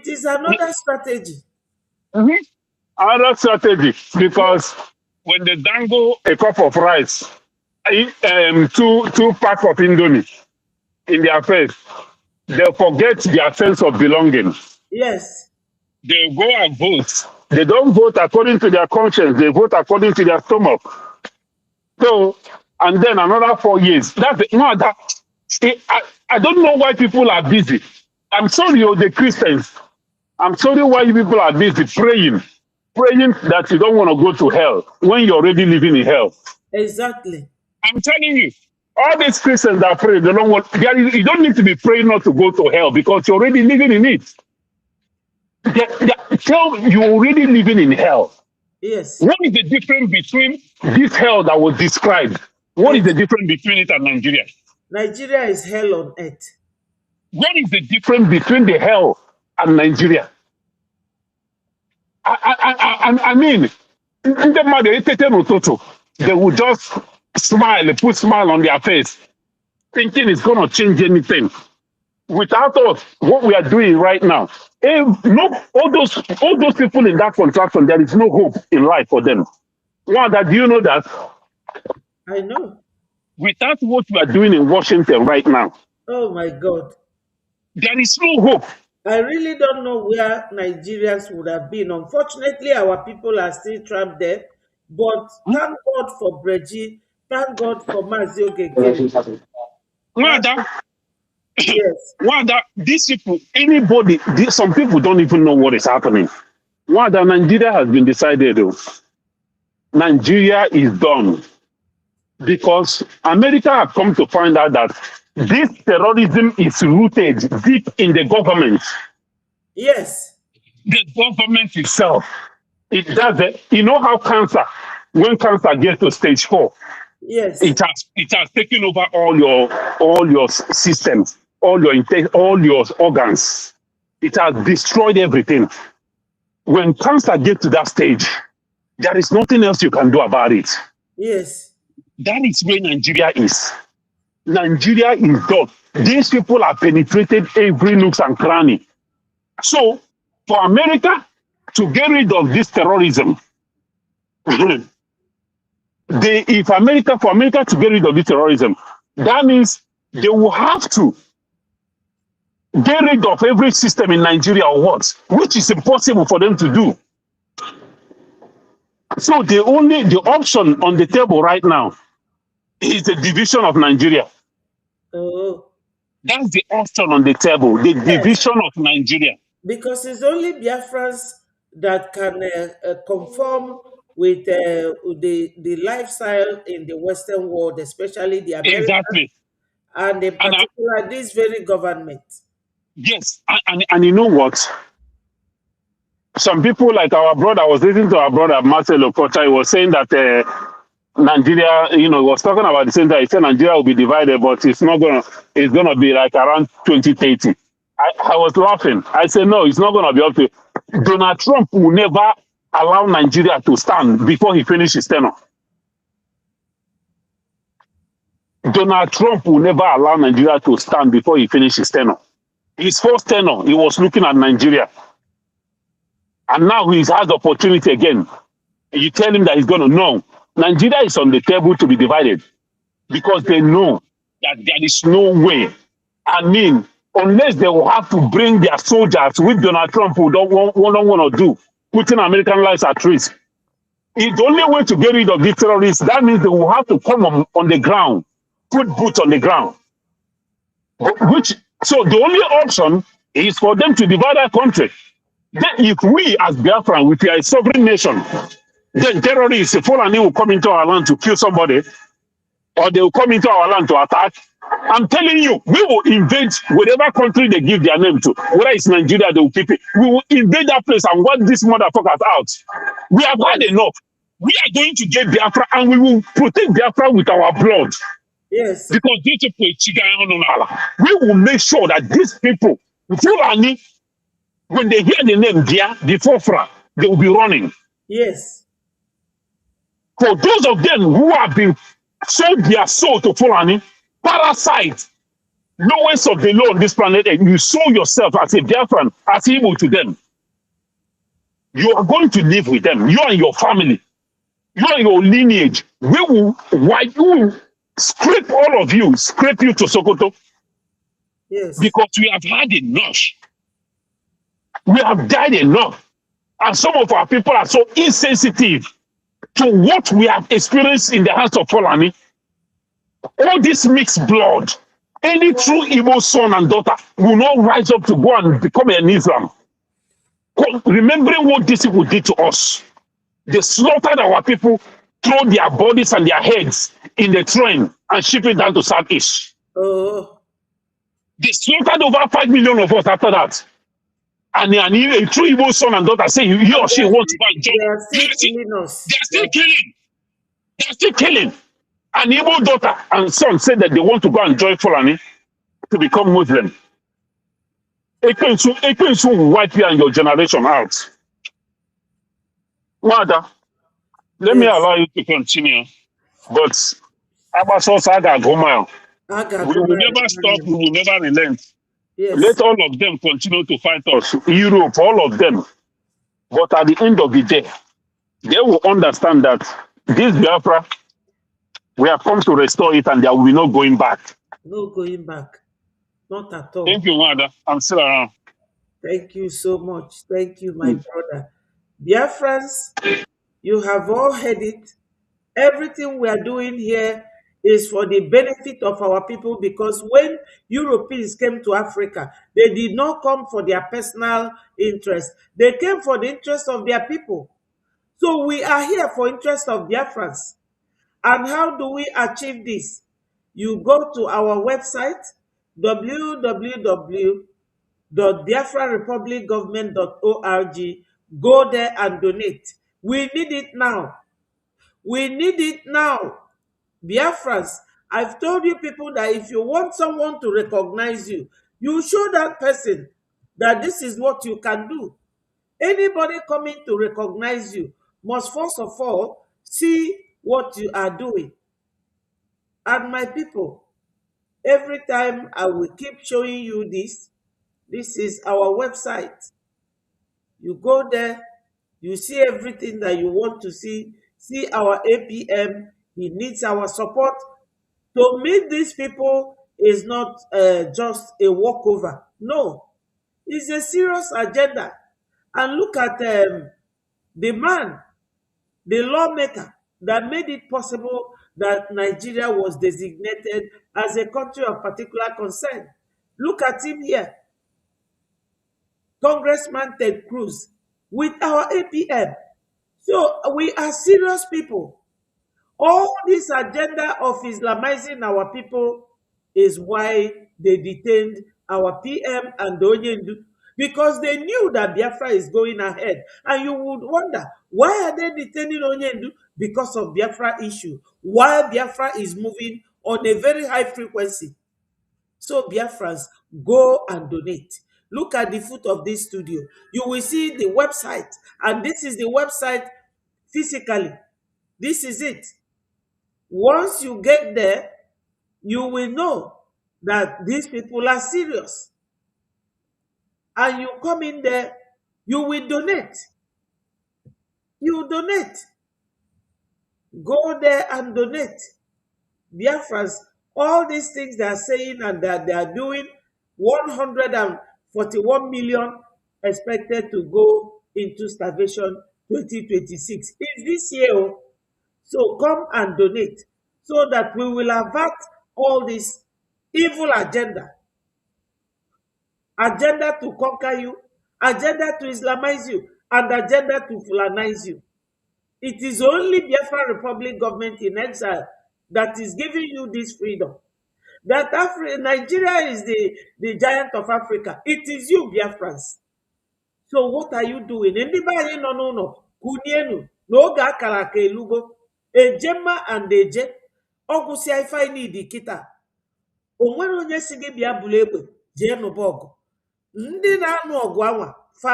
is another strategy. Mm-hmm. Another strategy, because when they dangle a cup of rice, two packs of Indomie in their face, they forget their sense of belonging. Yes. They go and vote. They don't vote according to their conscience. They vote according to their stomach. So, and then another 4 years. I don't know why people are busy. I'm sorry, the Christians. I'm sorry why people are busy praying that you don't want to go to hell when you're already living in hell. Exactly. I'm telling you, all these Christians that pray, they don't want. You don't need to be praying not to go to hell because you're already living in it. You're already living in hell. Yes. What is the difference between this hell that was described? What is the difference between it and Nigeria? Nigeria is hell on earth. What is the difference between the hell and Nigeria? I mean, they will just smile, put smile on their face, thinking it's going to change anything. Without us, what we are doing right now, all those people in that contraction, there is no hope in life for them. Do you know that? I know. Without what we are doing in Washington right now, oh my God, there is no hope. I really don't know where Nigerians would have been. Unfortunately, our people are still trapped there. But thank God for Breji. Thank God for Mazio Gege. Yes. These people, some people don't even know what is happening. One that Nigeria has been decided, though. Nigeria is done because America have come to find out that this terrorism is rooted deep in the government. Yes. The government itself. It does it. You know how when cancer gets to stage 4, yes, it has taken over all your systems, all your organs. It has destroyed everything. When cancer gets to that stage, there is nothing else you can do about it. Yes. That is where Nigeria is. Nigeria is done. These people have penetrated every nook and cranny. So, for America to get rid of this terrorism, for America to get rid of this terrorism, that means they will have to get rid of every system in Nigeria or what, which is impossible for them to do. So the option on the table right now is the division of Nigeria. Oh. That's the option on the table, the division of Nigeria. Because it's only Biafrans that can conform with the lifestyle in the Western world, especially the Americans, Exactly. and in particular this very government. Yes, and you know what? Some people like our brother, I was listening to our brother Marcelo Kocha, he was saying that Nigeria, he was talking about the same time. He said Nigeria will be divided, but it's gonna be like around 2030. I was laughing. I said, no, it's not gonna be up to Donald Trump will never allow Nigeria to stand before he finishes his tenure. Donald Trump will never allow Nigeria to stand before he finishes his tenure. His first tenure, he was looking at Nigeria. And now he has the opportunity again. You tell him that he's going to know. Nigeria is on the table to be divided because they know that there is no way. I mean, unless they will have to bring their soldiers, which Donald Trump who don't want to do, putting American lives at risk. It's the only way to get rid of these terrorists. That means they will have to come on the ground, put boots on the ground. So the only option is for them to divide our country. Then if we as Biafran, which are a sovereign nation, then terrorists, Fulani will come into our land to kill somebody, or they will come into our land to attack. I'm telling you, we will invade whatever country they give their name to. Whether it's Nigeria, they will keep it. We will invade that place and wipe these motherfuckers out. We have had enough. We are going to get Biafra and we will protect Biafra with our blood. Yes. Because these people, we will make sure that these people, Fulani, when they hear the name the Fofra, they will be running. Yes. For those of them who have been sold their soul to Fulani, parasites, lowest of the low on this planet, and you sold yourself as a Biafran, as evil to them, you are going to live with them. You and your family, you and your lineage. We will scrape all of you, scrape you to Sokoto. Yes. Because we have had enough. We have died enough. And some of our people are so insensitive to what we have experienced in the hands of Fulani. All this mixed blood, any true Igbo son and daughter will not rise up to go and become an Islam. Remembering what these people did to us. They slaughtered our people, throw their bodies and their heads in the train and ship it down to Southeast. Oh. They slaughtered over 5 million of us after that. And a true Igbo son and daughter say he or she wants to go and join. They are still killing us. They are still killing. They are still killing. An Igbo daughter and son said that they want to go and join Fulani to become Muslim. Ekwensu will wipe you and your generation out. Mother, let me allow you to continue. But Abasosa Goma, we will never stop, we will never relent. Yes. Let all of them continue to fight us. Europe, all of them. But at the end of the day, they will understand that this Biafra, we have come to restore it and there will be no going back. No going back. Not at all. Thank you, Mother. I'm still around. Thank you so much. Thank you, my brother. Biafrans, you have all heard it. Everything we are doing here is for the benefit of our people, because when Europeans came to Africa, they did not come for their personal interest. They came for the interest of their people. So we are here for interest of Biafrans. And how do we achieve this? You go to our website, www.biafrarepublicgovernment.org. Go there and donate. We need it now. We need it now. Biafrans, I've told you people that if you want someone to recognize you, you show that person that this is what you can do. Anybody coming to recognize you must first of all see what you are doing. And my people, every time I will keep showing you this. This is our website. You go there, you see everything that you want to see. See our APM. He needs our support. To meet these people is not just a walkover. No, it's a serious agenda. And look at the man, the lawmaker that made it possible that Nigeria was designated as a country of particular concern. Look at him here, Congressman Ted Cruz, with our APM. So we are serious people. All this agenda of Islamizing our people is why they detained our PM and the Onyendu, because they knew that Biafra is going ahead. And you would wonder, why are they detaining Onyendu? Because of Biafra issue. While Biafra is moving on a very high frequency. So Biafrans, go and donate. Look at the foot of this studio. You will see the website. And this is the website physically. This is it. Once you get there, you will know that these people are serious. And you come in there, you will donate. You donate. Go there and donate. Biafrans, all these things they are saying and that they are doing, 141 million expected to go into starvation 2026. It's this year. Oh. So come and donate so that we will avert all this evil agenda. Agenda to conquer you, agenda to Islamize you, and agenda to Fulanize you. It is only Biafra Republic government in exile that is giving you this freedom. That Nigeria is the giant of Africa. It is you, Biafrans. So what are you doing? Anybody no. Kunienu. No ga akara ka elugo. Ejema and eje. Ọgwụsị ife need kita. O nwere onye si gị bịa bụrụ egbe jee nụba ọgụ. Ndị na-anụ ọgụ anwa fa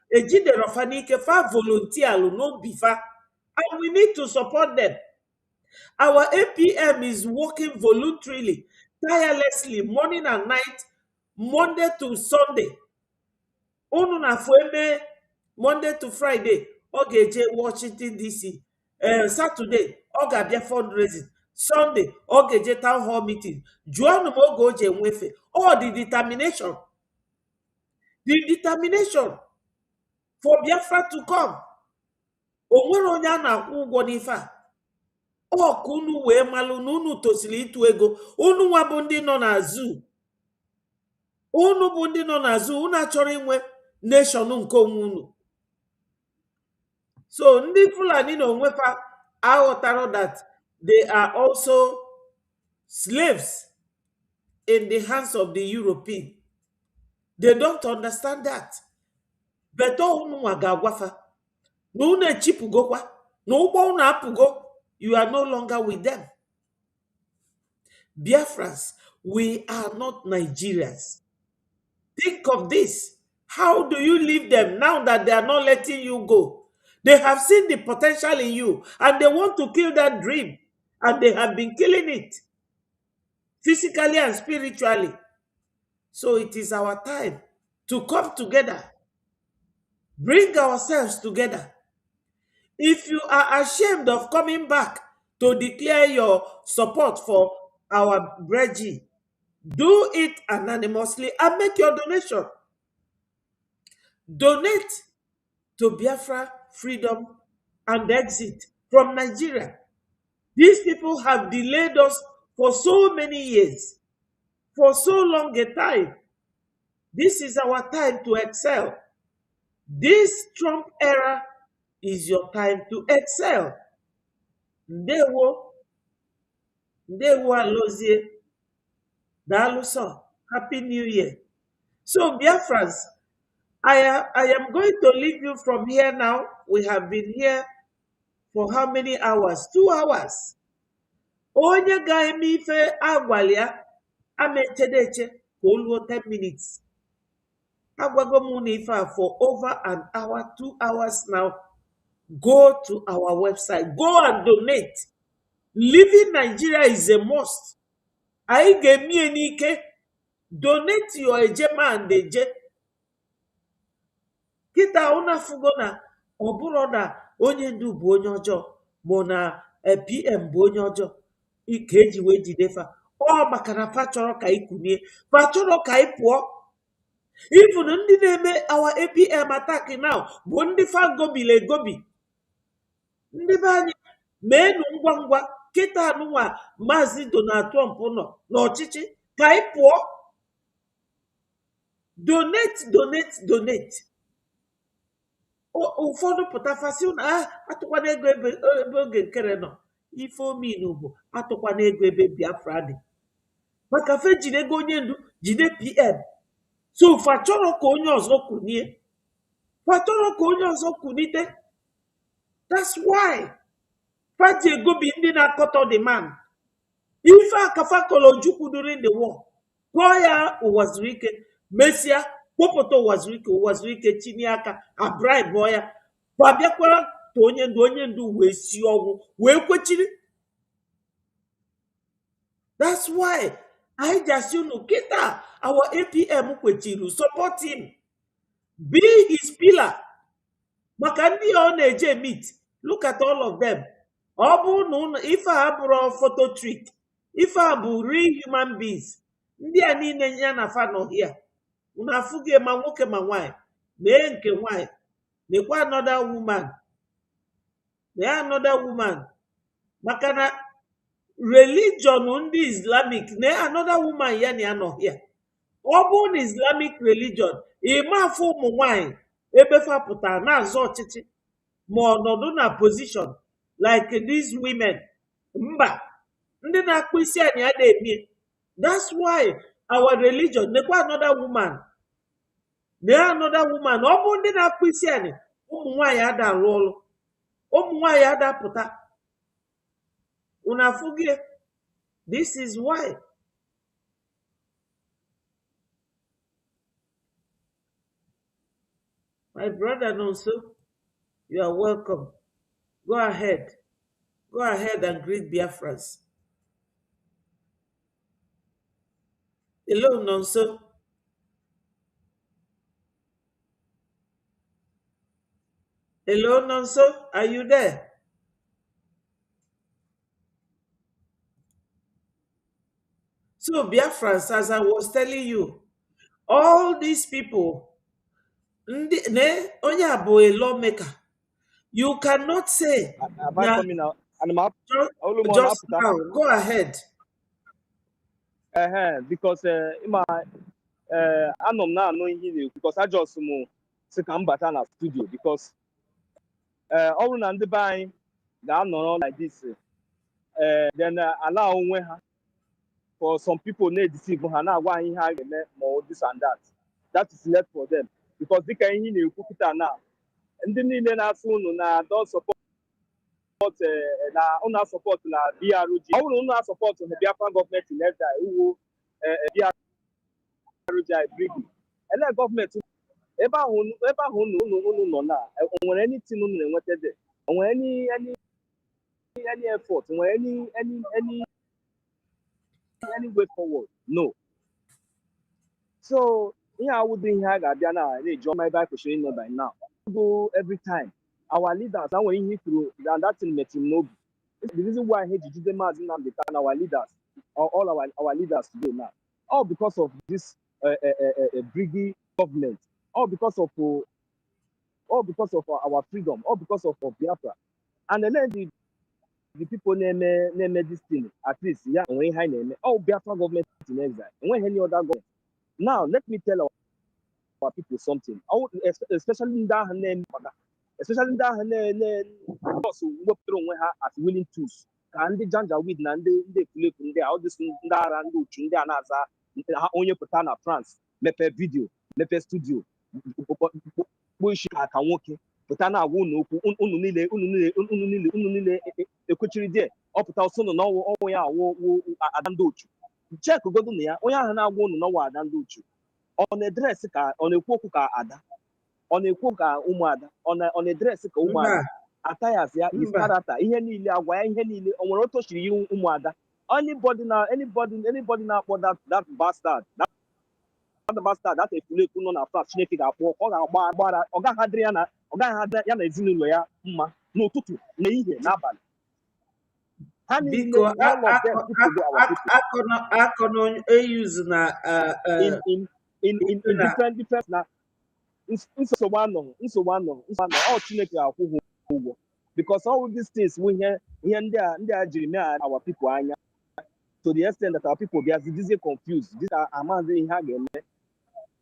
ejidere fa n'ike fa volunteer n'obi fa. And we need to support them. Our APM is working voluntarily, tirelessly, morning and night, Monday to Sunday. Unu na eme Monday to Friday, ọ ga-eje Washington DC. Saturday, ọ ga-abịa fundraising. Sunday, ọ ga-eje town hall meeting. Jụọnụ m oge o ji enwefe. All the determination. The determination for Biafra to come. O nwere onye a na-akwụ ụgwọ n'ife a. Ọ ka unu wee malụ na unu tosiri ịtụ ego. Unu nwa bụ ndị nọ na zoo. Unu bụ ndị nọ na zoo. Unu achọrọ inwe nation nke onwe unu. So ndị Fulani na onwefa aghọtara that they are also slaves in the hands of the European. They don't understand that. But unu nwa ga-agwafa na unu echipụgokwa na ụgbọ unu apụgo. You are no longer with them. Biafrans, we are not Nigerians. Think of this. How do you leave them now that they are not letting you go? They have seen the potential in you and they want to kill that dream. And they have been killing it. Physically and spiritually. So it is our time to come together. Bring ourselves together. If you are ashamed of coming back to declare your support for our Breji, do it anonymously and make your donation. Donate to Biafra freedom and exit from Nigeria. These people have delayed us for so many years, for so long a time. This is our time to excel. This Trump era is your time to excel. Ndewo, ndewo alozie, daluso. Happy New Year. So, Biafrans, I am going to leave you from here now. We have been here for how many hours? 2 hours. Onye ga-eme ife agwala ya amechedeche ka o luo 10 minutes. Agwago m na ife a for over an hour, 2 hours now. Go to our website. Go and donate. Living Nigeria is a must. Anyị ga-emie n'ike. Donate your ejema and eje. Kita una fugo na ọ bụrụ na onye ndu bụ onye ọjọọ ma na PM bụ onye ọjọọ ka eji wee jide fa. Ọ maka na fa chọrọ ka anyị kunie, fa chọrọ ka anyị pụọ. Even ndị na-eme our APM attack now bụ ndị fa gobile egobi. Ndị be anyị meenụ ngwa ngwa kịta anụnwa Maazị Donald Trump nọ n'ọchịchị ka anyị pụọ. Donate, donate, donate. Ụfọdụ pụtafasị na atụkwana ego ebe oge nkere nọ. Ife ominu bụ atụkwana ego ebe Biafra dị. Maka fe jide ego onye ndu jide PM. So fa chọrọ ka onye ọzọ kunie. Fa chọrọ ka onye ọzọ kunite. That's why. Fa ji egobi ndị na-akọtọ the man. Ife akafa kọrọ Ojukwu during the war. Kpọọ ya Ụwazurike. Mesịa kpọpụta Ụwazurike chinye aka abribe ya. Babịakwara ka onye ndu wee si ọgwụ wee kwechiri. That's why anyị ji asị unu kịta our APM kwechiri support him. Be his pillar. Maka ndị ọ na-eje meet. Look at all of them. Ọ bụ na ife a bụrụ photo trick. Ife a bụ real human beings. Ndị a niile ya na fa nọ here. Unu afụghị ma nwoke ma nwanyị. Mee nke nwanyị. Nekwa another woman. Mee another woman. Maka na religion ndị Islamic na another woman ya na ya nọ here. Ọ bụ na Islamic religion ịma afụ ụmụ nwanyị ebe fapụtara na-azọ ọchịchị ma ọnọdụ na position like these women. Mba, ndị na-akpụ isi anyị a na-emie. That's why our religion nekwa another woman. Na another woman. Ọ bụ ndị na-akpụ isi anyị ụmụ nwanyị ada arụ ọrụ. Ụmụ nwanyị ada pụta. Unu afụghị? This is why. My brother Nonso, you are welcome. Go ahead. Go ahead and greet Biafrans. Hello, Nonso. Hello, Nonso. Are you there? So, Biafrans, as I was telling you, all these people, onye a bụ a lawmaker. You cannot say just now. Go ahead. Because anọ m na-anụ ihe na-ekwu because I just si ka m bata na studio because ọ bụrụ na ndị be anyị ga-anọrọ like this then allow onwe ha for some people na-edeceive ha na-agwa anyị ihe a ga-eme ma this and that is left for them because dịka ihe na-ekwu kịta na ndị niile na-asụ unu na don support na unu support na BRG. Ọ bụrụ unu support na Biafra gọọmenti leda iwu BRG brigi ele gọọmenti ebe ahụ unu nọ na onwere anything unu na-enweta there onwere any effort onwere any way forward no. So ihe awụdị ihe a ga-abịa na na-eji ọma ebe a kwesịrị ịnọ by now. Go every time our leaders na nwere ihe through and that thing met him no. The reason why he jide Maazị Nnamdi Kanu our leaders all our leaders today now all because of this briggy government all because of our freedom all because of Biafra and then the people name this thing, at least, yeah, when high name, oh, Biafra government in exile, and when any other government. Now, let me tell our people something. Oh, especially in that name, especially in that name, also work through as willing tools. Can they janja with Nande, they flip in there, all this in there and do Chinda Naza, only Patana, France, Mepe video, Mepe studio, Bush, I can walk in. Patana won't ununile, equity there. Up to also no, oh, yeah, Adandochu. Check go to near, oh, yeah, and I won't know what Adandochu. On a dress, on a quoka ada, on a quoka umada, on a dress umada. Attires ya is character. Ihe niile agwa ihe niile o nwere otu shiri yi ụmụada. Anybody now for that bastard. That bastard that efuleku nọ na flat Chineke ga-akpọ ọ ga-agba agbara ọ gaghị adịrị ya na ezinụlọ ya mma n'ụtụtụ na ihe n'abalị. Ha niile all of them put together our people. Akọnọ use na in different na nsogbu anọ ọ Chineke ga-akwụ ha ụgwọ. Because all these things we hear ndị a jiri mee our people anya to the extent that our people be as easy confused. These are amazi ihe ha ga-eme.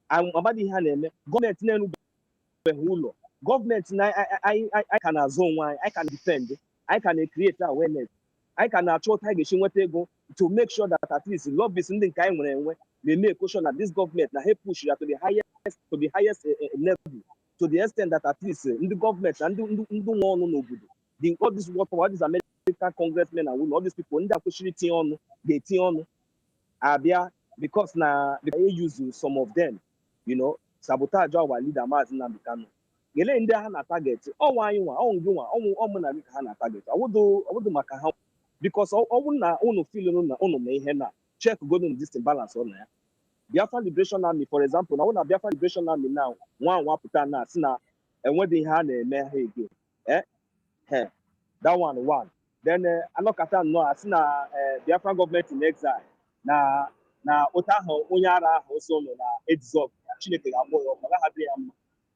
Amadi ihe ha na-eme. Gọọmenti na-erubeghị ụlọ. Gọọmenti na I can azụ onwe I can defend. I can create awareness. I can achọ otu a ga-esi nweta ego to make sure that at least lobbies ndị nke anyị nwere enwe na-eme sure that this government na help push ya to the highest level. To the extent that at least in the government and the one n'obodo, all these American congressmen and women, all these people, they abia because they use some of them, sabotage our leader Mazi Nnamdi Kanu. Gele ndị ha na target, ha na target. I would maka ha because na unu feel na unu me ihe na check go on this imbalance on ya. Biafra Liberation Army, for example, now Biafra Liberation Army now, one put na sina and when they had a mayor again. That one. Then I look at no as na Biafra government in exile. Na Otaho Onyara also na exalt. Chineke amoyo.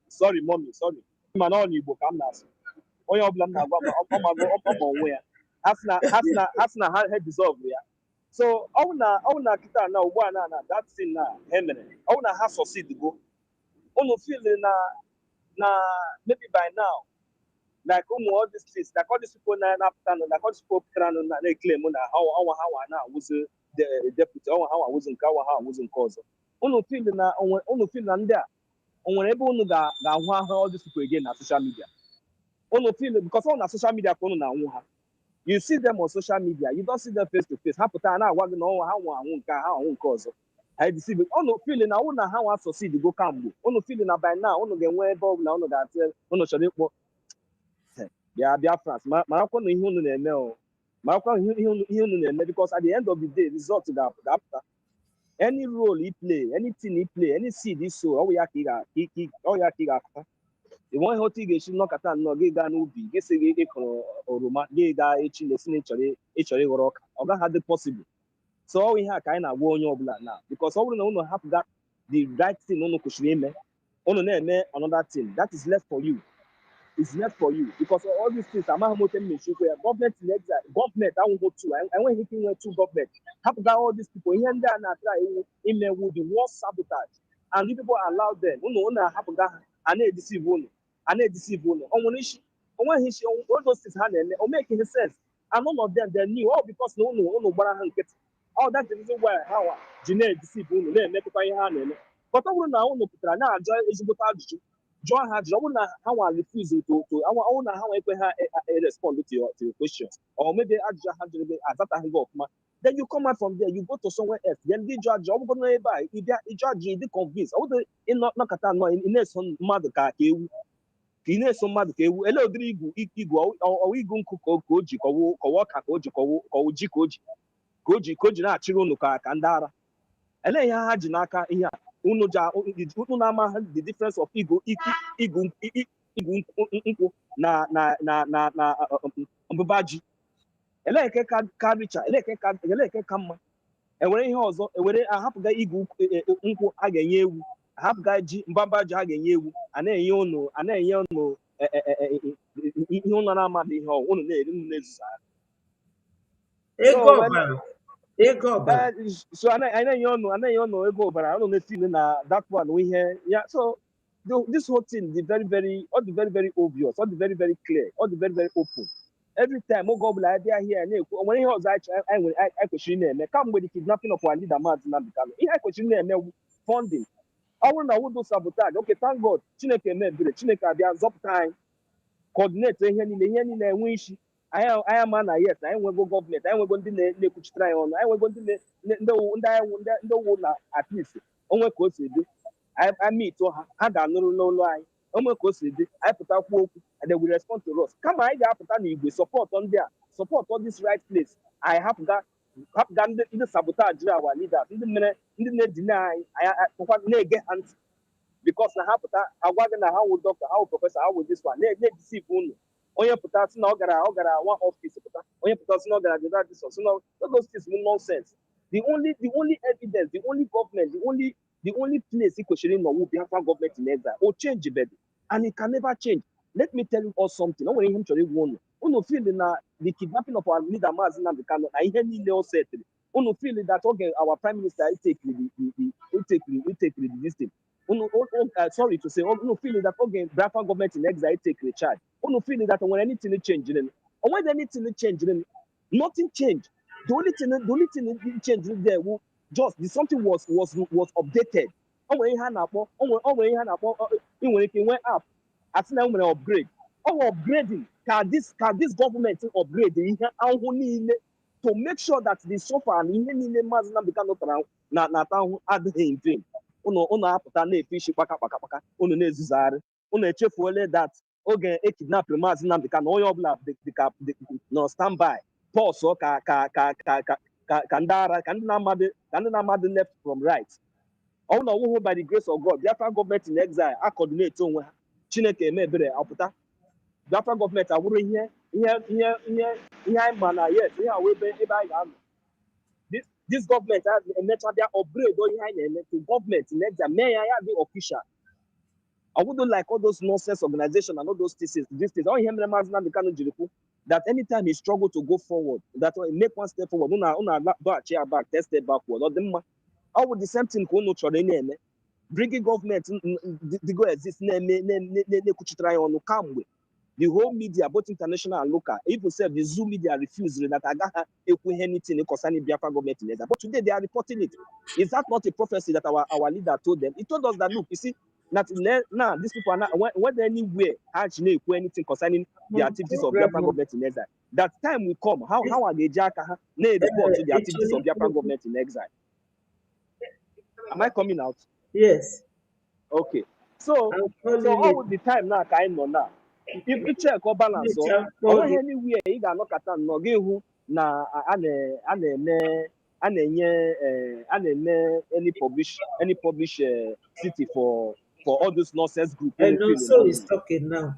Sorry, mommy, sorry. Man on Igbo come now. Oya oblam na where. Hasna had dissolve ya. So na kita na ugbu na that thing na emere ha succeed go unu feel na maybe by now like all these things like all these people na like all these people na claim na how na was the deputy how was nke how was nke ọzọ unu feel na ndị a onwere ebe unu ga-ahụ all these people again na social media unu feel because on na social media ka unu na-anwụ ha. You see them on social media. You don't see them face to face. Happen now, what how cause. I deceive. No feeling now. How succeed go cambo. No feeling by now. Get where Bob now. That tell. Should yeah, Biafrans. Marako no ihu no na-eme o. Marako ihu no na-eme because at the end of the day, result that after any role he play, anything he play, any seed he sow, all ya kiga. The one hot thing is not at no gay nubi, get a oroma, gay guy, HRA rock, or that had the possible. So all we have kind of warn your blood now because all we know have that the right thing on Kushime, on another thing that is left for you. It's left for you because all these things are Mahamoten where government in exile, government I won't go to, and when he came to government, have got all these people here and there and try in there with the worst sabotage, and the people allow them, have got and they deceive one. And they deceive one. All those things are making sense. And none of them they knew all because no get all that the reason why how Jine deceive one, they make it hand. But I will now now is join her how I refuse to our own how I respond to your questions. Or maybe I just have to go. Then you come out from there, you go to somewhere else. Then the judge, I'm going to buy. If the judge is convinced, I would not in a son mother car. Ine so mmadụ ka ewu ele odiri igwu ọwụ igwu nkụ ka o ji ka ọka ka o ji ka o ji na-achịrị unu ka ndị ara ele ihe ha ji n'aka ihe a unu na-ama the difference of igwu nkwụ na mbụba ji ele eke ka richa ele eke ka mma enwere ihe ọzọ ewere ahapụga igwu nkwụ a ga-enye ewu ahapụga ji mbamba ji ha ga-enye ewu a na-enye unu ihe unu na-amadị ihe unu na-eri unu na-ezuza So when Ego ọbara. so I know you know ego but I don't know feeling that one we hear. Yeah, so this whole thing all the very obvious, all the very clear, all the very open. Every time we go like they are here and when he was I question name come with the kidnapping of our leader man Nnamdi. He I question name funding. I want to do sabotage. Okay, thank God. Chineke mebere. Chineke abịa zọpụta anyị. Coordinate ihe niile enwe isi. Anyị ama na yes, anyị nwego gọọmenti, anyị nwego ndị na-ekwuchitere anyị ọnụ, anyị nwego ndị owu na at least onwe ka o si dị. Anyị ito ha ga-anụrụ n'olu anyị. Onwe ka o si dị, anyị pụtakwu okwu and they will respond to us. Kama anyị ga-apụta n'igwe support ndị a, support all this right place. Anyị hapụga ndị sabotage our leaders, ndị mere ndị na-edina anyị na-ege ha ntị. Because na ha pụta agwa gị na ha wụ doctor, ha wụ professor, ha wụ this one na-edeceive unu. Onye pụta sị na ọ gara one office pụta, onye pụta sị na ọ gara this one, so no those things mean nonsense. The only evidence, the only government, the only place it kwesịrị nọ wụ Biafra government in exile. O change baby, and it can never change. Let me tell you all something. O nwere ihe m chọrọ ịgwa unu. Unu feel na the kidnapping of our leader Maazị Nnamdi Kanu na ihe niile o setịrị. Unu feel that okay, our prime minister take this thing. Sorry to say, feeling that okay, Biafra government in exile take the charge. Feeling that when anything changed, or when anything changed, nothing changed. The only thing that changed there was just something was updated. When it went up, I think I'm gonna upgrade. Upgrading. Can this government upgrade to make sure that the suffer and in Mazina become not around in vain. Unu apụta na-efe isi kpaka na-ezuzagharị echefuole that oge kidnap Maazị Nnamdi Kanu onye ọbụla dịka nọ standby pọsụ ka ndị na-amadị left from right. Ọ na ọwụhụ by the grace of God Biafra government in exile a coordinate onwe ha Chineke eme ebere apụta Biafra government awụrụ ihe anyị ma na yes ihe awụ ebe anyị ga-anọ. This government has a method upgrade to government in exam. May I be official? I wouldn't like all those nonsense organizations and all those things. All him that anytime he struggle to go forward, that make one step forward, do a chair back, 10 step backward. Or them, I would the same thing. Bringing government to go exist. Try on come with. The whole media, both international and local, even said the Zoom media refused that I got anything concerning Biafra government in Nigeria. But today they are reporting it. Is that not a prophecy that our leader told them? He told us that look, you see, that now these people are not when anywhere actually anything concerning the activities of Biafra government in exile. That time will come. How are they report to the activities of Biafra government in exile? Am I coming out? Yes. Okay. So all the time now, kind of now. If you check or balance, anywhere you got no katan no gehu na any publish city for all those nonsense group. And also he's talking now.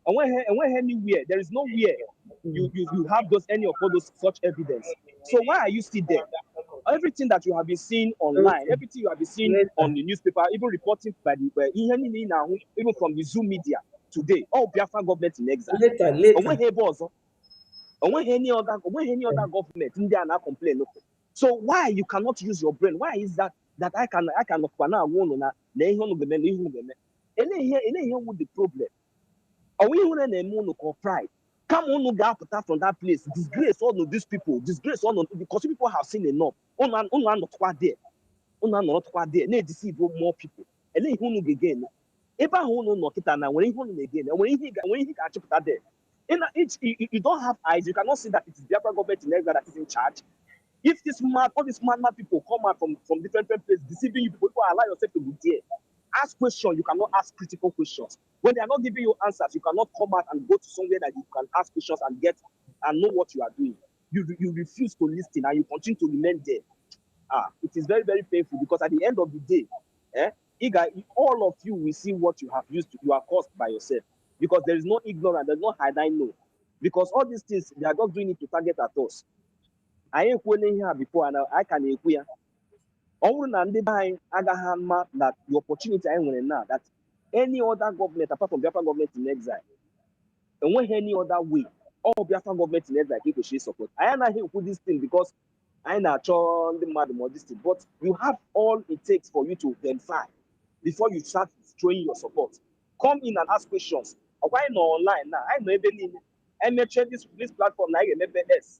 And when anywhere there is nowhere you have any of all those such evidence. So why are you still there? Everything that you have been seeing online, everything you have been seeing on the newspaper, even reporting by even from the Zoom media. Today, all Biafra government in exile. Later. When any other government in there now complain. So why you cannot use your brain? Why is that I can now one na any here with the problem? Are we going to pride? Come on, get out from that place. Disgrace all of these people. Disgrace all of because people have seen enough. Not quite there. They deceive more people. And then who again? Eba who no kita na when he again when he can chip that there. You don't have eyes, you cannot see that it is Biafra government in exile that is in charge. If all these mad people come out from different places, deceiving you, people allow yourself to be there. Ask questions, you cannot ask critical questions. When they are not giving you answers, you cannot come out and go to somewhere that you can ask questions and know what you are doing. You refuse to listen and you continue to remain there. It is very, very painful because at the end of the day, all of you will see what you have you are caused by yourself. Because there is no ignorance, there's no hide I know. Because all these things, they are just doing it to target at us. I ain't quoting here before, and I can hear. All and behind Agahama that the opportunity I want now that any other government apart from Biafra government in exile, and when any other way, all Biafran government in like Igbo should support. I am not here with this thing because I not the mad modesty, but you have all it takes for you to verify before you start showing your support. Come in and ask questions. Why not online now? I know even in this platform now MFS.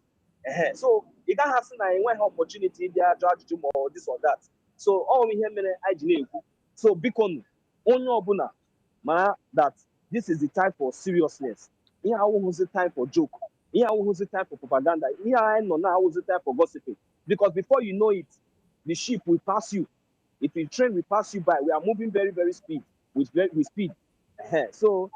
So you can't have seen one opportunity there judge or this or that. So all we hear many I so become only obuna man that this is the time for seriousness. Here was the time for joke. Here was the time for propaganda. Here I know now was the time for gossiping. Because before you know it, the ship will pass you. If the train will pass you by, we are moving very, very speed with speed. So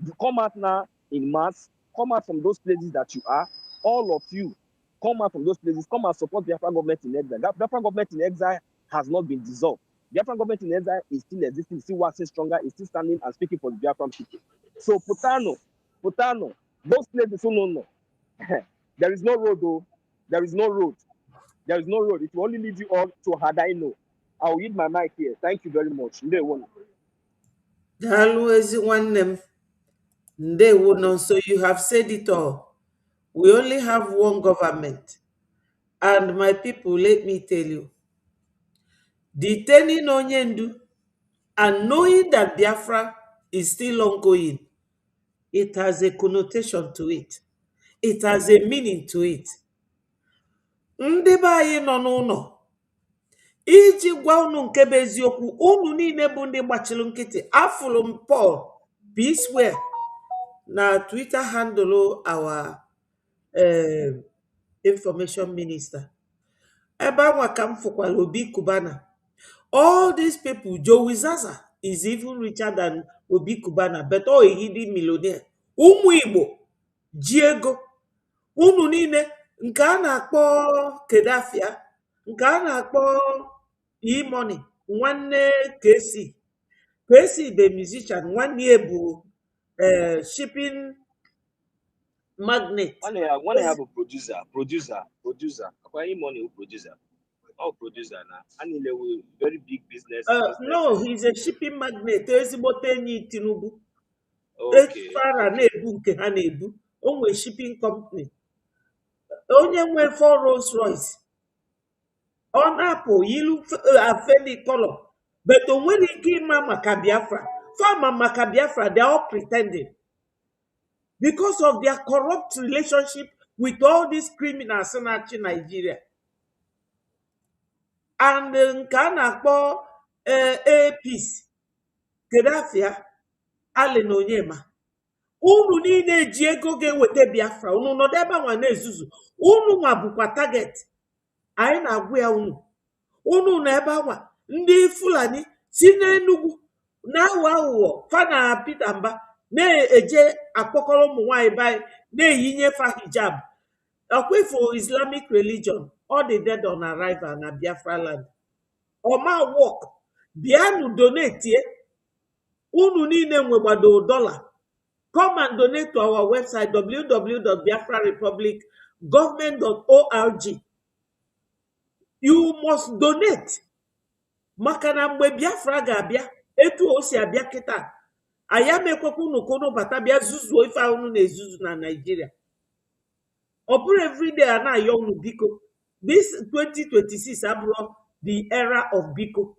you come out now in mass, come out from those places that you are, all of you, come out from those places, come and support the Biafran government in exile. The Biafran government in exile has not been dissolved. The Biafran government in exile is still existing, still waxing stronger, is still standing and speaking for the Biafran people. So Putano, those places who no. There is no road though. There is no road. There is no road. It will only lead you all to Hadaino. I will yield my mic here. Thank you very much. Daalụ ezi nwanne m. Ndewo nọ. So you have said it all. We only have one government. And my people, let me tell you, detaining Onyendu and knowing that Biafra is still ongoing, it has a connotation to it. It has a meaning to it. Ndị be anyị nọ n'ụlọ iji gwa unu nke bụ eziokwu, unu niile bụ ndị gbachiri nkịtị. Afụrụ m Paul Peacewell na Twitter handle our information minister. Ebe anwa ka m fụkwara Obi Kubana. All these people, Joey Zaza is even richer than Obi Kubana, but all a hidden millionaire. Ụmụ Igbo ji ego, unu niile nke a na-akpọ Kedafia, nke a na-akpọ E-Money, nwanne KC the musician, nwanne bụ shipping magnet. When I have a producer. Acquiring money producer. Oh, producer now. And he will very big business. No, he's a shipping magnet. Ezigbote enyi Tinubu. Okay. Fara na-ebu nke ha na-ebu. O nwere shipping company. Onye nwe 4 Rolls Royce. On Apple, yilu afeni color. But when he came maka Biafra, farmer maka Biafra, they are all pretending. Because of their corrupt relationship with all these criminals in Nigeria. And nke a na-akpọ APs, Kedafia, Allen Onyema. Unu niile ji ego ga-eweta Biafra, unu nọdụ ebe nwa na-ezuzu. Unu nwa bụkwa target. Anyị na-agwa ya unu na ebe nwa ndị Fulani si n'Enugu na-aghọ aghụghọ fana Peter Mba na-eje akpọkọrọ ụmụ nwaanyị bai na-eyinye fa hijab. Ọkwa ifo Islamic religion, all the dead on arrival na Biafra land. Oma work, bianu donate. Unu niile nwegbado dollar. Come and donate to our website www.biafrarepublicgovernment.org. You must donate. Maka na mgbe Biafra ga-abịa, etu o si abịa kịta, aya mekwekwa unu kono bata bịa zuzuo ife unu na-ezuzu na Nigeria. Ọ bụrụ everyday a na-ayọ unu biko. This 2026 abụrụ the era of biko.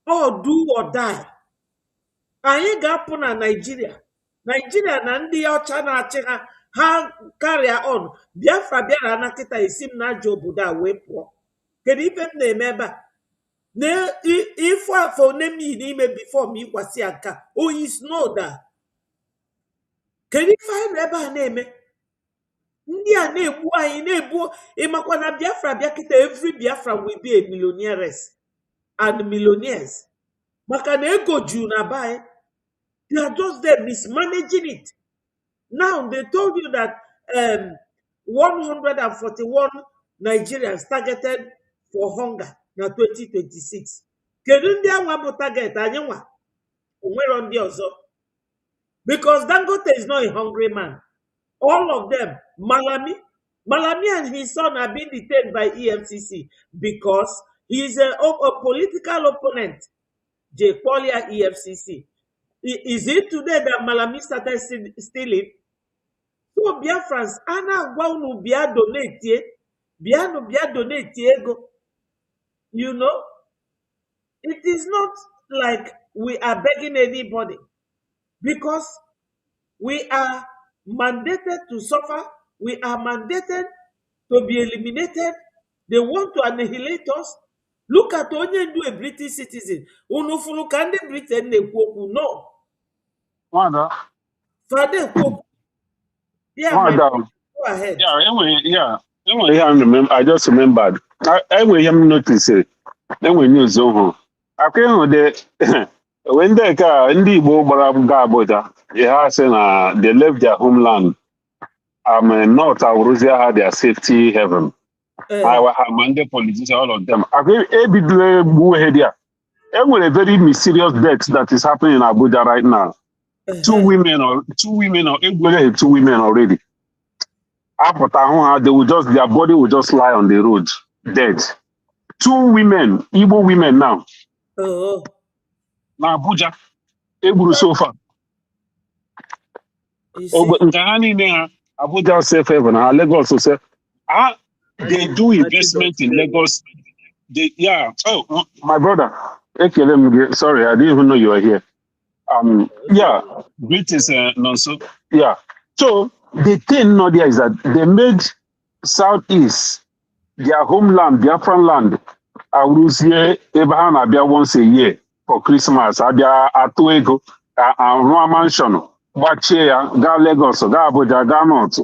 Or do or die. Anyị ga-apụ na Nigeria. Nigeria na ndị ọcha na-achị ha carry on. Biafra bịara na kịta isi m na ajọ obodo a wee pụọ. Kedu ife m na-eme ebe a? Na ifo afọ nemi n'ime before m ikwasị aka. Oyi snow da. Kedu ife anyị ebe a na-eme? Ndị a na-egbu anyị na-egbu ịmakwa na Biafra bịa kịta, every Biafra will be a millionaires and millionaires. Maka na ego juru na buy. They are just there mismanaging it. Now they told you that 141 Nigerians targeted for hunger na 2026. Kedu ndị anwa bụ target anyị nwa? Onwero ndị ọzọ. Because Dangote is not a hungry man. All of them, Malami and his son are being detained by EFCC because he is a political opponent. J. Paulia EFCC. Is it today that Malami started stealing? So Ụmụ Biafrans, a na-agwa unu bịa donate, bịa donate ego. You know, it is not like we are begging anybody because we are mandated to suffer. We are mandated to be eliminated. They want to annihilate us. Look at onye ndu a British citizen. Unu funu ka ndị Britain na-ekwu okwu. No. Wanda. Fade ekwu okwu. Yeah, my Wanda. friend, go ahead. Anyway, I just remembered. Anyway, I'm noticing. Anyway, news on. I can't the when they car ndị Igbo gbara Abuja, they have said they left their homeland. North Auruzia had their safety heaven. I Mande politicians, all of them. I think a very mysterious death that is happening in Abuja right now. Two women already. After they will just their body will just lie on the road, dead. 2 women, Igbo women now. Now Abuja, Eburu sofa. Abuja safe heaven. Lagos also say, they do investment in Lagos. Oh, my brother. Sorry, I didn't even know you were here. Greetings, Nonso. Yeah. So the thing now there is that they made Southeast their homeland, Biafran land. Arusie Abraham Abia once a year for Christmas. Abia Atuego, a mansion. Bachia, Ga Lagos, Ga Abuja, Ga North.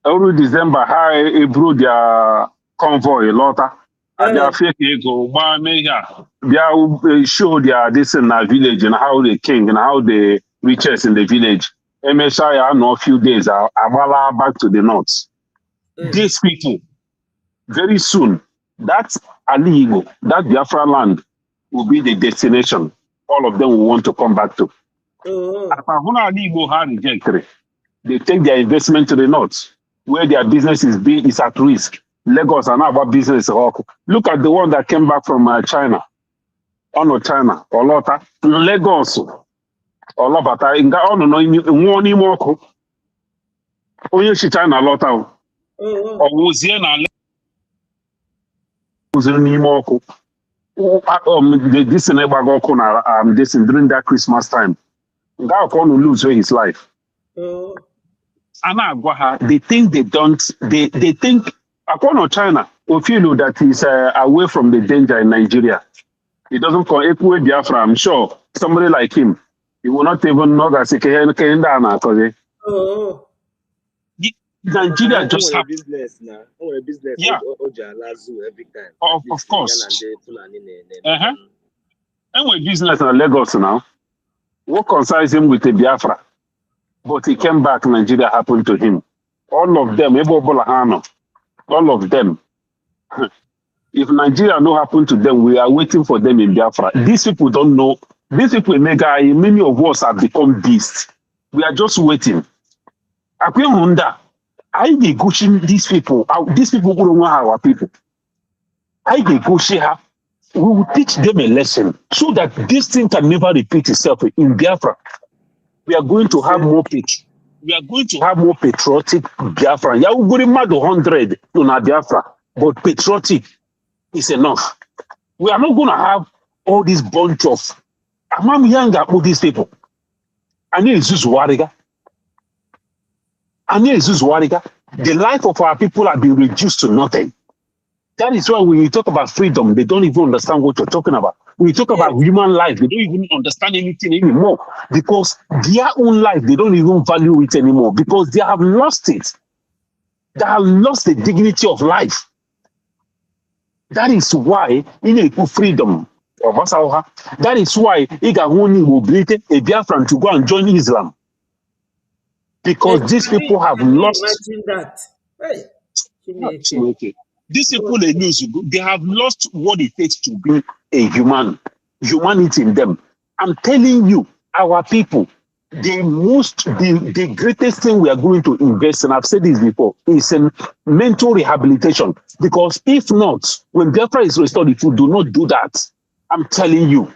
Every December, high bro their convoy, Lota. Their fake ego, they show their this in our village and how the king and how the riches in the village. MSI, know a few days, Avala back to the north. These people, very soon, that's Ali Igbo, that Biafra land will be the destination. All of them will want to come back to. They take their investment to the north, where their business is at risk. Lagos and our business. Look at the one that came back from China. China, Olota, Lagos, Olobata, Inga ono no one moko. Onye shi China Lota. Owozie na Lagos this during that Christmas time. Guy going to lose his life. They think they don't. They think according to China, we feel that he's away from the danger in Nigeria. He doesn't call Ekwe Biafra. I'm sure somebody like him, he will not even know that Nigeria just have business now. Business. Yeah. Every time. Of course. And with business in Lagos now, what concerns him with the Biafra? But he came back, Nigeria happened to him. All of them, all of them. If Nigeria no happen to them, we are waiting for them in Biafra. These people don't know. These people, many of us have become beasts. We are just waiting. I negotiate these people. These people who don't know our people. I negotiate her. We will teach them a lesson so that this thing can never repeat itself in Biafra. We are going to have more patriotic Biafra. Yeah, we're going mad 100 on Biafra, but patriotic is enough. We are not going to have all this bunch of Amam Yanga with these people. The life of our people have been reduced to nothing. That is why when you talk about freedom, they don't even understand what you're talking about. When you talk about human life, they don't even understand anything anymore because their own life, they don't even value it anymore because they have lost it. They have lost the dignity of life. That is why in a freedom of Masauha, that is why Igahuni will beat a Biafran to go and join Islam. Because these people have lost. Imagine that. Okay. These people they have lost what it takes to be a humanity in them. I'm telling you, our people, the greatest thing we are going to invest in, I've said this before, is in mental rehabilitation. Because if not, when Biafra is restored, if you do not do that, I'm telling you,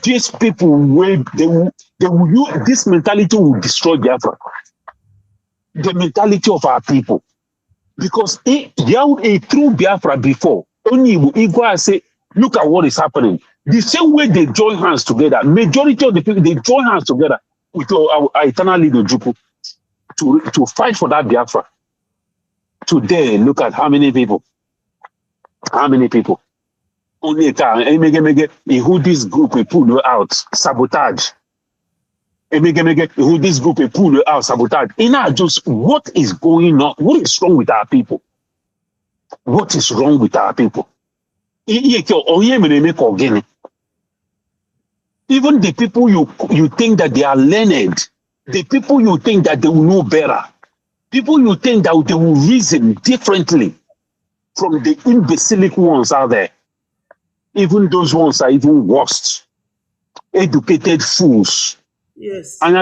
these people will this mentality will destroy Biafra. the mentality of our people. Because a true Biafra before, only Igbo and say, look at what is happening. The same way they join hands together, majority of the people, they join hands together with our eternal leader Juku to fight for that Biafra. Today, look at how many people. How many people? Only a time. Who this group will pull out, sabotage. Who this group will pull out, sabotage. Just what is going on? What is wrong with our people? What is wrong with our people? Even the people you think that they are learned, the people you think that they will know better, people you think that they will reason differently from the imbecilic ones out there. Even those ones are even worse. Educated fools. Yes. In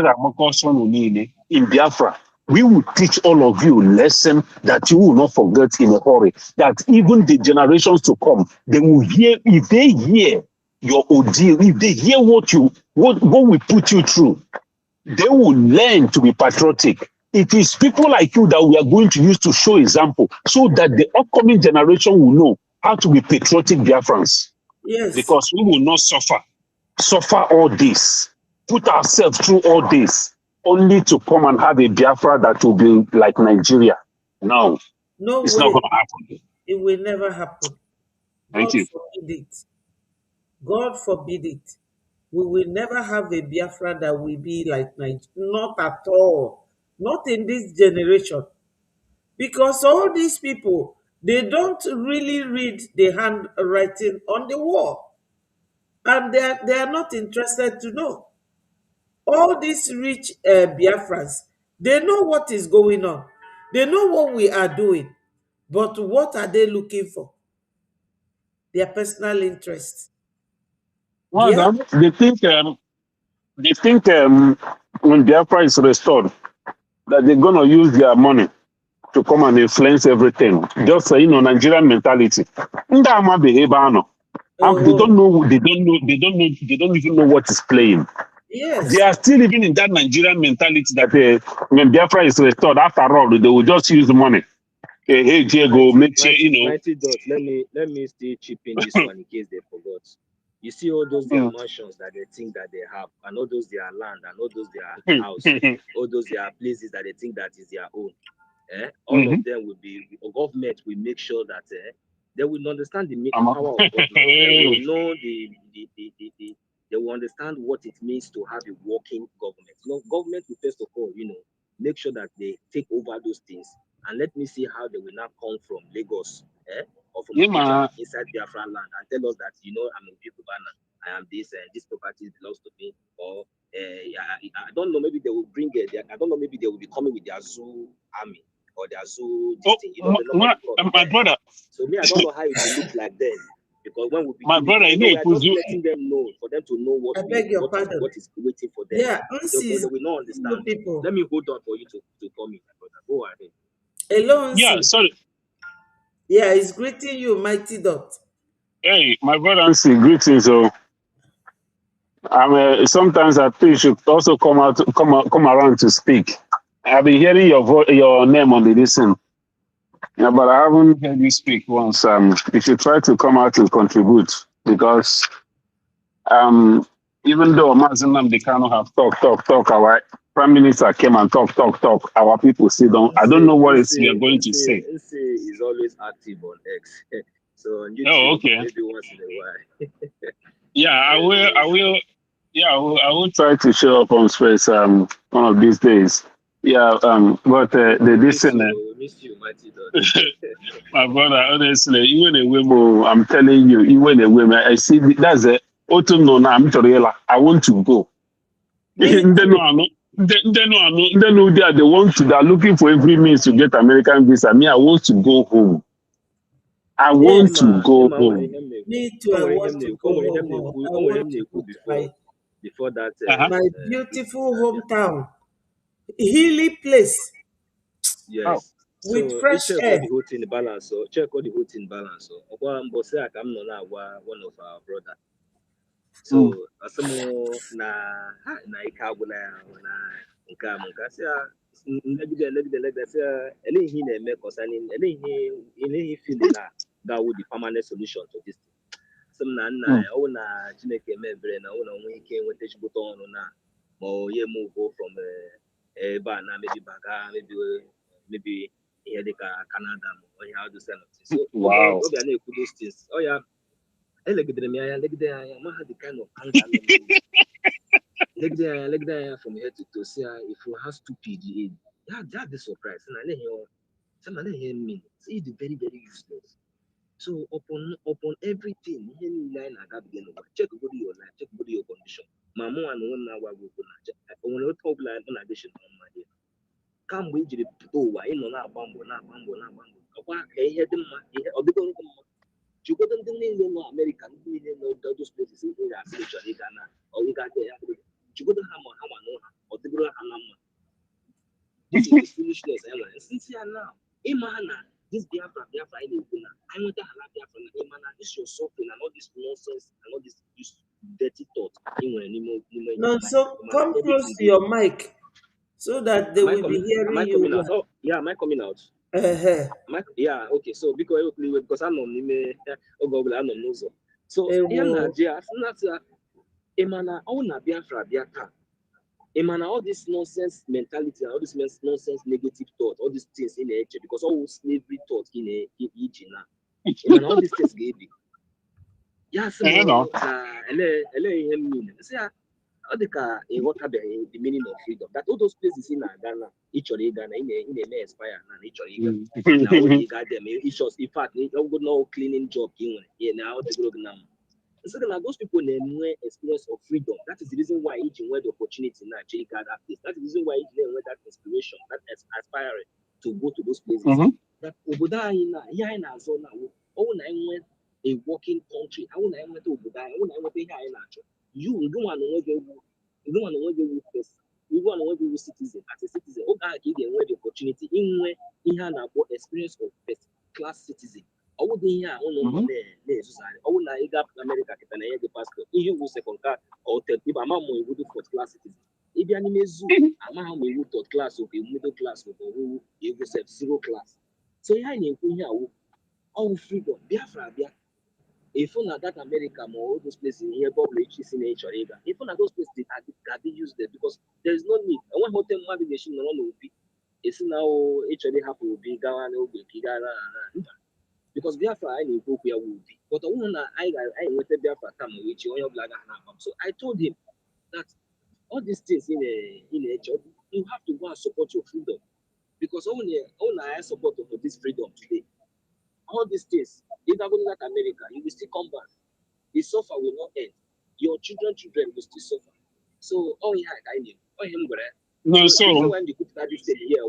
Biafra, we will teach all of you a lesson that you will not forget in a hurry. That even the generations to come, they will hear, if they hear your ordeal, if they hear what we put you through, they will learn to be patriotic. It is people like you that we are going to use to show example so that the upcoming generation will know how to be patriotic Biafrans. Yes. Because we will not suffer all this, put ourselves through all this, only to come and have a Biafra that will be like Nigeria. No, it's not going to happen. It will never happen. Thank you. Forbid it. God forbid it. We will never have a Biafra that will be like Nigeria. Not at all. Not in this generation. Because all these people, they don't really read the handwriting on the wall. And they are not interested to know. All these rich Biafrans, they know what is going on. They know what we are doing. But what are they looking for? Their personal interests. Well, they think when Biafra is restored, that they're going to use their money to come and influence everything. Just Nigerian mentality. They don't know. They don't even know what is playing. Yes. They are still living in that Nigerian mentality that when Biafra is restored, after all, they will just use the money. Hey, Diego, make sure, Mighty Dot, let me still chip in this one in case they forgot. You see all those their mansions that they think that they have, and all those their land, and all those their house, all those their places that they think that is their own. All of them will be, government will make sure that they will understand the power of government. They will know they will understand what it means to have a working government. Government will first of all, make sure that they take over those things. And let me see how they will now come from Lagos or from Abuja inside Biafra land and tell us that, I'm a people banner. I am this, this property belongs to me. Or I don't know, maybe they will bring it. I don't know, maybe they will be coming with their zoo army or their zoo thing. My brother. So me, I don't know how it will look like then. Because when we my brother, we are just letting them know, for them to know what is waiting for them. Yeah, they will not understand. People. Let me hold on for you to call me, my brother. Go ahead. Hello, yeah, sorry. Yeah, he's greeting you, Mighty Dot. Hey, my brother, Nancy, greetings. So, sometimes I think you should also come around to speak. I've been hearing your name on the listen. Yeah, but I haven't heard you speak once. You should try to come out to contribute because even though Mazinam they cannot have talk, our Prime Minister came and talk. Our people still don't. I don't know what you're going to say. Nse is always active on X, so on YouTube, okay. Maybe once in a while. Yeah, I will. Yeah, I will try to show up on space one of these days. Yeah, but the listen. Miss you, Mighty Dot. My brother, honestly, even a woman, I'm telling you, even a woman, I see that's it. I want to go. They are looking for every means to get American visa. Me, I want to go home. I want to go home. Me too. I want to go home. Before that, my beautiful hometown, hilly place. Yes. With so fresh check air. all the whole thing balance. So check all the whole thing balance. So I'm one of our brother. So asamo na ikabula na nka legide say eleghị na-eme concerning eleghị feeling that would the permanent solution to this thing. Some na ọ na Chineke mebere na ọ na onwe ike nweta chibụta ọrụ na ma onye move from ebe a na maybe baga maybe ihe dịka Canada ma onye how to sell it. So Wow. obi a na-ekwu those things. Oh ya elegidere m ya legide ya ma ha the kind of anger legide ya from head to toe say if you have stupid that be surprised na let him mean say it's very very useless. So upon everything ihe niile anyị na-agabiga n'ụwa check body your life, check body your condition ma mụ nwa na nwe na-agwa gị okwu na o nwere otu ọbụla ọ na-adịshi na mma dị kamgbe i jiri pụta ụwa ị nọ na-agba mbọ ọkwa ka ihe dị mma ihe ọ dịgo nkụ mma chịgodo ndị niile nọ Amerịka ndị niile nọ those places ị ga-asị chọrọ ịga na ọwụga dị ya chịgodo ha ma ha ma n'ụha ọ dịgoro ha na mma. This is the foolishness enwere since ya now ịma ha na this Biafra I na-ekwu na anyị nweta hala Biafra na ịma na this your suffering and all this nonsense and all this dirty thought ị nwere n'ime No, so come close to your mic so that they will be hearing you. Oh, yeah, am I coming out? Yeah, okay. So because I'm on n'ime oge ọbụla anọ n'ụzọ. So ya na je asị ịmana ọ na Biafra bịa taa. Imana all this nonsense mentality and all this nonsense negative thought, all these things in nature, because all slavery thought in each now. Imana all these things gave me. Yeah, so mean. See, how the meaning of freedom. That all those places in Ghana, each of Ghana in a expire and each of Ghana. Now you got them. It's just in fact, they don't no cleaning job in now the program. So those people they experience of freedom. That is the reason why each and the opportunity now actually got that place. That is the reason why each and that inspiration, that aspiring to go to those places. That Oboda in Azona, a working country. I want to Oboda. I want to here in Acho. You don't want to know person. You want to know citizen as a citizen. Okay, give them the opportunity in where he had about experience of first class citizen. I would hear on America can the passport. You will second class or third people. I'm would do first class citizen. If you anime zoo, I'm a would third class or middle class or who you will say zero class. So yeah, you here all freedom. Biafra. If you that America more those places here, probably in nature. If you those places can be used there because there is no need. I want hotel navigation no be. It's now HOD happen will be Gawana because Biafra I know where would be. But I went to Biafra come with you on your black. So I told him that all these things in a job, you have to go and support your freedom. Because only I support for this freedom today. All these things, if I go to that America, you will still come back. The suffer will not end. Your children will still suffer. So all I need, all him no, so when you put that here,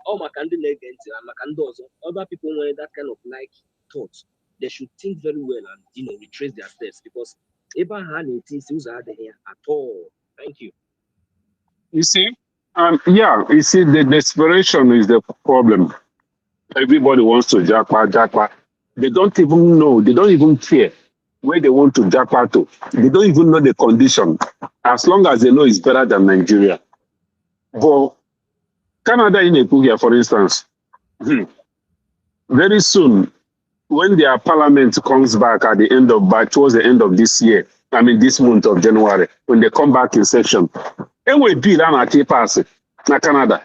all my candidate and my candidates, other people want that kind of like thoughts. They should think very well and retrace their steps because Abraham is out here at all. Thank you. you see, you see, the desperation is the problem. Everybody wants to jackpot. They don't even know, they don't even care where they want to jackpot to. They don't even know the condition. As long as they know it's better than Nigeria. But Canada in Epugia, for instance, very soon, when their parliament comes back at the end of towards the end of this year, I mean this month of January, when they come back in session, and we bill and pass na Canada.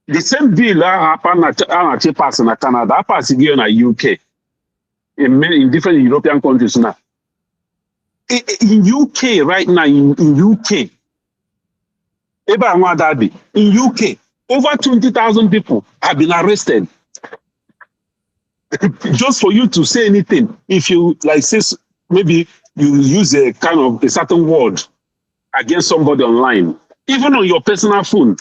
The same bill happened at pass in Canada, pass here in the UK, in different European countries now. In UK right now, in UK, in UK, over 20,000 people have been arrested. Just for you to say anything, if you like say maybe you use a kind of a certain word against somebody online, even on your personal phone,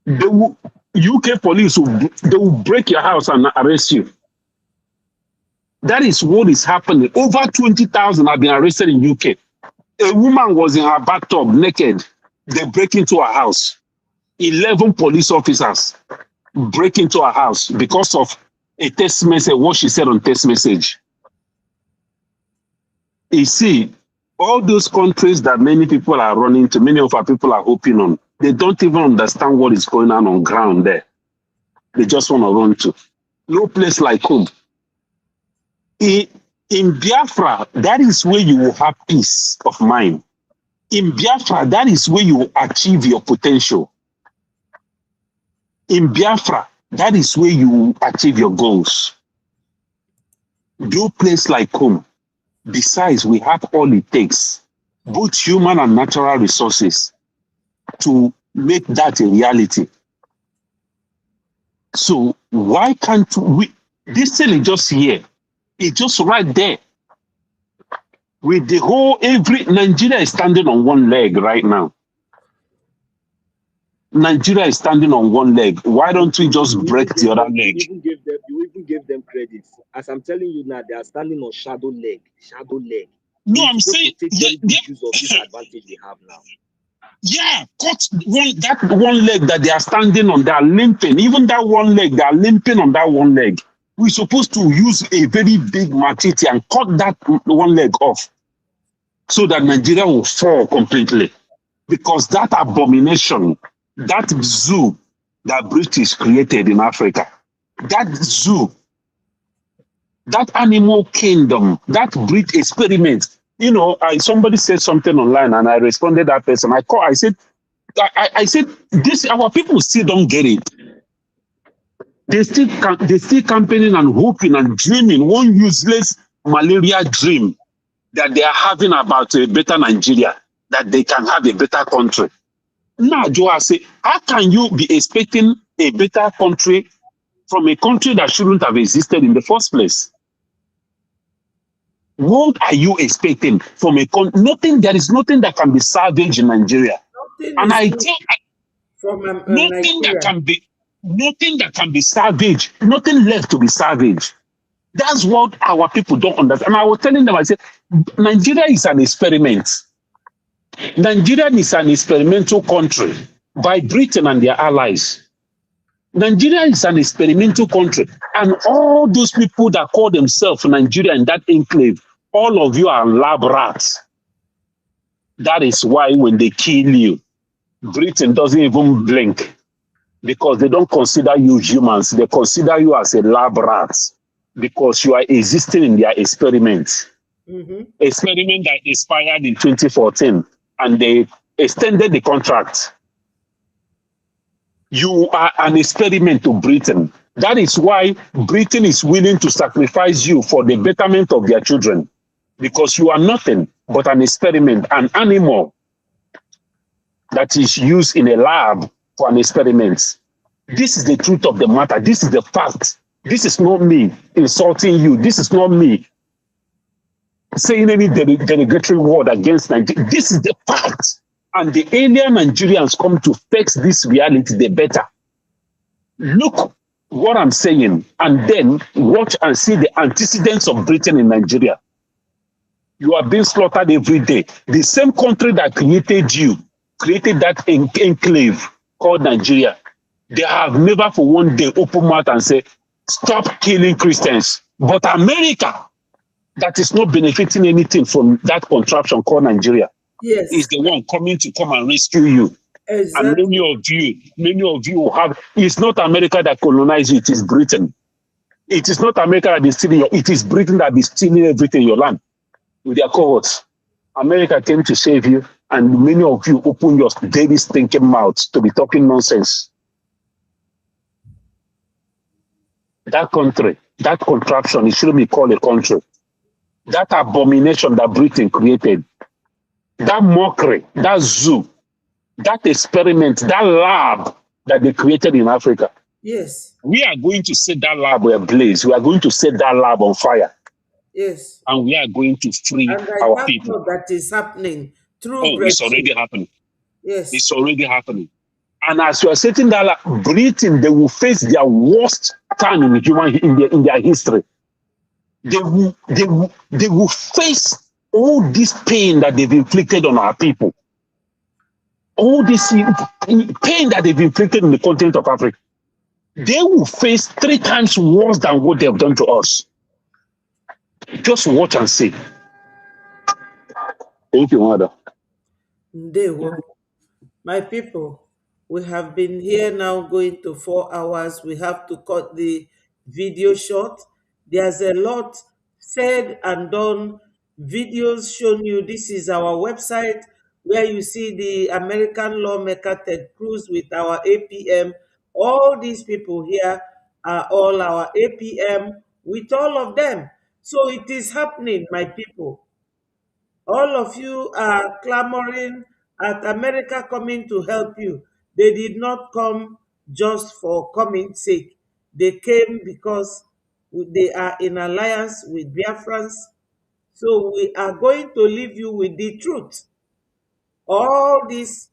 UK police will break your house and arrest you. That is what is happening. Over 20,000 have been arrested in UK. A woman was in her bathtub naked. They break into her house. 11 police officers break into her house because of a text message, what she said on text message. You see, all those countries that many people are running to, many of our people are hoping on, They don't even understand what is going on ground there. They just want to run to. No place like home. In Biafra, that is where you will have peace of mind. In Biafra, that is where you will achieve your potential. In Biafra, that is where you will achieve your goals. No place like home. Besides, we have all it takes, both human and natural resources, to make that a reality. So why can't we? This thing is just here. It's just right there. With the whole, every Nigeria is standing on one leg right now. Nigeria is standing on one leg. Why don't we just break the other leg? You even give them credit. As I'm telling you now, they are standing on shadow leg. Shadow leg. No, I'm saying take very good use of this advantage they have now. Yeah, cut that one leg that they are standing on, they are limping. Even that one leg, they are limping on that one leg. We're supposed to use a very big machete and cut that one leg off so that Nigeria will fall completely. Because that abomination, that zoo that British created in Africa, that zoo, that animal kingdom, that breed experiment. You know, somebody said something online and I responded that person. I said, this, our people still don't get it. They still campaigning and hoping and dreaming one useless malaria dream that they are having about a better Nigeria, that they can have a better country. Now, Joe, I say, how can you be expecting a better country from a country that shouldn't have existed in the first place? What are you expecting from a country? Nothing. There is nothing that can be salvaged in Nigeria. And I tell from nothing Nigeria. nothing that can be salvaged. Nothing left to be salvaged. That's what our people don't understand. And I was telling them, I said, Nigeria is an experiment. Nigeria is an experimental country by Britain and their allies. Nigeria is an experimental country. And all those people that call themselves Nigeria in that enclave, all of you are lab rats. That is why when they kill you, Britain doesn't even blink because they don't consider you humans. They consider you as a lab rat because you are existing in their experiment. Experiment that expired in 2014 and they extended the contract. You are an experiment to Britain. That is why Britain is willing to sacrifice you for the betterment of their children because you are nothing but an experiment, an animal that is used in a lab for an experiment. This is the truth of the matter. This is the fact. This is not me insulting you. This is not me saying any derogatory word against Nigeria. This is the fact. And the alien Nigerians come to fix this reality the better. Look what I'm saying and then watch and see the antecedents of Britain in Nigeria. You are being slaughtered every day. The same country that created you, created that enclave called Nigeria. They have never for one day open mouth and say, stop killing Christians. But America, that is not benefiting anything from that contraption called Nigeria, is the one coming to come and rescue you. Exactly. And many of you have, it's not America that colonized you, it is Britain. It is not America that is stealing it is Britain that is stealing everything in your land with their cohorts. America came to save you, and many of you open your daily stinking mouths to be talking nonsense. That country, that contraption, it shouldn't be called a country. That abomination that Britain created, that mockery, that zoo, that experiment, that lab that they created in Africa. Yes. We are going to set that lab ablaze. We are going to set that lab on fire. Yes. And we are going to free our people. That is happening through it's already happening. Yes. It's already happening. And as you are setting that lab, Britain, they will face their worst time in their history. They will face all this pain that they've inflicted on our people. All this pain that they've inflicted in the continent of Africa. They will face 3 times worse than what they have done to us. Just watch and see. Thank you, Mother. Ndewo. My people, We have been here now going to 4 hours. We have to cut the video short. There's a lot said and done. Videos shown you. This is our website where you see the American lawmaker Ted Cruz with our APM. All these people here are all our APM with all of them. So it is happening, my people. All of you are clamoring at America coming to help you. They did not come just for coming sake. They came because they are in alliance with Biafrans. So we are going to leave you with the truth. All this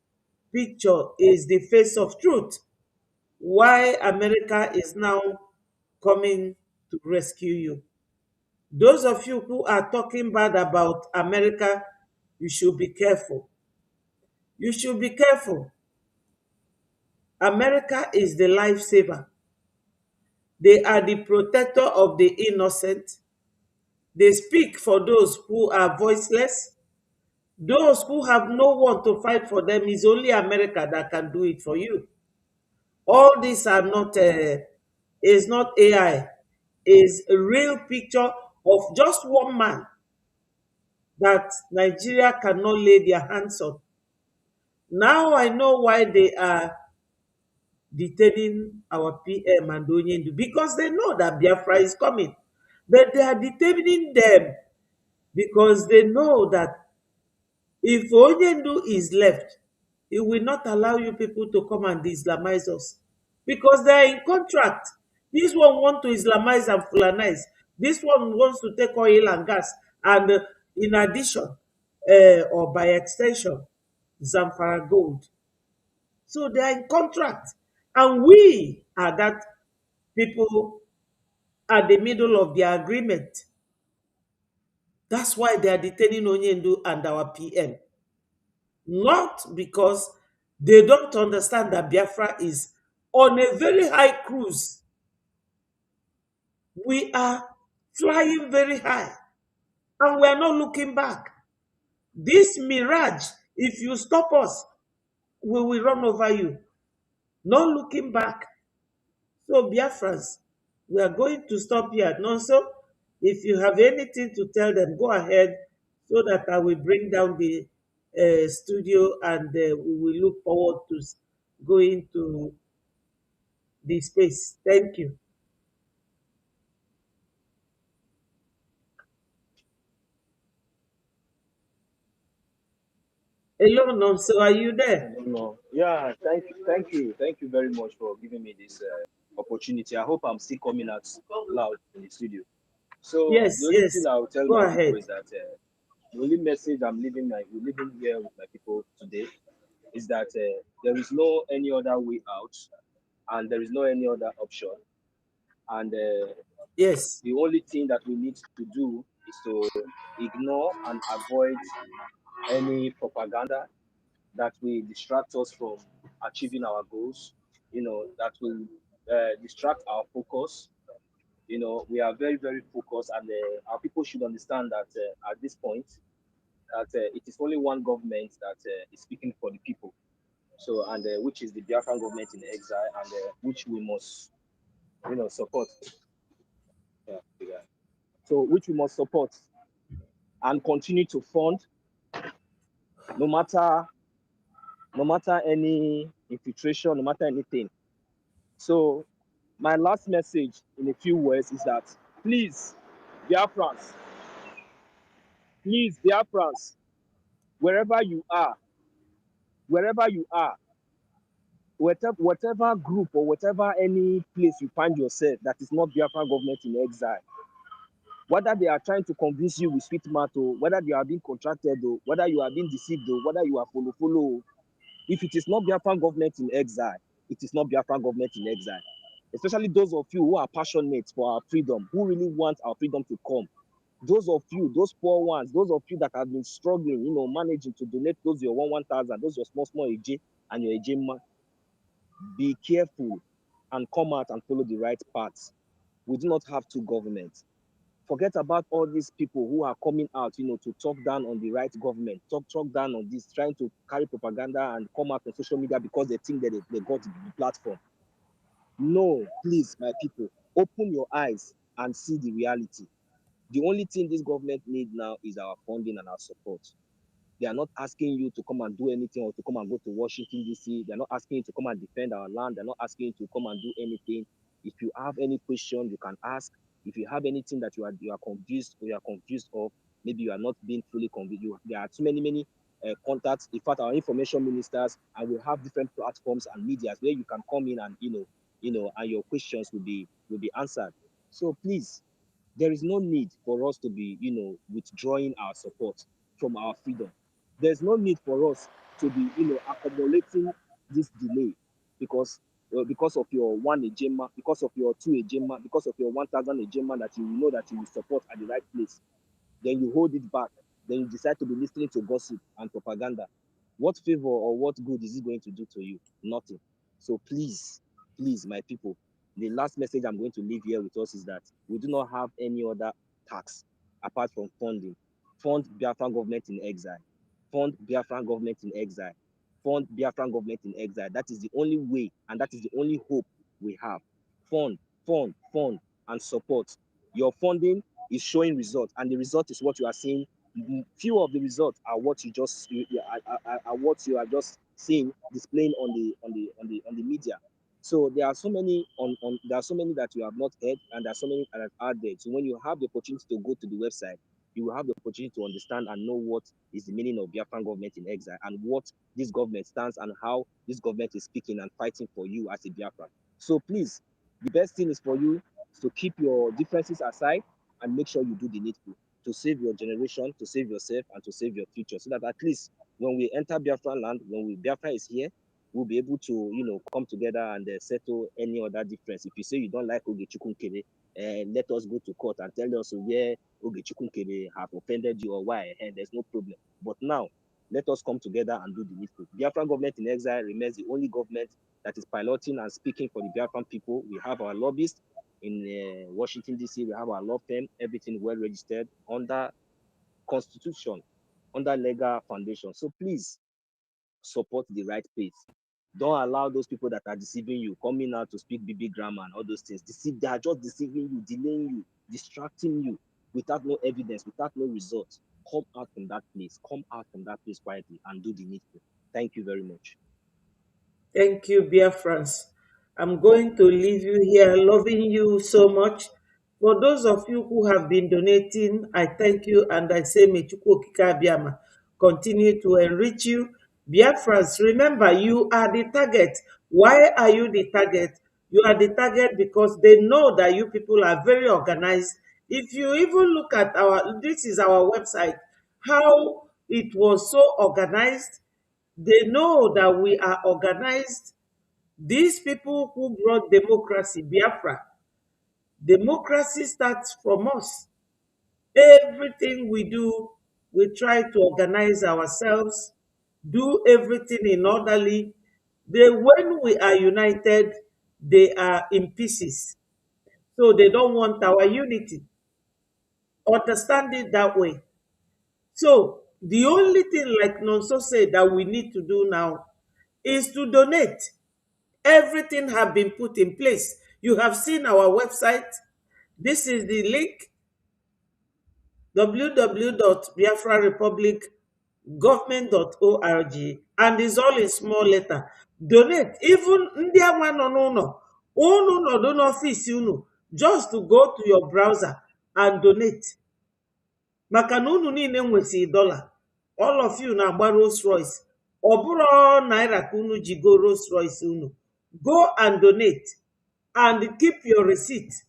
picture is the face of truth. Why America is now coming to rescue you. Those of you who are talking bad about America, you should be careful. You should be careful. America is the lifesaver. They are the protector of the innocent. They speak for those who are voiceless. Those who have no one to fight for them. Is only America that can do it for you. All these are not is not AI. Is a real picture of just one man that Nigeria cannot lay their hands on. Now I know why they are detaining our PM and Onyendu, because they know that Biafra is coming. But they are detaining them because they know that if Onyendu is left, it will not allow you people to come and Islamize us. Because they are in contract. This one wants to Islamize and Fulanize. This one wants to take oil and gas. And in addition, or by extension, Zamfara gold. So they are in contract. And we are that people at the middle of the agreement. That's why they are detaining Onyendu and our PM. Not because they don't understand that Biafra is on a very high cruise. We are flying very high and we are not looking back. This mirage, if you stop us, we will run over you. Not looking back. So, Biafrans, we are going to stop here at Nonso. If you have anything to tell them, go ahead so that I will bring down the studio and we will look forward to going to the space. Thank you. Hello, Nonso, are you there? No. Yeah, thank you very much for giving me this opportunity. I hope I'm still coming out loud in the studio. So Yes, the only yes. thing I will tell Go my ahead. people is that the only message I'm leaving here with my people today is that there is no any other way out, and there is no any other option. And yes, the only thing that we need to do is to ignore and avoid any propaganda that will distract us from achieving our goals, that will distract our focus. We are very, very focused, and our people should understand that at this point, that it is only one government that is speaking for the people. So, and which is the Biafran government in exile, and which we must, support. Yeah. So, which we must support and continue to fund, no matter any infiltration, no matter anything. So my last message in a few words is that please, Biafrans, wherever you are, whatever group or whatever any place you find yourself that is not Biafran government in exile, whether they are trying to convince you with sweet matter, whether you are being contracted, or whether you are being deceived, or whether you are follow, if it is not Biafran government in exile, it is not Biafran government in exile. Especially those of you who are passionate for our freedom, who really want our freedom to come. Those of you, those poor ones, those of you that have been struggling, managing to donate those your 1,000, those your small AJ and your AJ man, be careful and come out and follow the right path. We do not have two governments. Forget about all these people who are coming out, to talk down on the right government, talk down on this, trying to carry propaganda and come out on social media because they think that they got the platform. No, please, my people, open your eyes and see the reality. The only thing this government needs now is our funding and our support. They are not asking you to come and do anything or to come and go to Washington, D.C. They're not asking you to come and defend our land. They're not asking you to come and do anything. If you have any question, you can ask. If you have anything that you are confused or you are confused of, maybe you are not being fully convinced. There are too many contacts. In fact, our information ministers, and we have different platforms and medias where you can come in and and your questions will be answered. So please, there is no need for us to be withdrawing our support from our freedom. There's no need for us to be accumulating this delay because of your one agenda, because of your two agenda, because of your 1,000 agenda that you know that you will support at the right place. Then you hold it back. Then you decide to be listening to gossip and propaganda. What favor or what good is it going to do to you? Nothing. So please, my people, the last message I'm going to leave here with us is that we do not have any other tax apart from funding. Fund Biafran government in exile. Fund Biafran government in exile. Fund Biafran government in exile. That is the only way and that is the only hope we have. Fund, and support. Your funding is showing results, and the result is what you are seeing. Few of the results are what you just are what you are just seeing displaying on the media. So there are so many there are so many that you have not heard, and there are so many that are there. So when you have the opportunity to go to the website, you will have the opportunity to understand and know what is the meaning of Biafran government in exile and what this government stands and how this government is speaking and fighting for you as a Biafran. So please, the best thing is for you to keep your differences aside and make sure you do the needful to save your generation, to save yourself, and to save your future. So that at least when we enter Biafran land, when Biafra is here, we'll be able to, come together and settle any other difference. If you say you don't like Ogechukwu Nkele, let us go to court and tell us where Ogechukwu Nkele have offended you or why, and there's no problem. But now, let us come together and do the needful. Biafran government in exile remains the only government that is piloting and speaking for the Biafran people. We have our lobbyists in Washington, D.C., we have our law firm, everything well registered under constitution, under legal foundation. So please support the right pace. Don't allow those people that are deceiving you, coming out to speak BB grammar and all those things. They are just deceiving you, delaying you, distracting you without no evidence, without no results. Come out from that place. Come out from that place quietly and do the needful. Thank you very much. Thank you, Biafrans. I'm going to leave you here, loving you so much. For those of you who have been donating, I thank you and I say, may Chukwu Okike Abiama continue to enrich you. Biafrans, remember, you are the target. Why are you the target? You are the target because they know that you people are very organized. If you even look at this is our website, how it was so organized. They know that we are organized. These people who brought democracy, Biafra, democracy starts from us. Everything we do, we try to organize ourselves, do everything in orderly. When we are united, they are in pieces. So they don't want our unity. Understand it that way. So the only thing, like Nonso said, that we need to do now is to donate. Everything have been put in place. You have seen our website. This is the link, www.biafrarepublicgovernment.org, and it's all in small letter. Donate. Even ndị anwa nọ n'ụlọ, unu nọdụ n'ọfịs unu, just to go to your browser and donate. Maka na unu niile nwesị dollar. All of you na-agba Rolls Royce. Ọ bụrụ naira ka unu ji go Rolls Royce unu. Go and donate and keep your receipt.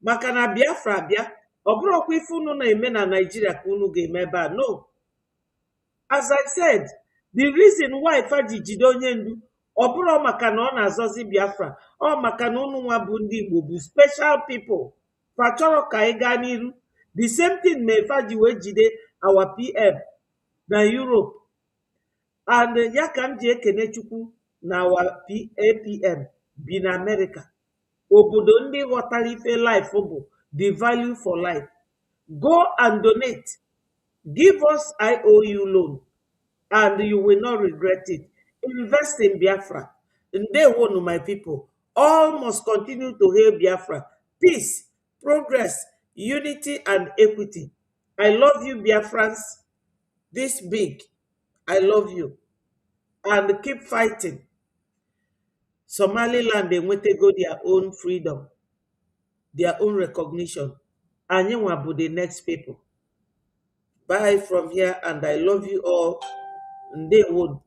Maka na Biafra bịa, ọ bụrụkwa ife unu na-eme na Nigeria ka unu ga-eme ebe a. No. As I said, the reason why faji jide onye ndu, ọ bụrụ maka na ọ na-azọzi Biafra, ọ maka na unu nwa bụ ndị Igbo bụ special people. Fa chọrọ ka anyị gaa n'iru. The same thing may faji wee jide our PM na Europe. And ya ka m ji ekene Chukwu na our APM bi na America. Obodo ndị ghọtara ife life bụ the value for life. Go and donate. Give us IOU loan, and you will not regret it. Invest in Biafra. And they won, my people. All must continue to hail Biafra. Peace, progress, unity, and equity. I love you, Biafrans. This big. I love you. And keep fighting. Somaliland, they want to go their own freedom, their own recognition. And you will be the next people. Bye from here, and I love you all. And they would.